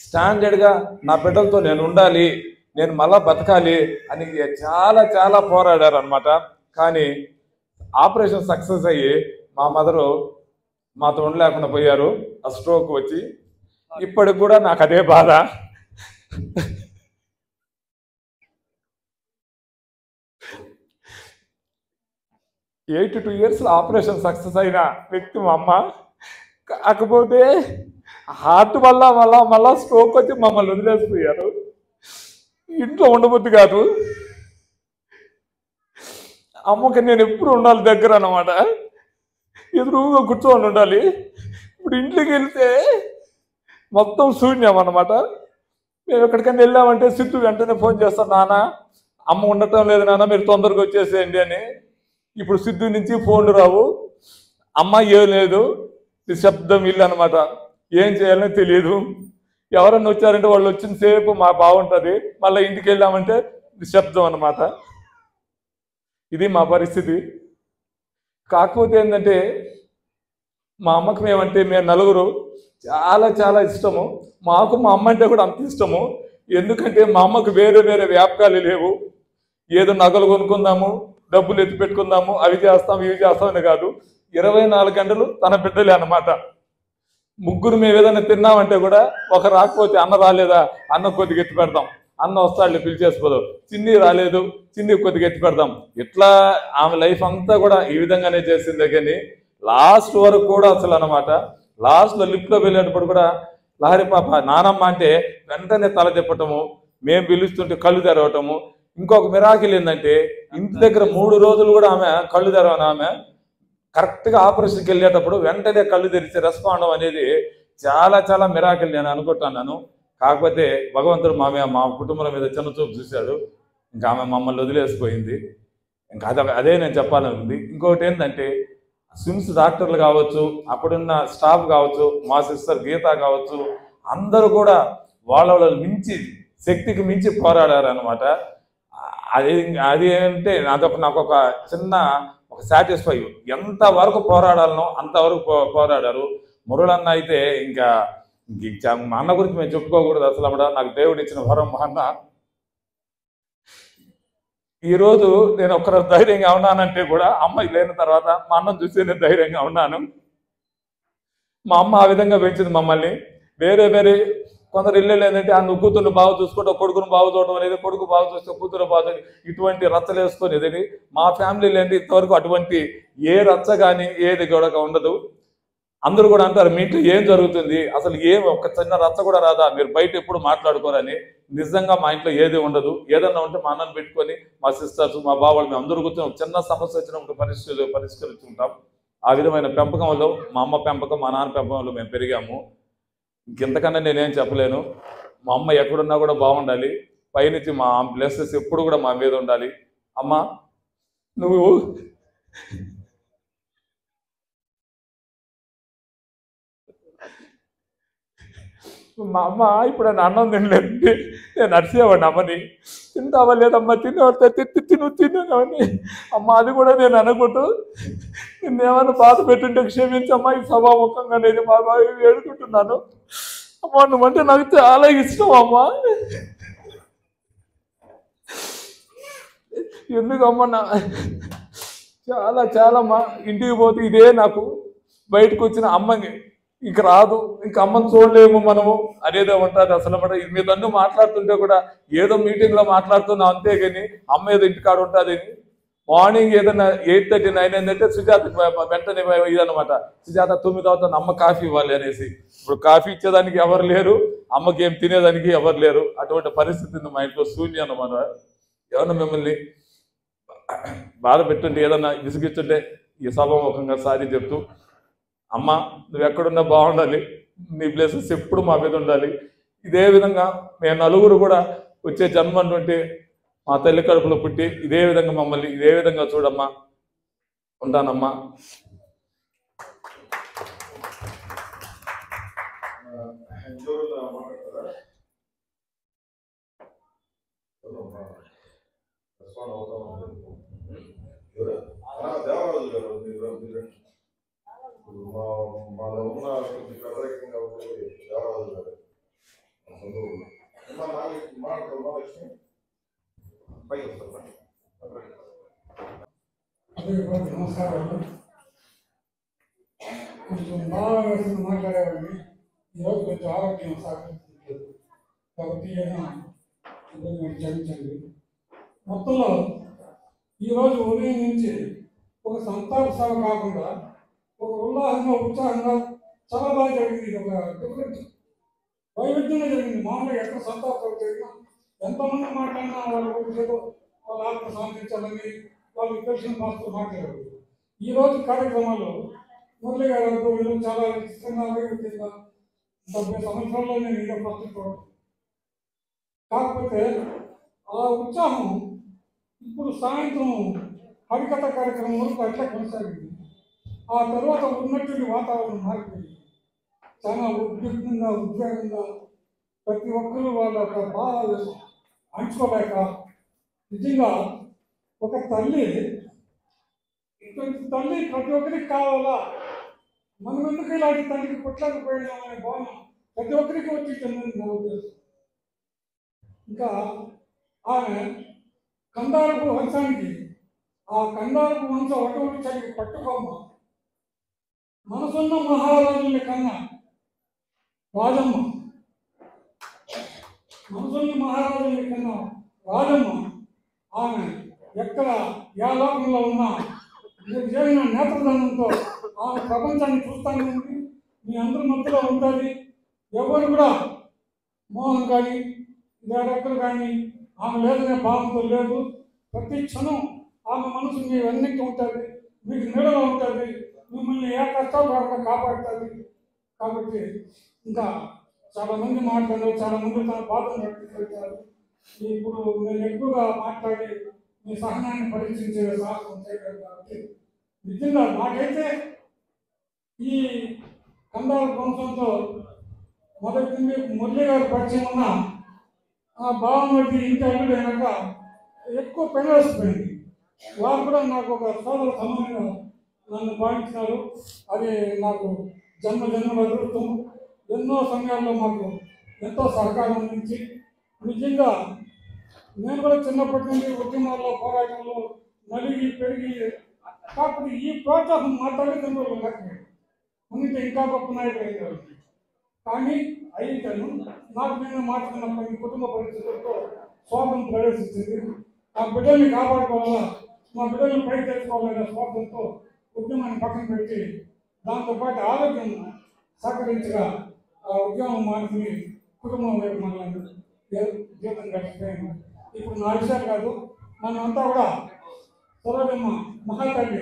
స్టాండర్డ్గా నా బిడ్డలతో నేను ఉండాలి, నేను మళ్ళా బతకాలి అని చాలా చాలా పోరాడారు అనమాట. కానీ ఆపరేషన్ సక్సెస్ అయ్యి మా మదరు మాతో ఉండలేకుండా పోయారు. ఆ స్ట్రోక్ వచ్చి ఇప్పటికి కూడా నాకు అదే బాధ. 82 ఇయర్స్లో ఆపరేషన్ సక్సెస్ అయిన వ్యక్తి మా అమ్మ. కాకపోతే హార్ట్ వల్ల మళ్ళా స్ట్రోక్ వచ్చి మమ్మల్ని వదిలేసిపోయారు. ఇంట్లో ఉండబుద్ధి కాదు. అమ్మకి నేను ఎప్పుడు ఉండాలి దగ్గర అన్నమాట, ఎదురుగా కూర్చొని ఉండాలి. ఇప్పుడు ఇంట్లోకి వెళ్తే మొత్తం శూన్యం అన్నమాట. మేము ఎక్కడికైనా వెళ్ళామంటే సిద్ధు వెంటనే ఫోన్ చేస్తాను, నాన్న అమ్మ ఉండటం లేదు నాన్న, మీరు తొందరగా వచ్చేసేయండి అని. ఇప్పుడు సిద్ధు నుంచి ఫోన్లు రావు, అమ్మ ఏం లేదు, నిశ్శబ్దం ఇల్లు అనమాట. ఏం చేయాలో తెలియదు. ఎవరన్నా వచ్చారంటే వాళ్ళు వచ్చిన సేపు మా బాగుంటుంది, మళ్ళీ ఇంటికి వెళ్ళామంటే నిశ్శబ్దం అన్నమాట. ఇది మా పరిస్థితి. కాకపోతే ఏంటంటే మా అమ్మకి మేము నలుగురు చాలా చాలా ఇష్టము. మాకు మా అమ్మ అంటే కూడా అంత ఇష్టము. ఎందుకంటే మా అమ్మకు వేరే వేరే వ్యాపకాలు లేవు. ఏదో నగలు కొనుక్కుందాము, డబ్బులు ఎత్తి పెట్టుకుందాము, అవి చేస్తాం ఇవి చేస్తామని కాదు. 24 గంటలు తన బిడ్డలే అన్నమాట. ముగ్గురు మేము ఏదైనా తిన్నామంటే కూడా ఒక రాకపోతే అన్న రాలేదా, అన్న కొద్దిగా ఎత్తి పెడతాం, అన్న వస్తాడు పిలిచేసిపోదాం, చిన్ని రాలేదు, చిన్ని కొద్దిగా ఎత్తి పెడతాం. ఇట్లా ఆమె లైఫ్ అంతా కూడా ఈ విధంగానే చేసిందే. కానీ లాస్ట్ వరకు కూడా అసలు అనమాట, లాస్ట్లో లిఫ్ట్లో వెళ్ళేటప్పుడు కూడా లహరి పాప నానమ్మ అంటే వెంటనే తల తిప్పటము, మేము పిలుస్తుంటే కళ్ళు తెరవటము. ఇంకొక మిరాకిల్ ఏంటంటే ఇంటి దగ్గర 3 రోజులు కూడా ఆమె కళ్ళు తెరవని ఆమె కరెక్ట్గా ఆపరేషన్కి వెళ్ళేటప్పుడు వెంటనే కళ్ళు తెరిచి రెస్పాండ్ అనేది చాలా చాలా మిరాకిల్ నేను అనుకుంటున్నాను. కాకపోతే భగవంతుడు మా కుటుంబం మీద చిన్న చూపు చూశాడు. ఇంకా ఆమె మమ్మల్ని వదిలేసిపోయింది. ఇంకా అదే నేను చెప్పాలనుంది. ఇంకొకటి ఏంటంటే స్విమ్స్ డాక్టర్లు కావచ్చు, అప్పుడున్న స్టాఫ్ కావచ్చు, మా సిస్టర్ గీత కావచ్చు, అందరూ కూడా వాళ్ళ మించి శక్తికి మించి పోరాడారు అనమాట. అది అంటే నాకు ఒక చిన్న సాటిస్ఫై. ఎంతవరకు పోరాడాలనో అంతవరకు పోరాడారు. మురళన్న అయితే ఇంకా మా అన్న గురించి మేము చెప్పుకోకూడదు అసలు. అప్పుడు నాకు దేవుడు ఇచ్చిన వరం మా అన్న. ఈరోజు నేను ఒక్కరు ధైర్యంగా ఉన్నానంటే కూడా అమ్మాయి లేని తర్వాత మా అన్నం చూసి నేను ధైర్యంగా ఉన్నాను. మా అమ్మ ఆ విధంగా పెంచింది మమ్మల్ని. వేరే కొందరు ఇల్లు ఏంటంటే ఆ నువ్వు కూతుర్ని బాగా చూసుకోవడం, కొడుకును బాగా చూడడం అనేది, కొడుకు బాగా చూస్తే కూతురు బాగా ఇటువంటి రచ్చలు వేసుకునేది. మా ఫ్యామిలీలో ఏంటి ఇంతవరకు అటువంటి ఏ రచ్చ కానీ ఏది కూడా ఉండదు. అందరూ కూడా అంటారు మీ ఇంట్లో ఏం జరుగుతుంది, అసలు ఒక చిన్న రచ్చ కూడా రాదా, మీరు బయట ఎప్పుడు మాట్లాడుకోరని. నిజంగా మా ఇంట్లో ఏది ఉండదు. ఏదన్నా ఉంటే మా అన్నను పెట్టుకొని మా సిస్టర్స్ మా బావాళ్ళు మేము అందరూ కూర్చొని ఒక చిన్న సమస్య వచ్చినప్పుడు పరిష్కరించుకుంటాం. ఆ విధమైన పెంపకంలో మా అమ్మ పెంపకం, మా నాన్న పెంపకంలో మేము పెరిగాము. ఇంతకన్నా నేనేం చెప్పలేను. మా అమ్మ ఎక్కడున్నా కూడా బాగుండాలి. పైనుంచి మా బ్లెస్సెస్ ఎప్పుడు కూడా మా మీద ఉండాలి. అమ్మ నువ్వు మా అమ్మ ఇప్పుడు అన్నం తినలేదు, నేను అరిసేవాడిని అమ్మని, తింటావా లేదమ్మా, తిన్నావని. అమ్మ అది కూడా నేను అనుకుంటూ నిన్నేమైనా బాధ పెట్టుంటే క్షమించమ్మా, ఈ సభాముఖంగా నేను బాగా వేడుకుంటున్నాను. అమ్మ నువ్వంటే నాకు చాలా ఇష్టం అమ్మా. ఎందుకమ్మా చాలా చాలా మా ఇంటికి పోతే ఇదే నాకు బయటకు వచ్చిన అమ్మకి ఇంక రాదు, ఇంక అమ్మని చూడలేము మనము అనేదో ఉంటుంది అసలు. మీద అన్నీ మాట్లాడుతుంటే కూడా ఏదో మీటింగ్లో మాట్లాడుతున్నాం అంతే. కానీ అమ్మ ఏదో ఇంటికాడ ఉంటుంది. మార్నింగ్ ఏదైనా 8:30, 9 అయిందంటే సుజాత వెంటనే ఇదనమాట, సుజాత 9 అవుతుంది అమ్మ కాఫీ ఇవ్వాలి అనేసి. ఇప్పుడు కాఫీ ఇచ్చేదానికి ఎవరు లేరు, అమ్మకి ఏం తినేదానికి ఎవరు లేరు. అటువంటి పరిస్థితి మా ఇంట్లో శూన్యం అన్నమాట. ఏమన్నా మిమ్మల్ని బాధ పెట్టుంటే, ఏదన్నా విసిగిస్తుంటే ఈ సభాముఖంగా సారి చెప్తూ, అమ్మ నువ్వు ఎక్కడున్నా బాగుండాలి, నీ ప్లేసెస్ ఎప్పుడు మా మీద ఉండాలి. ఇదే విధంగా మేము నలుగురు కూడా వచ్చే జన్మ అంటుంటే మా తల్లి కడుపులో పుట్టి ఇదే విధంగా మమ్మల్ని ఇదే విధంగా చూడమ్మా. ఉంటానమ్మా. దేవరాజు గారు మన ఉన్న వ్యతిరేకంగా ఉండేది దేవరాజు గారు నమస్కారాలు. కొంచెం బాగా మాట్లాడేవాడిని. ఈరోజు కొంచెం ఆరోగ్యం సహకరించలేదు కాబట్టి క్షమించండి. మొత్తంలో ఈరోజు ఉదయం నుంచి ఒక సంతాప సభ కాకుండా ఒక ఉల్లాసంగా ఉత్సాహంగా చాలా బాగా జరిగింది. ఇది ఒక డిఫరెంట్ వైవిధ్యంగా జరిగింది. మామూలుగా ఎక్కడ సంతాప సభ జరిగినా ఎంతమంది మాట్లాడినా వాళ్ళ ఏదో వాళ్ళ ఆత్మ శాంతించాలని వాళ్ళకి తెలిసిన భాషతో మాట్లాడారు. ఈరోజు కార్యక్రమాలు మురళి గారు వీళ్ళు చాలా ఇష్టంగా వైవిధ్యంగా 70 సంవత్సరాల్లో నేను ఇదే ఫస్ట్. కాకపోతే ఆ ఉత్సాహం ఇప్పుడు సాయంత్రం హరికథ కార్యక్రమం వరకు అట్లా కొనసాగింది. ఆ తర్వాత ఉన్నటువంటి వాతావరణం మారిపోయింది. చాలా ఉద్విగ్నంగా ఉద్వేగంగా ప్రతి ఒక్కరూ వాళ్ళ యొక్క బాధ అంచుకోలేక నిజంగా ఒక తల్లి ఇటువంటి తల్లి ప్రతి ఒక్కరికి కావాలా, మనం ఎందుకు ఇలాంటి తల్లికి పుట్టలేకపోయినాం అనే భావన ప్రతి ఒక్కరికి వచ్చిందని నా ఉద్దేశం. ఇంకా ఆమె కందారపు వంశానికి ఆ కందారపు వంశ వటవృక్షానికి పట్టుకోమ్మ మనసున్న మహారాజుని కన్నా రాజమ్మ, మనసున్న మహారాజుని కన్నా రాజమ్మ. ఆమె ఎక్కడ ఏ లోకంలో ఉన్నా జరిగిన నేత్రదానంతో ఆమె ప్రపంచాన్ని చూస్తానే ఉంది. మీ అందరి మధ్యలో ఉంటుంది. ఎవరు కూడా మోహన్ కానీ వేరొక్కరు కానీ ఆమె లేదనే భావంతో లేదు. ప్రతి క్షణం ఆమె మనసు మీ అన్నింటి ఉంటుంది, మీకు నీడలో ఉంటుంది, మిమ్మల్ని ఏ కష్టాలు కాకుండా కాపాడుతుంది. కాబట్టి ఇంకా చాలామంది మాట్లాడారు, చాలామంది తన బాధను వ్యక్తపరిచారు. ఇప్పుడు నేను ఎక్కువగా మాట్లాడి మీ సహనాన్ని పరీక్షించే సాహసం చేయగలను. కాబట్టి నిజంగా నాకైతే ఈ కందాల వంశంతో మొదటి నుండి మురళి గారు పరిచయం ఉన్న ఆ భావం బట్టి ఇంటి అల్లుడు అయినాక ఎక్కువ పెనవేసిపోయింది. వారు కూడా నాకు ఒక సోదర సమానంగా నన్ను భావించినారు. అది నాకు జన్మల అదృష్టం. ఎన్నో సమయాల్లో మాకు ఎంతో సహకారం అందించి నిజంగా నేను కూడా చిన్నప్పటి నుండి ఉద్యమాల్లో పోరాటంలో నలిగి పెరిగి కాకపోతే ఈ ప్రోత్సాహం మా తల్లిదండ్రులు లేకపోయింది. అందుకే ఇంకా గొప్ప నాయకులు అయ్యారు. కానీ అయితేను నాకు నేను మాట్లాడినప్పుడు కుటుంబ పరిస్థితులతో స్వార్థం ప్రవేశించింది. ఆ బిడ్డల్ని కాపాడుకోవాలా, మా బిడ్డల్ని పైకి తెచ్చుకోవాలనే స్వార్థంతో ఉద్యమాన్ని పక్కన పెట్టి దాంతోపాటు ఆరోగ్యం సహకరించగా ఆ ఉద్యమం మానుకుని కుటుంబం వైపు మనల్ని జీవితం గడిచిపోయింది. ఇప్పుడు నా విషయాలు కాదు, మనమంతా కూడా సరోజమ్మ మహాతల్లి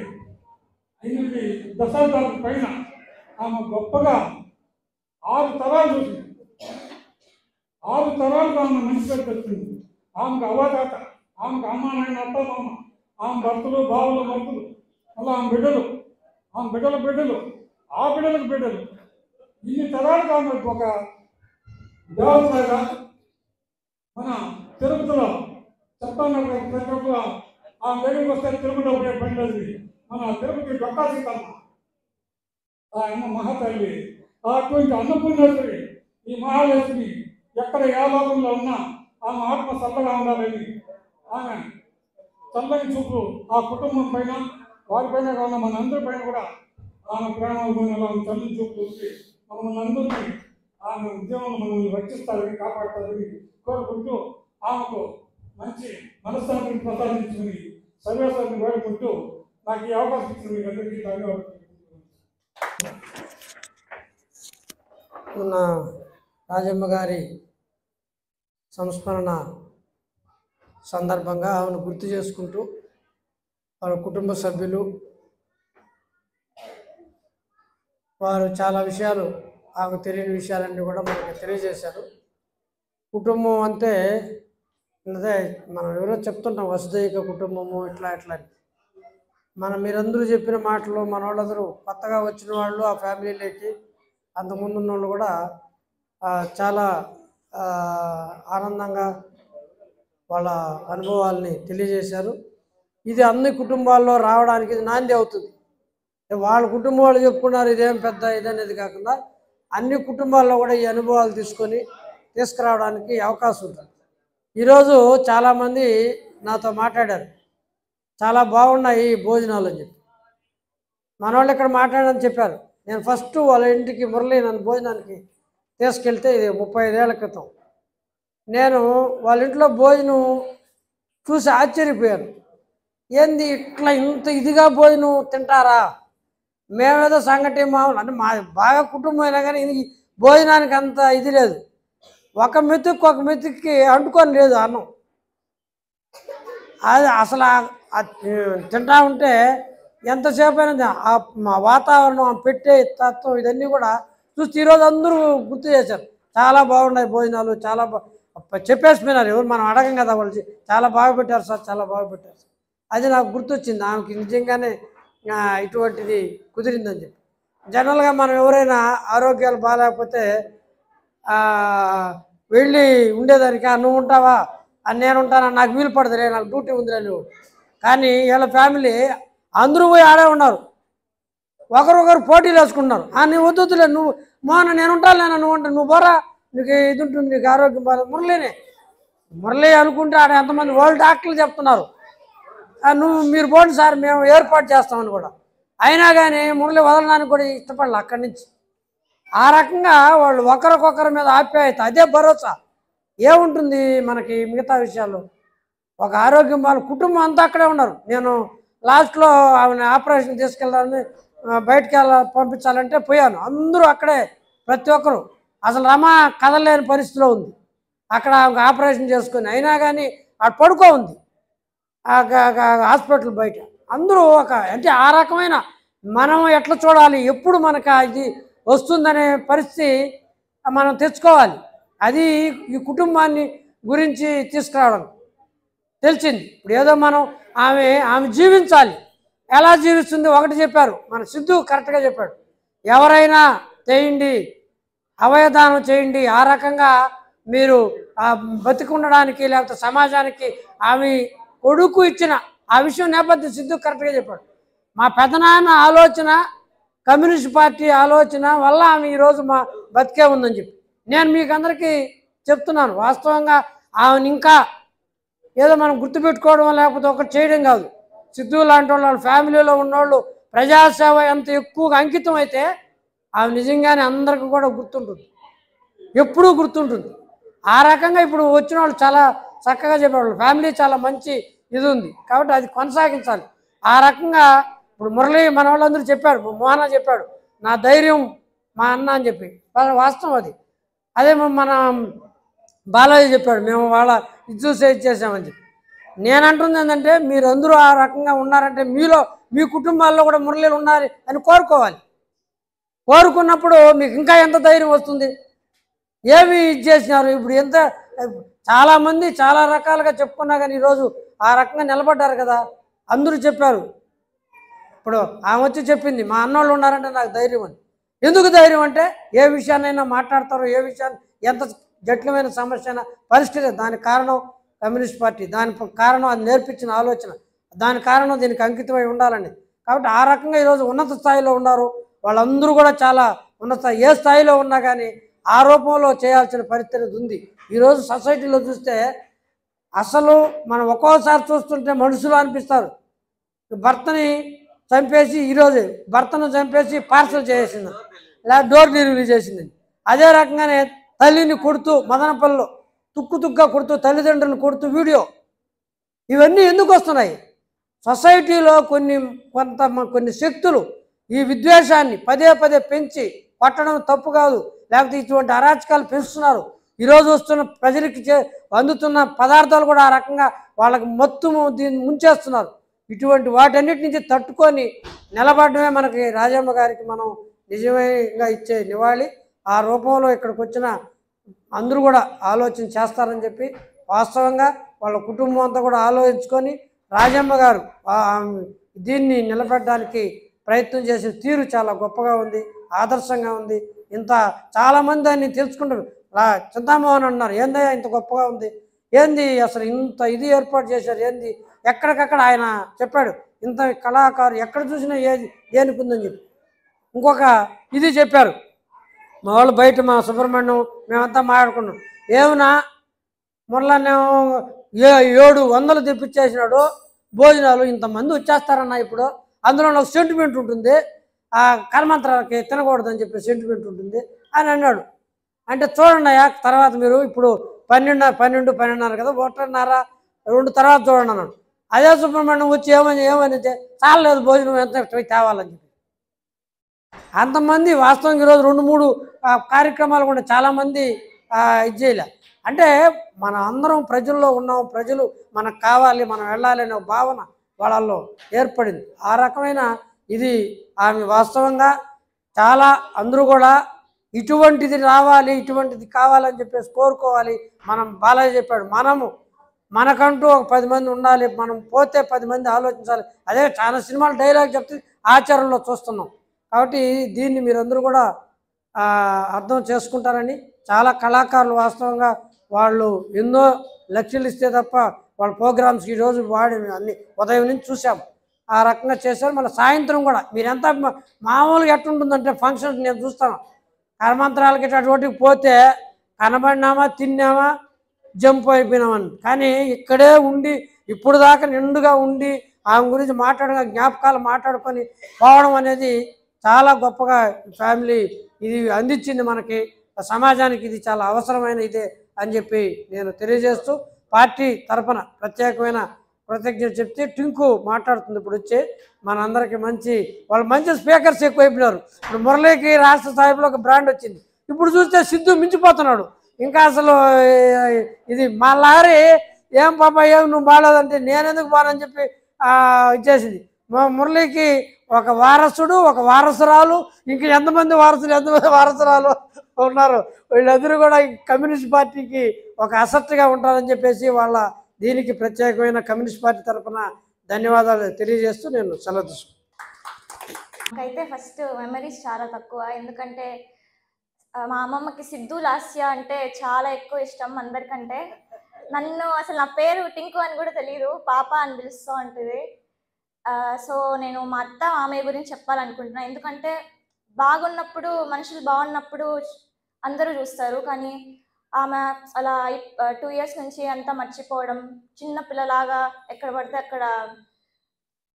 8 దశాబ్దాల పైన ఆమె గొప్పగా 6 తరాలు చూసింది. 6 తరాలుగా ఆమె మంచి పేరు తెచ్చింది. ఆమెకు అవతాత, ఆమెకు అమ్మ నాయన అత్త మామ, ఆమె భర్తలు బావులు భర్తలు, అలా ఆమె బిడ్డలు, ఆమె బిడ్డల బిడ్డలు, ఆ బిడ్డలకు బిడ్డలు, ఇన్ని తరాలుగా ఆమె ఒక దేవతగా మన తిరుపతిలో చెప్తాను. ప్రతి ఒక్క ఆమె దగ్గరికి వస్తే తిరుపతి ఒకటే పనిలేదు. మన తిరుపతి డొక్కా సీతమ్మ ఆయన మహాతల్లి, అటువంటి అన్నపూర్ణేశ్వరి ఈ మహాలక్ష్మి ఎక్కడ ఏ లోకంలో ఉన్నా ఆమె ఆత్మ చల్లగా ఉండాలని ఆమె చల్లని చూపు ఆ కుటుంబం పైన వారిపైన కాకుండా మన అందరి పైన కూడా ఆమె ప్రేమ చల్లని చూపు చూసి మమ్మల్ని అందరినీ ఆమె ఉద్యమంలో మనల్ని రక్షిస్తారని కాపాడతారని కోరుకుంటూ ఆమెకు మంచి మనశ్శాంతిని ప్రసాదించుకుని సర్వేశ్వరిని వేడుకుంటూ నాకు ఈ అవకాశం ఇచ్చిన మీకు అందరికీ ధన్యవాదాలు. మన రాజమ్మ గారి సంస్మరణ సందర్భంగా ఆమెను గుర్తు చేసుకుంటూ వాళ్ళ కుటుంబ సభ్యులు వారు చాలా విషయాలు ఆమెకు తెలియని విషయాలన్నీ కూడా మనకు తెలియజేశారు. కుటుంబం అంటే అదే మనం ఎవరో చెప్తుంటాం వసుదైక కుటుంబము ఇట్లా ఇట్లా. మీరందరూ చెప్పిన మాటలు మన వాళ్ళందరూ కొత్తగా వచ్చిన వాళ్ళు ఆ ఫ్యామిలీలోకి అంతకుముందు ఉన్న వాళ్ళు కూడా చాలా ఆనందంగా వాళ్ళ అనుభవాల్ని తెలియజేశారు. ఇది అన్ని కుటుంబాల్లో రావడానికి ఇది నాంది అవుతుంది. వాళ్ళ కుటుంబం వాళ్ళు చెప్పుకున్నారు ఇదేం పెద్ద ఇదనేది కాకుండా అన్ని కుటుంబాల్లో కూడా ఈ అనుభవాలు తీసుకురావడానికి అవకాశం ఉంటుంది. ఈరోజు చాలామంది నాతో మాట్లాడారు, చాలా బాగున్నాయి ఈ భోజనాలు అని చెప్పి. మన వాళ్ళు ఇక్కడ మాట్లాడని చెప్పారు. నేను ఫస్ట్ వాళ్ళ ఇంటికి మురళి నన్ను భోజనానికి తీసుకెళ్తే ఇది 35 ఏళ్ల క్రితం. నేను వాళ్ళ ఇంట్లో భోజనం చూసి ఆశ్చర్యపోయాను. ఏంది ఇట్లా ఇంత ఇదిగా భోజనం తింటారా? మేమేదో సంగటి మామూలు అంటే మా బాగా కుటుంబం అయినా కానీ ఇది భోజనానికి అంత ఇది లేదు. ఒక మెతుక్కి అంటుకొని లేదు అన్నం. అది అసలు తింటా ఉంటే ఎంతసేపు అయినా మా వాతావరణం పెట్టే తత్వం ఇదన్నీ కూడా చూస్తే ఈరోజు అందరూ గుర్తు చేశారు. చాలా బాగున్నాయి భోజనాలు, చాలా చెప్పేసిపోయినారు. ఎవరు మనం అడగం కదా వాళ్ళు, చాలా బాగా పెట్టారు సార్, చాలా బాగా పెట్టారు సార్. అది నాకు గుర్తొచ్చింది. ఆమెకి నిజంగానే ఇటువంటిది కుదిరిందని చెప్పి. జనరల్గా మనం ఎవరైనా ఆరోగ్యాలు బాగాలేకపోతే వెళ్ళి ఉండేదానికి నువ్వు ఉంటావా నేను ఉంటానా, నాకు వీలు పడదులే, నాకు డ్యూటీ ఉందిలే నువ్వు. కానీ వీళ్ళ ఫ్యామిలీ అందరూ పోయి ఆడే ఉన్నారు, ఒకరొకరు పోటీలు వేసుకుంటున్నారు. నువ్వు వద్దులే, నువ్వు మోహన నేను ఉంటాను, నువ్వు ఉంటా, నువ్వు పోరా, నీకు ఇది ఉంటుంది, నీకు ఆరోగ్యం బాగా. మురళి అనుకుంటే ఆడ ఎంతమంది వరల్డ్ డాక్టర్లు చెప్తున్నారు మీరు పోండి సార్, మేము ఏర్పాటు చేస్తామని కూడా. అయినా కానీ మురళి వదలడానికి కూడా ఇష్టపడాలి అక్కడి నుంచి. ఆ రకంగా వాళ్ళు ఒకరికొకరి మీద ఆప్యాయత, అదే భరోసా. ఏముంటుంది మనకి మిగతా విషయాల్లో? ఒక ఆరోగ్యం వాళ్ళ కుటుంబం అంతా అక్కడే ఉన్నారు. నేను లాస్ట్లో ఆమెను ఆపరేషన్ తీసుకెళ్ళాలని బయటికి పంపించాలంటే పోయాను. అందరూ అక్కడే, ప్రతి ఒక్కరు. అసలు రమ కదలలేని పరిస్థితిలో ఉంది అక్కడ ఆపరేషన్ చేసుకొని. అయినా కానీ అక్కడ పడుకో ఉంది హాస్పిటల్ బయట. అందరూ అంటే ఆ రకమైన మనం ఎట్లా చూడాలి, ఎప్పుడు మనకు ఇది వస్తుందనే పరిస్థితి మనం తెచ్చుకోవాలి. అది ఈ కుటుంబాన్ని గురించి తీసుకురావడం తెలిసింది. ఇప్పుడు ఏదో మనం ఆమె జీవించాలి. ఎలా జీవిస్తుంది ఒకటి చెప్పారు మన సిద్ధు, కరెక్ట్గా చెప్పాడు. ఎవరైనా చేయండి, అవయదానం చేయండి, ఆ రకంగా మీరు బతికి ఉండడానికి లేకపోతే సమాజానికి ఆమె కొడుకు ఇచ్చిన ఆ విషయం నేపథ్యం సిద్ధు కరెక్ట్గా చెప్పాడు. మా పెదనాన్న ఆలోచన, కమ్యూనిస్ట్ పార్టీ ఆలోచన వల్ల ఆమె ఈరోజు మా బతికే ఉందని చెప్పి నేను మీకు అందరికీ చెప్తున్నాను. వాస్తవంగా ఆమెను ఇంకా ఏదో మనం గుర్తుపెట్టుకోవడం లేకపోతే ఒకటి చేయడం కాదు. సిద్ధు లాంటి వాళ్ళ ఫ్యామిలీలో ఉన్నోళ్ళు ప్రజాసేవ ఎంత ఎక్కువగా అంకితం అయితే ఆమె నిజంగానే అందరికీ కూడా గుర్తుంటుంది, ఎప్పుడూ గుర్తుంటుంది. ఆ రకంగా ఇప్పుడు వచ్చిన వాళ్ళు చాలా చక్కగా చెప్పేవాళ్ళు. ఫ్యామిలీ చాలా మంచి ఇది ఉంది కాబట్టి అది కొనసాగించాలి. ఆ రకంగా ఇప్పుడు మురళి మన వాళ్ళందరూ చెప్పారు, మోహన చెప్పాడు, నా ధైర్యం మా అన్న అని చెప్పి. వాస్తవం అది. అదే మన బాలాజీ చెప్పాడు, మేము వాళ్ళ ఇది చూసే ఇచ్చేసామని చెప్పి. నేనంటుంది ఏంటంటే మీరందరూ ఆ రకంగా ఉన్నారంటే మీలో మీ కుటుంబాల్లో కూడా మురళీలు ఉండాలి అని కోరుకోవాలి. కోరుకున్నప్పుడు మీకు ఇంకా ఎంత ధైర్యం వస్తుంది. ఏమి ఇది చేసినారు ఇప్పుడు ఎంత చాలామంది చాలా రకాలుగా చెప్పుకున్నా కానీ ఈరోజు ఆ రకంగా నిలబడ్డారు కదా. అందరూ చెప్పారు. ఇప్పుడు ఆమె వచ్చి చెప్పింది మా అన్నోళ్ళు ఉన్నారంటే నాకు ధైర్యం అని. ఎందుకు ధైర్యం అంటే ఏ విషయాన్నైనా మాట్లాడతారో, ఏ విషయాన్ని ఎంత జటిలమైన సమస్య అయినా పరిస్థితి, దానికి కారణం కమ్యూనిస్ట్ పార్టీ, దాని కారణం అది నేర్పించిన ఆలోచన, దాని కారణం దీనికి అంకితమై ఉండాలని. కాబట్టి ఆ రకంగా ఈరోజు ఉన్నత స్థాయిలో ఉన్నారు వాళ్ళందరూ కూడా. చాలా ఉన్నత ఏ స్థాయిలో ఉన్నా కానీ ఆ రూపంలో చేయాల్సిన పరిస్థితి ఉంది. ఈరోజు సొసైటీలో చూస్తే అసలు మనం ఒక్కోసారి చూస్తుంటే మనుషులు అనిపిస్తారు. భర్తని చంపేసి ఈరోజు భర్తను చంపేసి పార్సల్ చేసింది, లేదా డోర్ డెలివరీ చేసింది. అదే రకంగానే తల్లిని కొడుతూ మదనపల్లిలో తుక్కుగా కొడుతూ తల్లిదండ్రులను కొడుతూ వీడియో. ఇవన్నీ ఎందుకు వస్తున్నాయి? సొసైటీలో కొన్ని శక్తులు ఈ విద్వేషాన్ని పదే పదే పెంచి కొట్టడం తప్పు కాదు, లేకపోతే ఇటువంటి అరాచకాలు పెంచుతున్నారు. ఈరోజు వస్తున్న ప్రజలకి అందుతున్న పదార్థాలు కూడా ఆ రకంగా వాళ్ళకి మొత్తము దీన్ని ముంచేస్తున్నారు. ఇటువంటి వాటన్నిటి నుంచి తట్టుకొని నిలబడమే మనకి రాజమ్మ గారికి మనం నిజంగా ఇచ్చే నివాళి. ఆ రూపంలో ఇక్కడికి వచ్చిన అందరూ కూడా ఆలోచన చేస్తారని చెప్పి వాస్తవంగా వాళ్ళ కుటుంబం అంతా కూడా ఆలోచించుకొని రాజమ్మ గారు దీన్ని నిలబెట్టడానికి ప్రయత్నం చేసిన తీరు చాలా గొప్పగా ఉంది, ఆదర్శంగా ఉంది. ఇంత చాలామంది దాన్ని తెలుసుకుంటారు. చింతామోహన్ అన్నారు, ఏందయ్యా ఇంత గొప్పగా ఉంది, ఏంది అసలు ఇంత ఇది ఏర్పాటు చేశారు, ఏంది ఎక్కడికక్కడ ఆయన చెప్పాడు, ఇంత కళాకారు ఎక్కడ చూసినా ఏది దేనికి ఉందని చెప్పి. ఇంకొక ఇది చెప్పారు మా వాళ్ళు బయట, మా సుబ్రహ్మణ్యం మేమంతా మాట్లాడుకున్నాం. ఏమన్నా మురళనేమో 700 తెప్పించేసినాడు భోజనాలు, ఇంతమంది వచ్చేస్తారన్నా ఇప్పుడు, అందులో నాకు సెంటిమెంట్ ఉంటుంది, ఆ కర్మంత్రాలకి తినకూడదని చెప్పి సెంటిమెంట్ ఉంటుంది అని అన్నాడు. అంటే చూడండి అయ్యా తర్వాత మీరు ఇప్పుడు 12:30 కదా, 1:30 2 తర్వాత చూడండి అన్నాడు. అదే సుబ్రహ్మణ్యం వచ్చి ఏమనితే చాలలేదు భోజనం ఎంత పోయి తేవాలని చెప్పి అంతమంది వాస్తవంగా ఈరోజు 2-3 కార్యక్రమాలు కూడా చాలామంది ఇది చేయలే. అంటే మన అందరం ప్రజల్లో ఉన్నాం, ప్రజలు మనకు కావాలి, మనం వెళ్ళాలి అనే భావన వాళ్ళల్లో ఏర్పడింది. ఆ రకమైన ఇది ఆమె వాస్తవంగా చాలా అందరూ కూడా ఇటువంటిది రావాలి, ఇటువంటిది కావాలని చెప్పేసి కోరుకోవాలి. మనం బాలాజీ చెప్పాడు, మనకంటూ ఒక 10 మంది ఉండాలి, మనం పోతే 10 మంది ఆలోచించాలి. అదే చాలా సినిమాలు డైలాగ్ చెప్తే ఆచరణలో చూస్తున్నాం. కాబట్టి దీన్ని మీరందరూ కూడా అర్థం చేసుకుంటారని, చాలా కళాకారులు వాస్తవంగా వాళ్ళు ఎన్నో లక్షలు ఇస్తే తప్ప వాళ్ళ ప్రోగ్రామ్స్కి ఈరోజు వాడి అన్ని ఉదయం నుంచి చూసాం, ఆ రకంగా చేశారు. మళ్ళీ సాయంత్రం కూడా మీరు ఎంత మామూలుగా ఎట్టుంటుందంటే ఫంక్షన్స్ నేను చూస్తాను, కర్మంత్రాలకి అటువంటికి పోతే కనబడినామా, తిన్నామా, జంప్ అయిపోయినామని. కానీ ఇక్కడే ఉండి ఇప్పుడు దాకా నిండుగా ఉండి ఆమె గురించి జ్ఞాపకాలు మాట్లాడుకొని పోవడం అనేది చాలా గొప్పగా ఫ్యామిలీ ఇది అందించింది మనకి, సమాజానికి ఇది చాలా అవసరమైన ఇదే అని చెప్పి నేను తెలియజేస్తూ పార్టీ తరఫున ప్రత్యేకమైన కృతజ్ఞత చెప్తే టింకు మాట్లాడుతుంది. ఇప్పుడు వచ్చి మనందరికీ వాళ్ళు మంచి స్పీకర్స్ ఎక్కువైపోయినారు. ఇప్పుడు మురళీకి రాష్ట్ర స్థాయిలో ఒక బ్రాండ్ వచ్చింది, ఇప్పుడు చూస్తే సిద్ధు మించిపోతున్నాడు. ఇంకా అసలు ఇది మా లారీ ఏం పాప నువ్వు బాగాలేదంటే నేనెందుకు బాగానని చెప్పి ఇచ్చేసింది. మురళీకి ఒక వారసుడు, ఒక వారసురాలు, ఇంకా ఎంతమంది వారసురాలు ఉన్నారు. వీళ్ళందరూ కూడా కమ్యూనిస్ట్ పార్టీకి ఒక అసెట్గా ఉంటారని చెప్పేసి వాళ్ళ దీనికి ప్రత్యేకమైన కమ్యూనిస్ట్ పార్టీ తరఫున ధన్యవాదాలు తెలియజేస్తూ నేను సెలవు తీసుకుంటాను. నాకైతే ఫస్ట్ మెమరీస్ చాలా తక్కువ, ఎందుకంటే మా అమ్మమ్మకి సిద్ధు లాస్య అంటే చాలా ఎక్కువ ఇష్టం అందరికంటే. నన్ను అసలు నా పేరు టింకు అని కూడా తెలియదు, పాప అని పిలుస్తూ ఉంటుంది. సో నేను మా అత్త మామయ్య గురించి చెప్పాలనుకుంటున్నాను. ఎందుకంటే బాగున్నప్పుడు, మనుషులు బాగున్నప్పుడు అందరూ చూస్తారు, కానీ ఆమె అలా 2 years నుంచి అంతా మర్చిపోవడం, చిన్న పిల్లలాగా ఎక్కడ పడితే అక్కడ,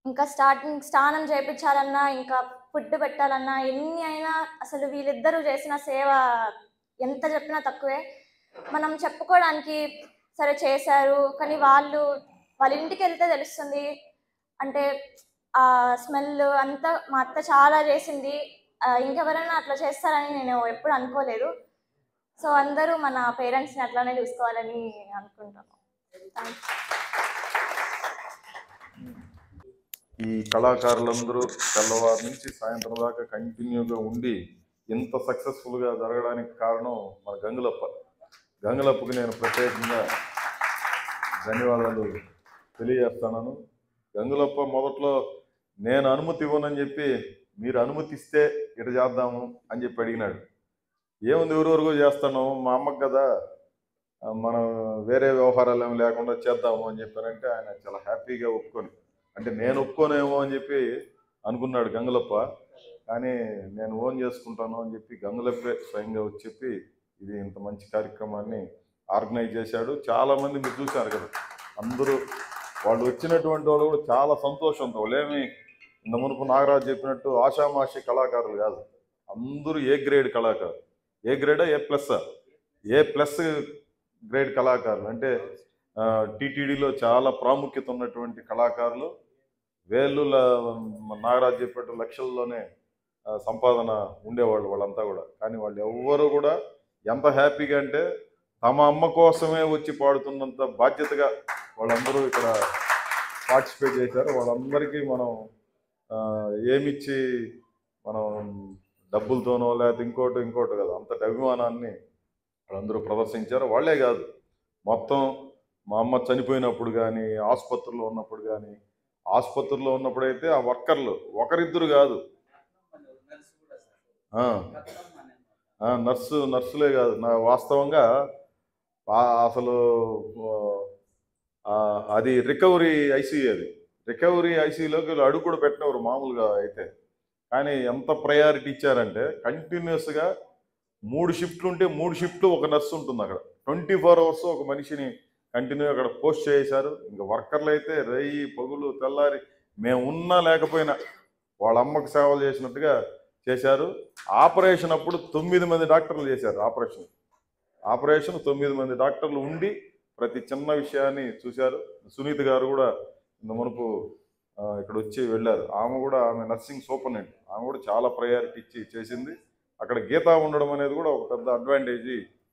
ఇంకా స్నానం చేయించాలన్నా, ఇంకా ఫుడ్ పెట్టాలన్నా, ఎన్ని అయినా అసలు వీళ్ళిద్దరూ చేసిన సేవ ఎంత చెప్పినా తక్కువే. మనం చెప్పుకోవడానికి సరే చేశారు, కానీ వాళ్ళ ఇంటికి వెళ్తే తెలుస్తుంది. అంటే ఆ స్మెల్ అంతా మా అత్త చాలా చేసింది, ఇంకెవరైనా అట్లా చేస్తారని నేను ఎప్పుడు అనుకోలేదు. సో అందరూ మన పేరెంట్స్ని అట్లానే చూసుకోవాలని అనుకుంటున్నాను. ఈ కళాకారులందరూ తెల్లవారు నుంచి సాయంత్రం దాకా కంటిన్యూగా ఉండి ఇంత సక్సెస్ఫుల్గా జరగడానికి కారణం మన గంగులప్పకి నేను ప్రత్యేకంగా ధన్యవాదాలు తెలియజేస్తున్నాను. గంగులప్ప మొదట్లో నేను అనుమతి ఇవ్వనని చెప్పి మీరు అనుమతి ఇస్తే ఇట చేద్దాము అని చెప్పి అడిగినాడు. ఏముంది ఎవరెవరిగో చేస్తాను, మా అమ్మకు కదా, మనం వేరే వ్యవహారాలు ఏమి లేకుండా చేద్దాము అని చెప్పానంటే ఆయన చాలా హ్యాపీగా ఒప్పుకొని, అంటే నేను ఒప్పుకోనేమో అని చెప్పి అనుకున్నాడు గంగులప్ప, కానీ నేను ఓన్ చేసుకుంటాను అని చెప్పి గంగులప్పే స్వయంగా వచ్చి చెప్పి ఇది ఇంత మంచి కార్యక్రమాన్ని ఆర్గనైజ్ చేశాడు. చాలామంది మీరు చూశారు కదా, అందరూ వాళ్ళు వచ్చినటువంటి వాళ్ళు కూడా చాలా సంతోషంతో, వాళ్ళేమి ఇంత మునుపు నాగరాజు చెప్పినట్టు ఆషామాషి కళాకారులు కాదు, అందరూ ఏ గ్రేడ్ కళాకారులు. ఏ గ్రేడా ఏ++ గ్రేడ్ కళాకారులు. అంటే టీటీడీలో చాలా ప్రాముఖ్యత ఉన్నటువంటి కళాకారులు. నాగరాజు చెప్పినట్టు లక్షల్లోనే సంపాదన ఉండేవాళ్ళు వాళ్ళంతా కూడా. కానీ వాళ్ళు ఎవ్వరూ కూడా ఎంత హ్యాపీగా అంటే తమ అమ్మ కోసమే వచ్చి పాడుతున్నంత బాధ్యతగా వాళ్ళందరూ ఇక్కడ పార్టిసిపేట్ చేశారు. వాళ్ళందరికీ మనం ఏమిచ్చి మనం డబ్బులతోనో లేకపోతే ఇంకోటి కదా, అంతటి అభిమానాన్ని వాళ్ళందరూ ప్రదర్శించారు. వాళ్ళే కాదు, మొత్తం మా అమ్మ చనిపోయినప్పుడు కానీ, ఆసుపత్రిలో ఉన్నప్పుడు కానీ, ఆసుపత్రిలో ఉన్నప్పుడైతే ఆ వర్కర్లు ఒకరిద్దరు కాదు, నర్సులే కాదు, నా వాస్తవంగా అసలు అది రికవరీ ఐసీయూ, అది రికవరీ ఐసీయూలోకి అడుగు కూడా పెట్టినవారు మామూలుగా అయితే. కానీ ఎంత ప్రయారిటీ ఇచ్చారంటే కంటిన్యూస్గా 3 షిఫ్ట్లు ఉంటే 3 షిఫ్ట్లు ఒక నర్సు ఉంటుంది అక్కడ, 24 hours ఒక మనిషిని కంటిన్యూ అక్కడ పోస్ట్ చేశారు. ఇంకా వర్కర్లు అయితే రేయి పగులు తెల్లారి మేము ఉన్నా లేకపోయినా వాళ్ళ అమ్మకు సేవలు చేసినట్టుగా చేశారు. ఆపరేషన్ అప్పుడు 9 మంది డాక్టర్లు చేశారు. ఆపరేషన్ 9 మంది డాక్టర్లు ఉండి ప్రతి చిన్న విషయాన్ని చూశారు. సునీత గారు కూడా ఇంత మునుపు ఇక్కడ వచ్చి వెళ్ళారు. ఆమె నర్సింగ్ సూపరింటెండెంట్. ఆమె కూడా చాలా ప్రయారిటీ ఇచ్చి చేసింది. అక్కడ గీత ఉండడం అనేది కూడా ఒక పెద్ద అడ్వాంటేజ్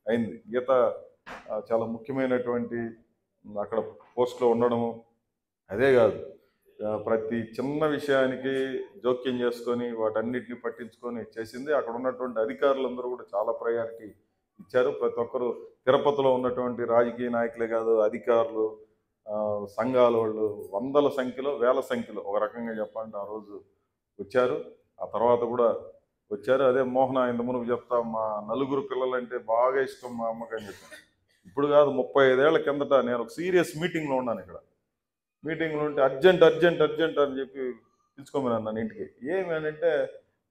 అయింది. గీత చాలా ముఖ్యమైనటువంటి అక్కడ పోస్ట్లో ఉండడము. అదే కాదు, ప్రతి చిన్న విషయానికి జోక్యం చేసుకొని వాటన్నిటిని పట్టించుకొని చేసింది. అక్కడ ఉన్నటువంటి అధికారులందరూ కూడా చాలా ప్రయారిటీ ఇచ్చారు. ప్రతి ఒక్కరు తిరుపతిలో ఉన్నటువంటి రాజకీయ నాయకులే కాదు, అధికారులు, సంఘాల వాళ్ళు వందల సంఖ్యలో, వేల సంఖ్యలో ఒక రకంగా చెప్పాలంటే ఆ రోజు వచ్చారు. ఆ తర్వాత కూడా వచ్చారు. అదే మోహన ఇంత మునుపు చెప్తా, మా నలుగురు పిల్లలంటే బాగా ఇష్టం మా అమ్మకి అని చెప్పాను. ఇప్పుడు కాదు, 35 ఏళ్ల కిందట నేను ఒక సీరియస్ మీటింగ్లో ఉన్నాను. ఇక్కడ మీటింగ్లో ఉంటే అర్జెంట్ అని చెప్పి పిలుచుకోమన్నాను నన్ను ఇంటికి. ఏమి అంటే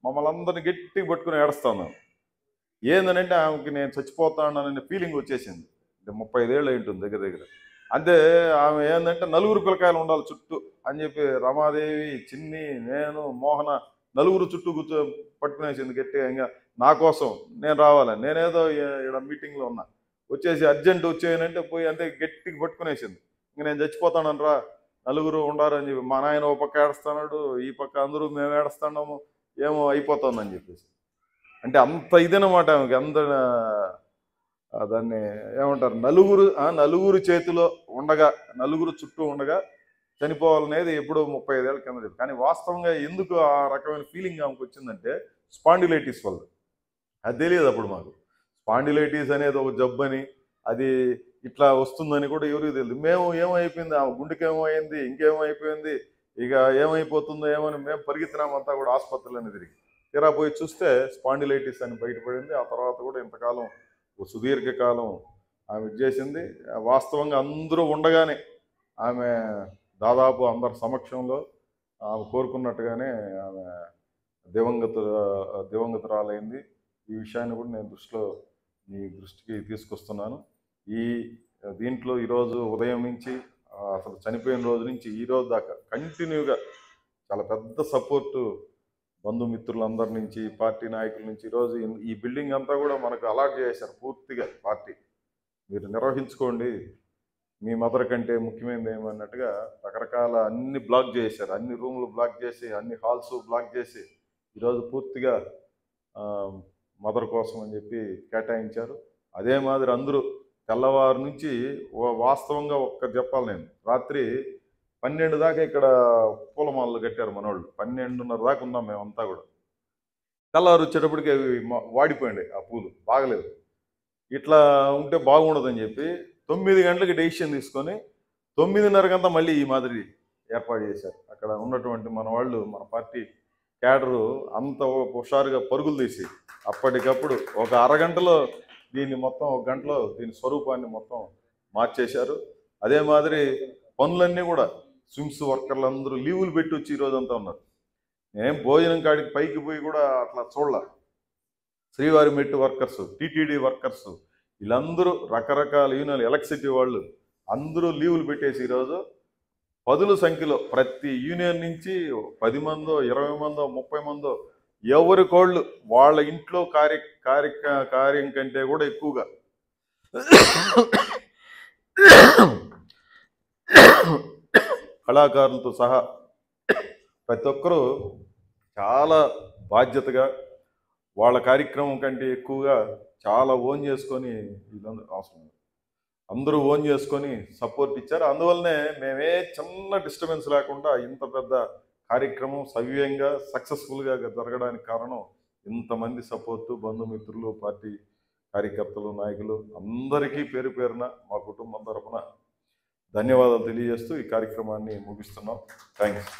మమ్మల్ని అందరినీ గట్టిగా పట్టుకుని ఏడుస్తాను. ఏందనంటే ఆమెకి నేను చచ్చిపోతాననే ఫీలింగ్ వచ్చేసింది. అంటే 35 ఏళ్ళు ఉంటుంది దగ్గర. అంతే ఆమె ఏంటంటే నలుగురు పిల్లకాయలు ఉండాలి చుట్టూ అని చెప్పి రమాదేవి, చిన్ని, నేను, మోహన నలుగురు చుట్టూ పట్టుకునేసింది గట్టిగా. ఇంకా నా కోసం నేను రావాలి, నేనేదో ఇక్కడ మీటింగ్లో ఉన్నా, వచ్చేసి అర్జెంట్ వచ్చేయనంటే పోయి అంతే గట్టిగా పట్టుకునేసింది. ఇంక నేను చచ్చిపోతానని రా, నలుగురు ఉండారు అని చెప్పి. మా నాయన ఓ పక్క ఏడుస్తున్నాడు, ఈ పక్క అందరూ మేము ఏడుస్తున్నాము, ఏమో అయిపోతుందని చెప్పేసి. అంటే అంత ఇదనమాట ఆమెకి. అంత దాన్ని ఏమంటారు, నలుగురు చేతిలో ఉండగా, నలుగురు చుట్టూ ఉండగా చనిపోవాలనేది ఎప్పుడో 35 ఏళ్ళ కింద చెప్పి. కానీ వాస్తవంగా ఎందుకు ఆ రకమైన ఫీలింగ్ ఆమెకు వచ్చిందంటే స్పాండిలైటిస్ వల్ల. అది తెలియదు అప్పుడు మాకు. స్పాండిలైటిస్ అనేది ఒక జబ్బు అని, అది ఇట్లా వస్తుందని కూడా ఎవరికి తెలియదు. మేము ఏమైపోయింది, ఆ గుండెకి ఏమైంది, ఇంకేమైపోయింది, ఇక ఏమైపోతుందో ఏమని మేము పరిగెత్తినామంతా కూడా ఆసుపత్రులని తిరిగి. తీరా పోయి చూస్తే స్పాండిలైటిస్ అని బయటపడింది. ఆ తర్వాత కూడా ఇంతకాలం సుదీర్ఘకాలం ఆమె చేసింది. వాస్తవంగా అందరూ ఉండగానే ఆమె దాదాపు అందరి సమక్షంలో ఆమె కోరుకున్నట్టుగానే ఆమె దివంగతురాలైంది. ఈ విషయాన్ని కూడా నేను మీ దృష్టికి తీసుకొస్తున్నాను. దీంట్లో ఈరోజు ఉదయం నుంచి అసలు చనిపోయిన రోజు నుంచి ఈ రోజు దాకా కంటిన్యూగా చాలా పెద్ద సపోర్టు బంధుమిత్రులందరి నుంచి, పార్టీ నాయకుల నుంచి. ఈరోజు ఈ బిల్డింగ్ అంతా కూడా మనకు అలాట్ చేశారు పూర్తిగా. పార్టీ మీరు నిర్వహించుకోండి, మీ మదర్ కంటే ముఖ్యమైనది ఏమన్నట్టుగా రకరకాల అన్ని బ్లాక్ చేశారు. అన్ని రూములు బ్లాక్ చేసి, అన్ని హాల్స్ బ్లాక్ చేసి ఈరోజు పూర్తిగా మదర్ కోసం అని చెప్పి కేటాయించారు. అదే మాదిరి అందరూ తెల్లవారు నుంచి వాస్తవంగా చెప్పాలి, నేను రాత్రి 12 దాకా ఇక్కడ పూలమాలలు కట్టారు మనోళ్ళు. 12:30 దాకా ఉన్నాం మేమంతా కూడా. తెల్లవారు వచ్చేటప్పటికి అవి వాడిపోయింది, ఆ పూలు బాగలేదు. ఇట్లా ఉంటే బాగుండదని చెప్పి 9 గంటలకి డెసిషన్ తీసుకొని 9:30కంతా మళ్ళీ ఈ మాదిరి ఏర్పాటు చేశారు. అక్కడ ఉన్నటువంటి మన వాళ్ళు, మన పార్టీ క్యాడరు అంత హుషారుగా పరుగులు తీసి అప్పటికప్పుడు ఒక అరగంటలో దీన్ని మొత్తం, ఒక గంటలో దీని స్వరూపాన్ని మొత్తం మార్చేశారు. అదే మాదిరి పనులన్నీ కూడా స్విమ్స్ వర్కర్లు అందరూ లీవులు పెట్టి వచ్చి ఈరోజంతా ఉన్నారు. నేనేం భోజనం కాడికి పైకి పోయి కూడా అట్లా చూడాల. శ్రీవారి మెట్టు వర్కర్స్, టీటీడీ వర్కర్స్, వీళ్ళందరూ రకరకాల యూనియన్లు, ఎలక్ట్రిసిటీ వాళ్ళు అందరూ లీవులు పెట్టేసి ఈరోజు పదుల సంఖ్యలో ప్రతి యూనియన్ నుంచి 10 మందో, 20 మందో, 30 మందో ఎవరి కోళ్ళు వాళ్ళ ఇంట్లో కార్యం కంటే కూడా ఎక్కువగా కళాకారులతో సహా ప్రతి ఒక్కరూ చాలా బాధ్యతగా వాళ్ళ కార్యక్రమం కంటే ఎక్కువగా చాలా ఓన్ చేసుకొని, వీళ్ళందరూ అవసరం అందరూ ఓన్ చేసుకొని సపోర్ట్ ఇచ్చారు. అందువల్లనే మేమే చిన్న డిస్టర్బెన్స్ లేకుండా ఇంత పెద్ద కార్యక్రమం సవ్యంగా సక్సెస్ఫుల్గా జరగడానికి కారణం ఇంతమంది సపోర్టు, బంధుమిత్రులు, పార్టీ కార్యకర్తలు, నాయకులు అందరికీ పేరు పేరున మా కుటుంబం తరఫున ధన్యవాదాలు తెలియజేస్తూ ఈ కార్యక్రమాన్ని ముగిస్తున్నాం. థ్యాంక్స్.